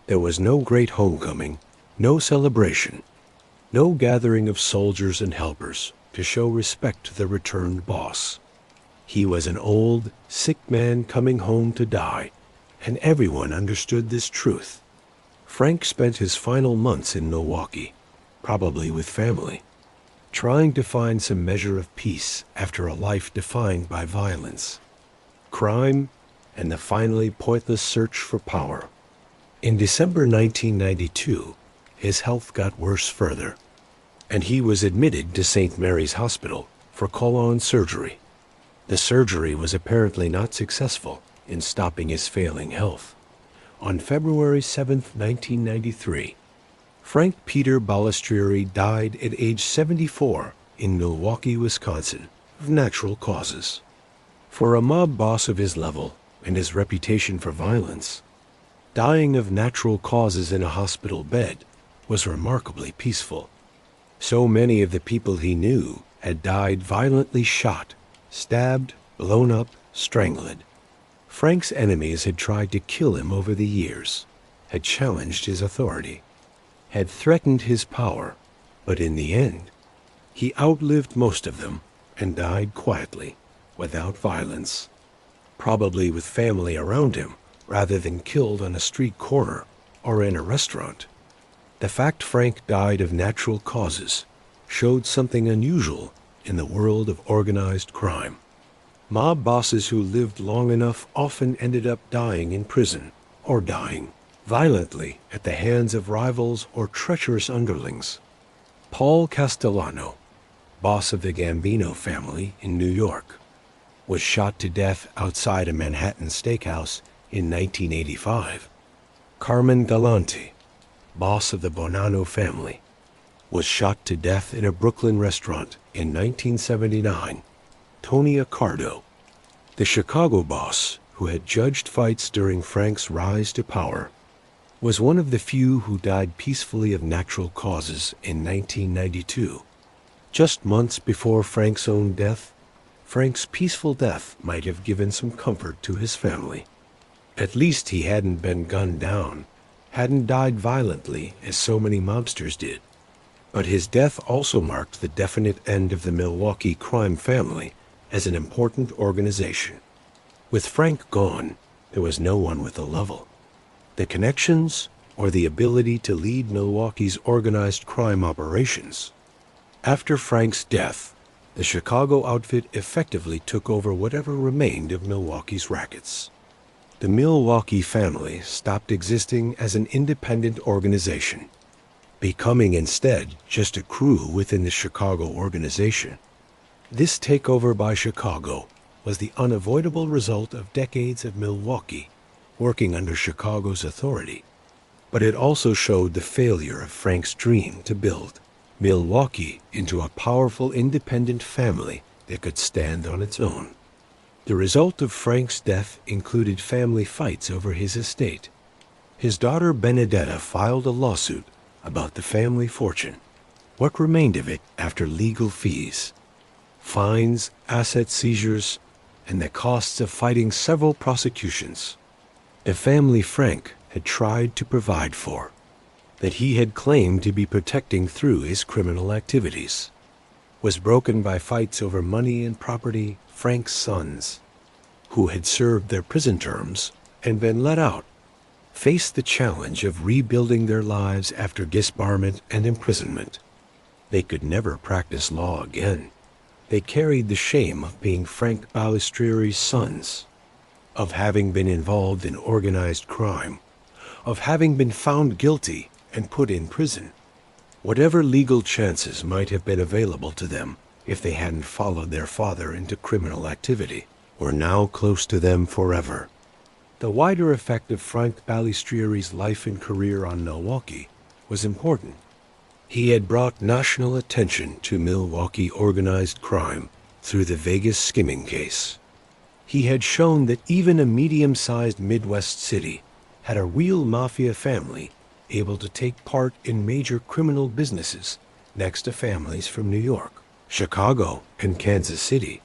There was no great homecoming, no celebration, no gathering of soldiers and helpers to show respect to the returned boss. He was an old, sick man coming home to die, and everyone understood this truth. Frank spent his final months in Milwaukee, probably with family, trying to find some measure of peace after a life defined by violence, crime, and the finally pointless search for power. In December 1992, his health got worse further, and he was admitted to St. Mary's Hospital for colon surgery. The surgery was apparently not successful in stopping his failing health. On February 7, 1993, Frank Peter Balistrieri died at age 74 in Milwaukee, Wisconsin, of natural causes. For a mob boss of his level and his reputation for violence, dying of natural causes in a hospital bed was remarkably peaceful. So many of the people he knew had died violently shot, stabbed, blown up, strangled. Frank's enemies had tried to kill him over the years, had challenged his authority, had threatened his power, but in the end, he outlived most of them and died quietly, without violence, probably with family around him rather than killed on a street corner or in a restaurant. The fact Frank died of natural causes showed something unusual in the world of organized crime. Mob bosses who lived long enough often ended up dying in prison, or dying violently at the hands of rivals or treacherous underlings. Paul Castellano, boss of the Gambino family in New York, was shot to death outside a Manhattan steakhouse in 1985. Carmen Galante, boss of the Bonanno family, was shot to death in a Brooklyn restaurant in 1979. Tony Accardo, the Chicago boss who had judged fights during Frank's rise to power, was one of the few who died peacefully of natural causes in 1992. Just months before Frank's own death, Frank's peaceful death might have given some comfort to his family. At least he hadn't been gunned down, hadn't died violently as so many mobsters did. But his death also marked the definite end of the Milwaukee crime family as an important organization. With Frank gone, there was no one with the level, the connections, or the ability to lead Milwaukee's organized crime operations. After Frank's death, the Chicago outfit effectively took over whatever remained of Milwaukee's rackets. The Milwaukee family stopped existing as an independent organization, becoming instead just a crew within the Chicago organization. This takeover by Chicago was the unavoidable result of decades of Milwaukee working under Chicago's authority, but it also showed the failure of Frank's dream to build Milwaukee into a powerful independent family that could stand on its own. The result of Frank's death included family fights over his estate. His daughter Benedetta filed a lawsuit about the family fortune, what remained of it after legal fees, fines, asset seizures, and the costs of fighting several prosecutions. A family Frank had tried to provide for, that he had claimed to be protecting through his criminal activities, was broken by fights over money and property. Frank's sons, who had served their prison terms and been let out, faced the challenge of rebuilding their lives after disbarment and imprisonment. They could never practice law again. They carried the shame of being Frank Balistrieri's sons, of having been involved in organized crime, of having been found guilty and put in prison. Whatever legal chances might have been available to them if they hadn't followed their father into criminal activity, were now close to them forever. The wider effect of Frank Balistrieri's life and career on Milwaukee was important. He had brought national attention to Milwaukee organized crime through the Vegas skimming case. He had shown that even a medium-sized Midwest city had a real mafia family able to take part in major criminal businesses next to families from New York, Chicago, and Kansas City.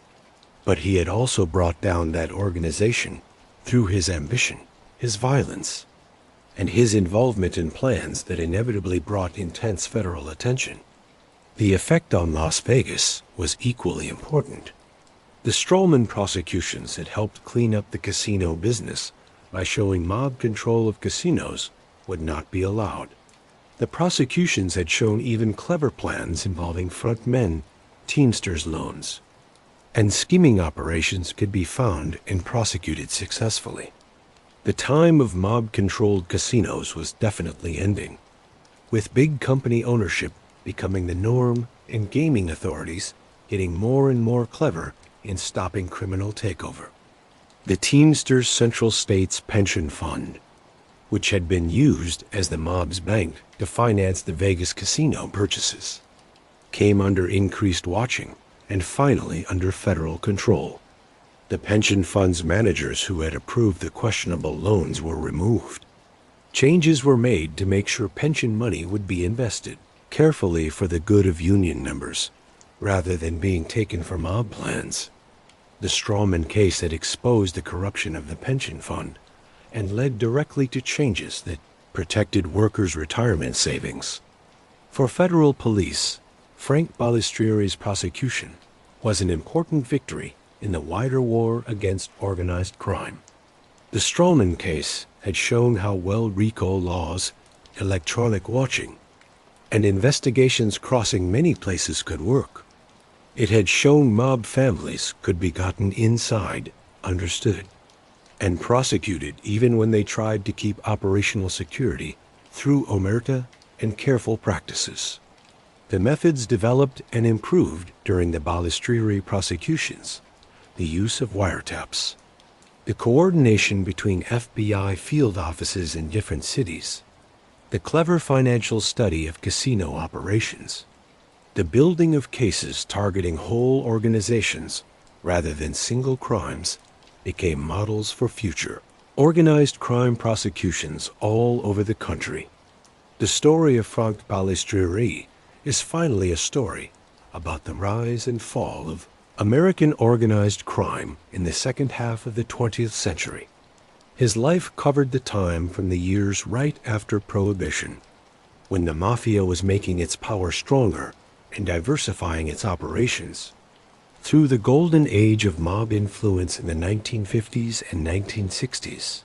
But he had also brought down that organization through his ambition, his violence, and his involvement in plans that inevitably brought intense federal attention. The effect on Las Vegas was equally important. The Strawman prosecutions had helped clean up the casino business by showing mob control of casinos would not be allowed. The prosecutions had shown even clever plans involving front men, Teamsters loans, and skimming operations could be found and prosecuted successfully. The time of mob-controlled casinos was definitely ending, with big company ownership becoming the norm and gaming authorities getting more and more clever in stopping criminal takeover. The Teamsters Central States Pension Fund, which had been used as the mob's bank to finance the Vegas casino purchases, came under increased watching and finally under federal control. The pension fund's managers who had approved the questionable loans were removed. Changes were made to make sure pension money would be invested carefully for the good of union members, rather than being taken for mob plans. The Strawman case had exposed the corruption of the pension fund and led directly to changes that protected workers' retirement savings. For federal police, Frank Balistrieri's prosecution was an important victory in the wider war against organized crime. The Strawman case had shown how well RICO laws, electronic watching, and investigations crossing many places could work. It had shown mob families could be gotten inside, understood, and prosecuted even when they tried to keep operational security through omerta and careful practices. The methods developed and improved during the Balistrieri prosecutions, the use of wiretaps, the coordination between FBI field offices in different cities, the clever financial study of casino operations, the building of cases targeting whole organizations rather than single crimes became models for future organized crime prosecutions all over the country. The story of Frank Balistrieri is finally a story about the rise and fall of American organized crime in the second half of the 20th century. His life covered the time from the years right after Prohibition, when the Mafia was making its power stronger and diversifying its operations, through the golden age of mob influence in the 1950s and 1960s,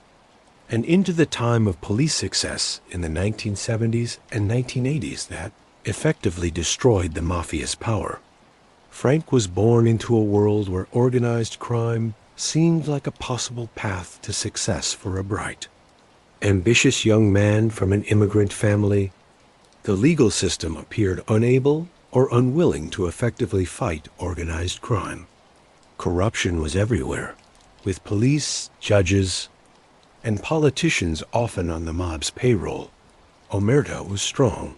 and into the time of police success in the 1970s and 1980s that effectively destroyed the Mafia's power. Frank was born into a world where organized crime seemed like a possible path to success for a bright, ambitious young man from an immigrant family. The legal system appeared unable or unwilling to effectively fight organized crime. Corruption was everywhere, with police, judges, and politicians often on the mob's payroll. Omerta was strong.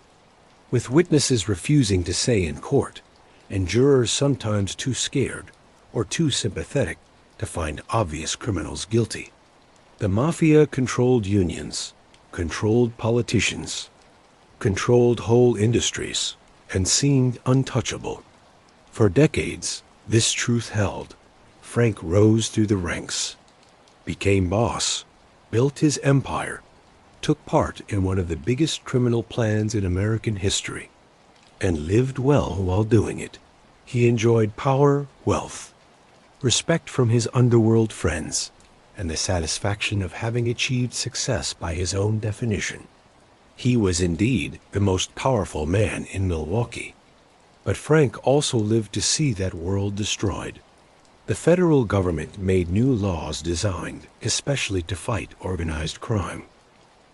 with witnesses refusing to say in court, and jurors sometimes too scared or too sympathetic to find obvious criminals guilty. The Mafia controlled unions, controlled politicians, controlled whole industries, and seemed untouchable. For decades, this truth held. Frank rose through the ranks, became boss, built his empire, took part in one of the biggest criminal plans in American history, and lived well while doing it. He enjoyed power, wealth, respect from his underworld friends, and the satisfaction of having achieved success by his own definition. He was indeed the most powerful man in Milwaukee. But Frank also lived to see that world destroyed. The federal government made new laws designed especially to fight organized crime.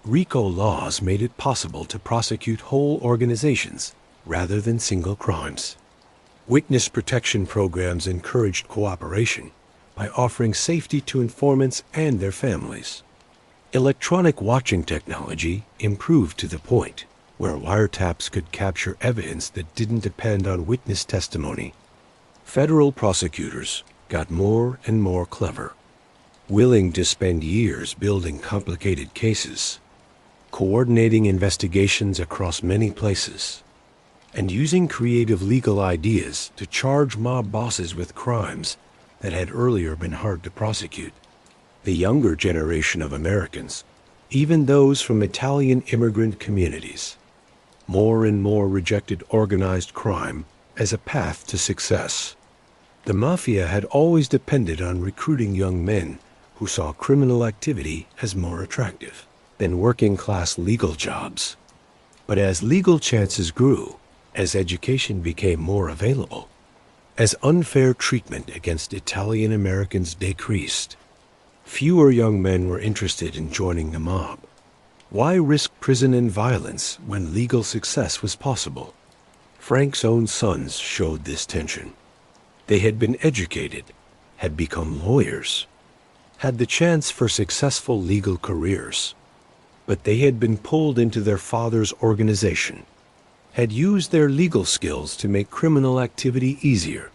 RICO laws made it possible to prosecute whole organizations rather than single crimes. Witness protection programs encouraged cooperation by offering safety to informants and their families. Electronic watching technology improved to the point where wiretaps could capture evidence that didn't depend on witness testimony. Federal prosecutors got more and more clever, willing to spend years building complicated cases, coordinating investigations across many places, and using creative legal ideas to charge mob bosses with crimes that had earlier been hard to prosecute. The younger generation of Americans, even those from Italian immigrant communities, more and more rejected organized crime as a path to success. The Mafia had always depended on recruiting young men who saw criminal activity as more attractive than working-class legal jobs. But as legal chances grew, as education became more available, as unfair treatment against Italian Americans decreased, fewer young men were interested in joining the mob. Why risk prison and violence when legal success was possible? Frank's own sons showed this tension. They had been educated, had become lawyers, had the chance for successful legal careers, but they had been pulled into their father's organization, had used their legal skills to make criminal activity easier,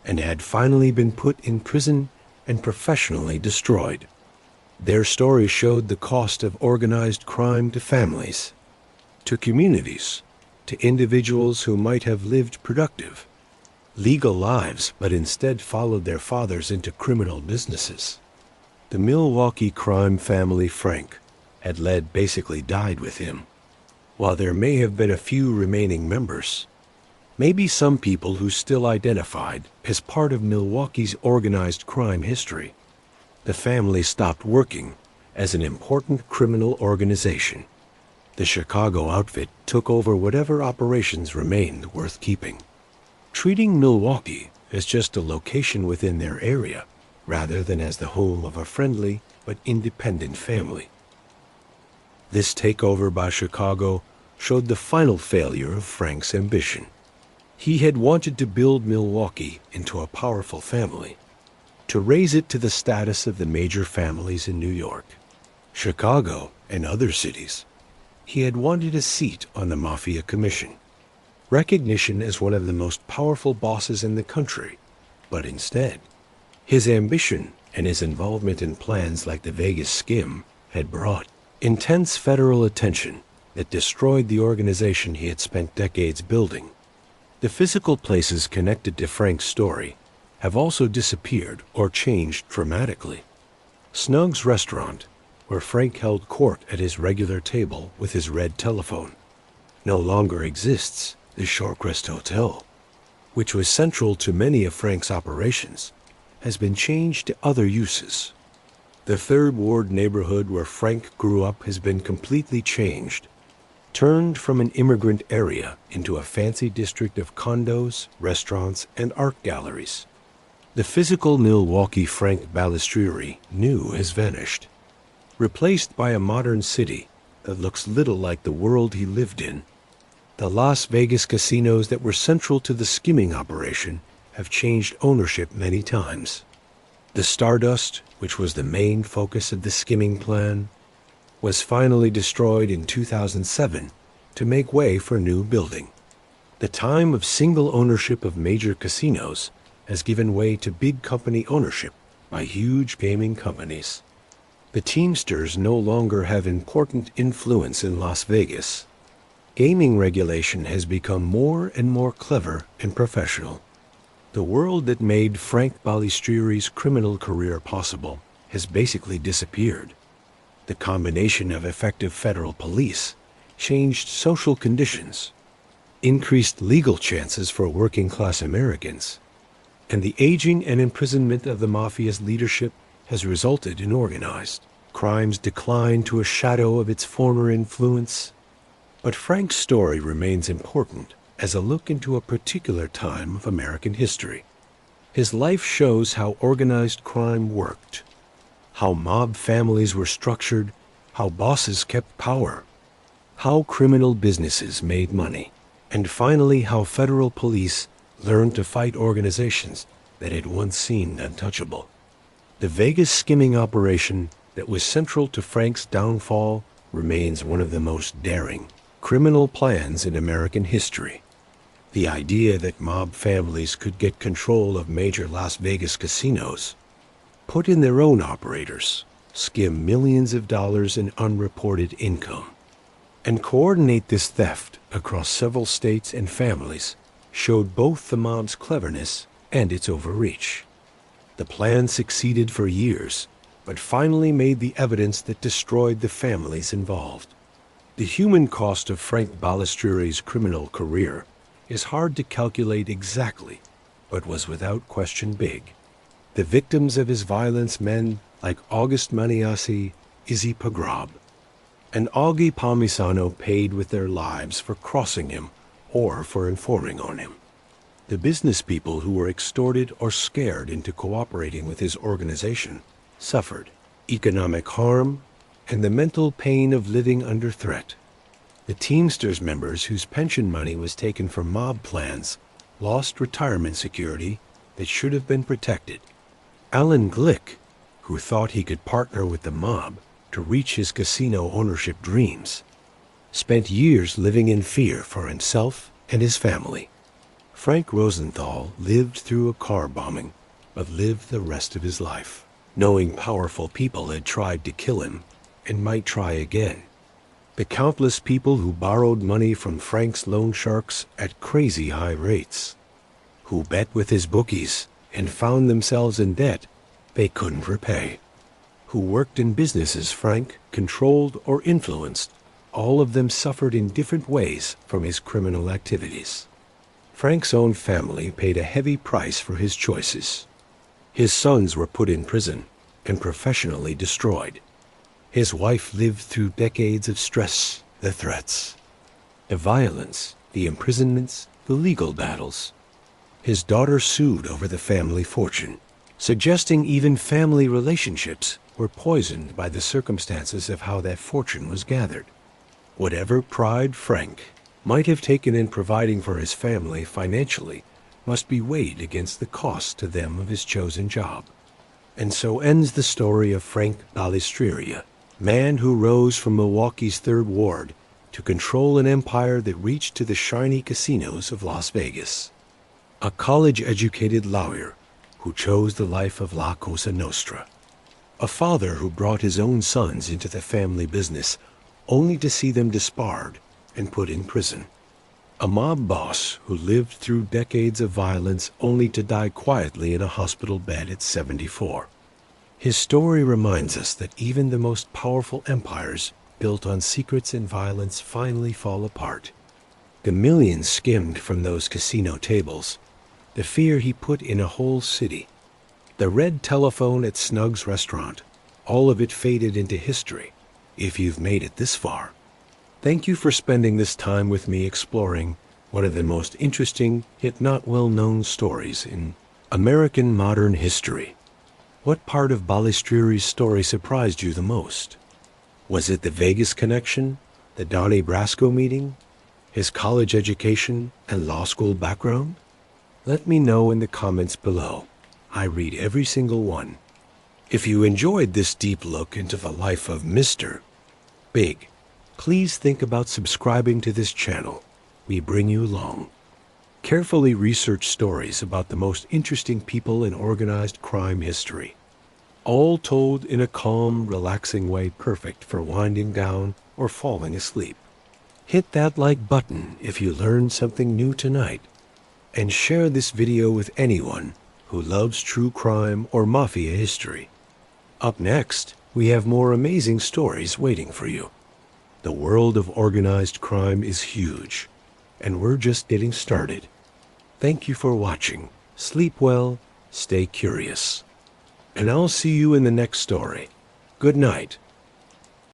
and had finally been put in prison and professionally destroyed. Their story showed the cost of organized crime to families, to communities, to individuals who might have lived productive, legal lives but instead followed their fathers into criminal businesses. The Milwaukee crime family Frank had led basically died with him. While there may have been a few remaining members, maybe some people who still identified as part of Milwaukee's organized crime history, the family stopped working as an important criminal organization. The Chicago outfit took over whatever operations remained worth keeping, treating Milwaukee as just a location within their area rather than as the home of a friendly but independent family. This takeover by Chicago showed the final failure of Frank's ambition. He had wanted to build Milwaukee into a powerful family, to raise it to the status of the major families in New York, Chicago, and other cities. He had wanted a seat on the Mafia Commission, recognition as one of the most powerful bosses in the country, but instead, his ambition and his involvement in plans like the Vegas skim had brought intense federal attention that destroyed the organization he had spent decades building. The physical places connected to Frank's story have also disappeared or changed dramatically. Snug's restaurant, where Frank held court at his regular table with his red telephone, no longer exists. The Shorecrest Hotel, which was central to many of Frank's operations, has been changed to other uses. The Third Ward neighborhood where Frank grew up has been completely changed, turned from an immigrant area into a fancy district of condos, restaurants, and art galleries. The physical Milwaukee Frank Balistrieri knew has vanished, replaced by a modern city that looks little like the world he lived in. The Las Vegas casinos that were central to the skimming operation have changed ownership many times. The Stardust, which was the main focus of the skimming plan, was finally destroyed in 2007 to make way for new building. The time of single ownership of major casinos has given way to big company ownership by huge gaming companies. The Teamsters no longer have important influence in Las Vegas. Gaming regulation has become more and more clever and professional. The world that made Frank Balistrieri's criminal career possible has basically disappeared. The combination of effective federal police changed social conditions, increased legal chances for working-class Americans, and the aging and imprisonment of the Mafia's leadership has resulted in organized crime's decline to a shadow of its former influence. But Frank's story remains important as a look into a particular time of American history. His life shows how organized crime worked, how mob families were structured, how bosses kept power, how criminal businesses made money, and finally how federal police learned to fight organizations that had once seemed untouchable. The Vegas skimming operation that was central to Frank's downfall remains one of the most daring criminal plans in American history. The idea that mob families could get control of major Las Vegas casinos, put in their own operators, skim millions of dollars in unreported income, and coordinate this theft across several states and families showed both the mob's cleverness and its overreach. The plan succeeded for years, but finally made the evidence that destroyed the families involved. The human cost of Frank Balistrieri's criminal career is hard to calculate exactly, but was without question big. The victims of his violence men like August Maniasi, Izzy Pagrob, and Augie Palmisano paid with their lives for crossing him or for informing on him. The business people who were extorted or scared into cooperating with his organization suffered economic harm and the mental pain of living under threat. The Teamsters members whose pension money was taken from mob plans lost retirement security that should have been protected. Alan Glick, who thought he could partner with the mob to reach his casino ownership dreams, spent years living in fear for himself and his family. Frank Rosenthal lived through a car bombing, but lived the rest of his life, knowing powerful people had tried to kill him and might try again. The countless people who borrowed money from Frank's loan sharks at crazy high rates, who bet with his bookies and found themselves in debt they couldn't repay, who worked in businesses Frank controlled or influenced, all of them suffered in different ways from his criminal activities. Frank's own family paid a heavy price for his choices. His sons were put in prison and professionally destroyed. His wife lived through decades of stress, the threats, the violence, the imprisonments, the legal battles. His daughter sued over the family fortune, suggesting even family relationships were poisoned by the circumstances of how that fortune was gathered. Whatever pride Frank might have taken in providing for his family financially must be weighed against the cost to them of his chosen job. And so ends the story of Frank Balistrieri, man who rose from Milwaukee's Third Ward to control an empire that reached to the shiny casinos of Las Vegas. A college-educated lawyer who chose the life of La Cosa Nostra. A father who brought his own sons into the family business only to see them disbarred and put in prison. A mob boss who lived through decades of violence only to die quietly in a hospital bed at 74. His story reminds us that even the most powerful empires built on secrets and violence finally fall apart. The millions skimmed from those casino tables, the fear he put in a whole city, the red telephone at Snug's restaurant, all of it faded into history, if you've made it this far. Thank you for spending this time with me exploring one of the most interesting, yet not well-known stories in American modern history. What part of Balistrieri's story surprised you the most? Was it the Vegas connection, the Donnie Brasco meeting, his college education and law school background? Let me know in the comments below. I read every single one. If you enjoyed this deep look into the life of Mr. Big please think about subscribing to this channel. We bring you along. Carefully research stories about the most interesting people in organized crime history, all told in a calm, relaxing way perfect for winding down or falling asleep. Hit that like button if you learned something new tonight, and share this video with anyone who loves true crime or mafia history. Up next, we have more amazing stories waiting for you. The world of organized crime is huge, and we're just getting started. Thank you for watching. Sleep well, stay curious. And I'll see you in the next story. Good night.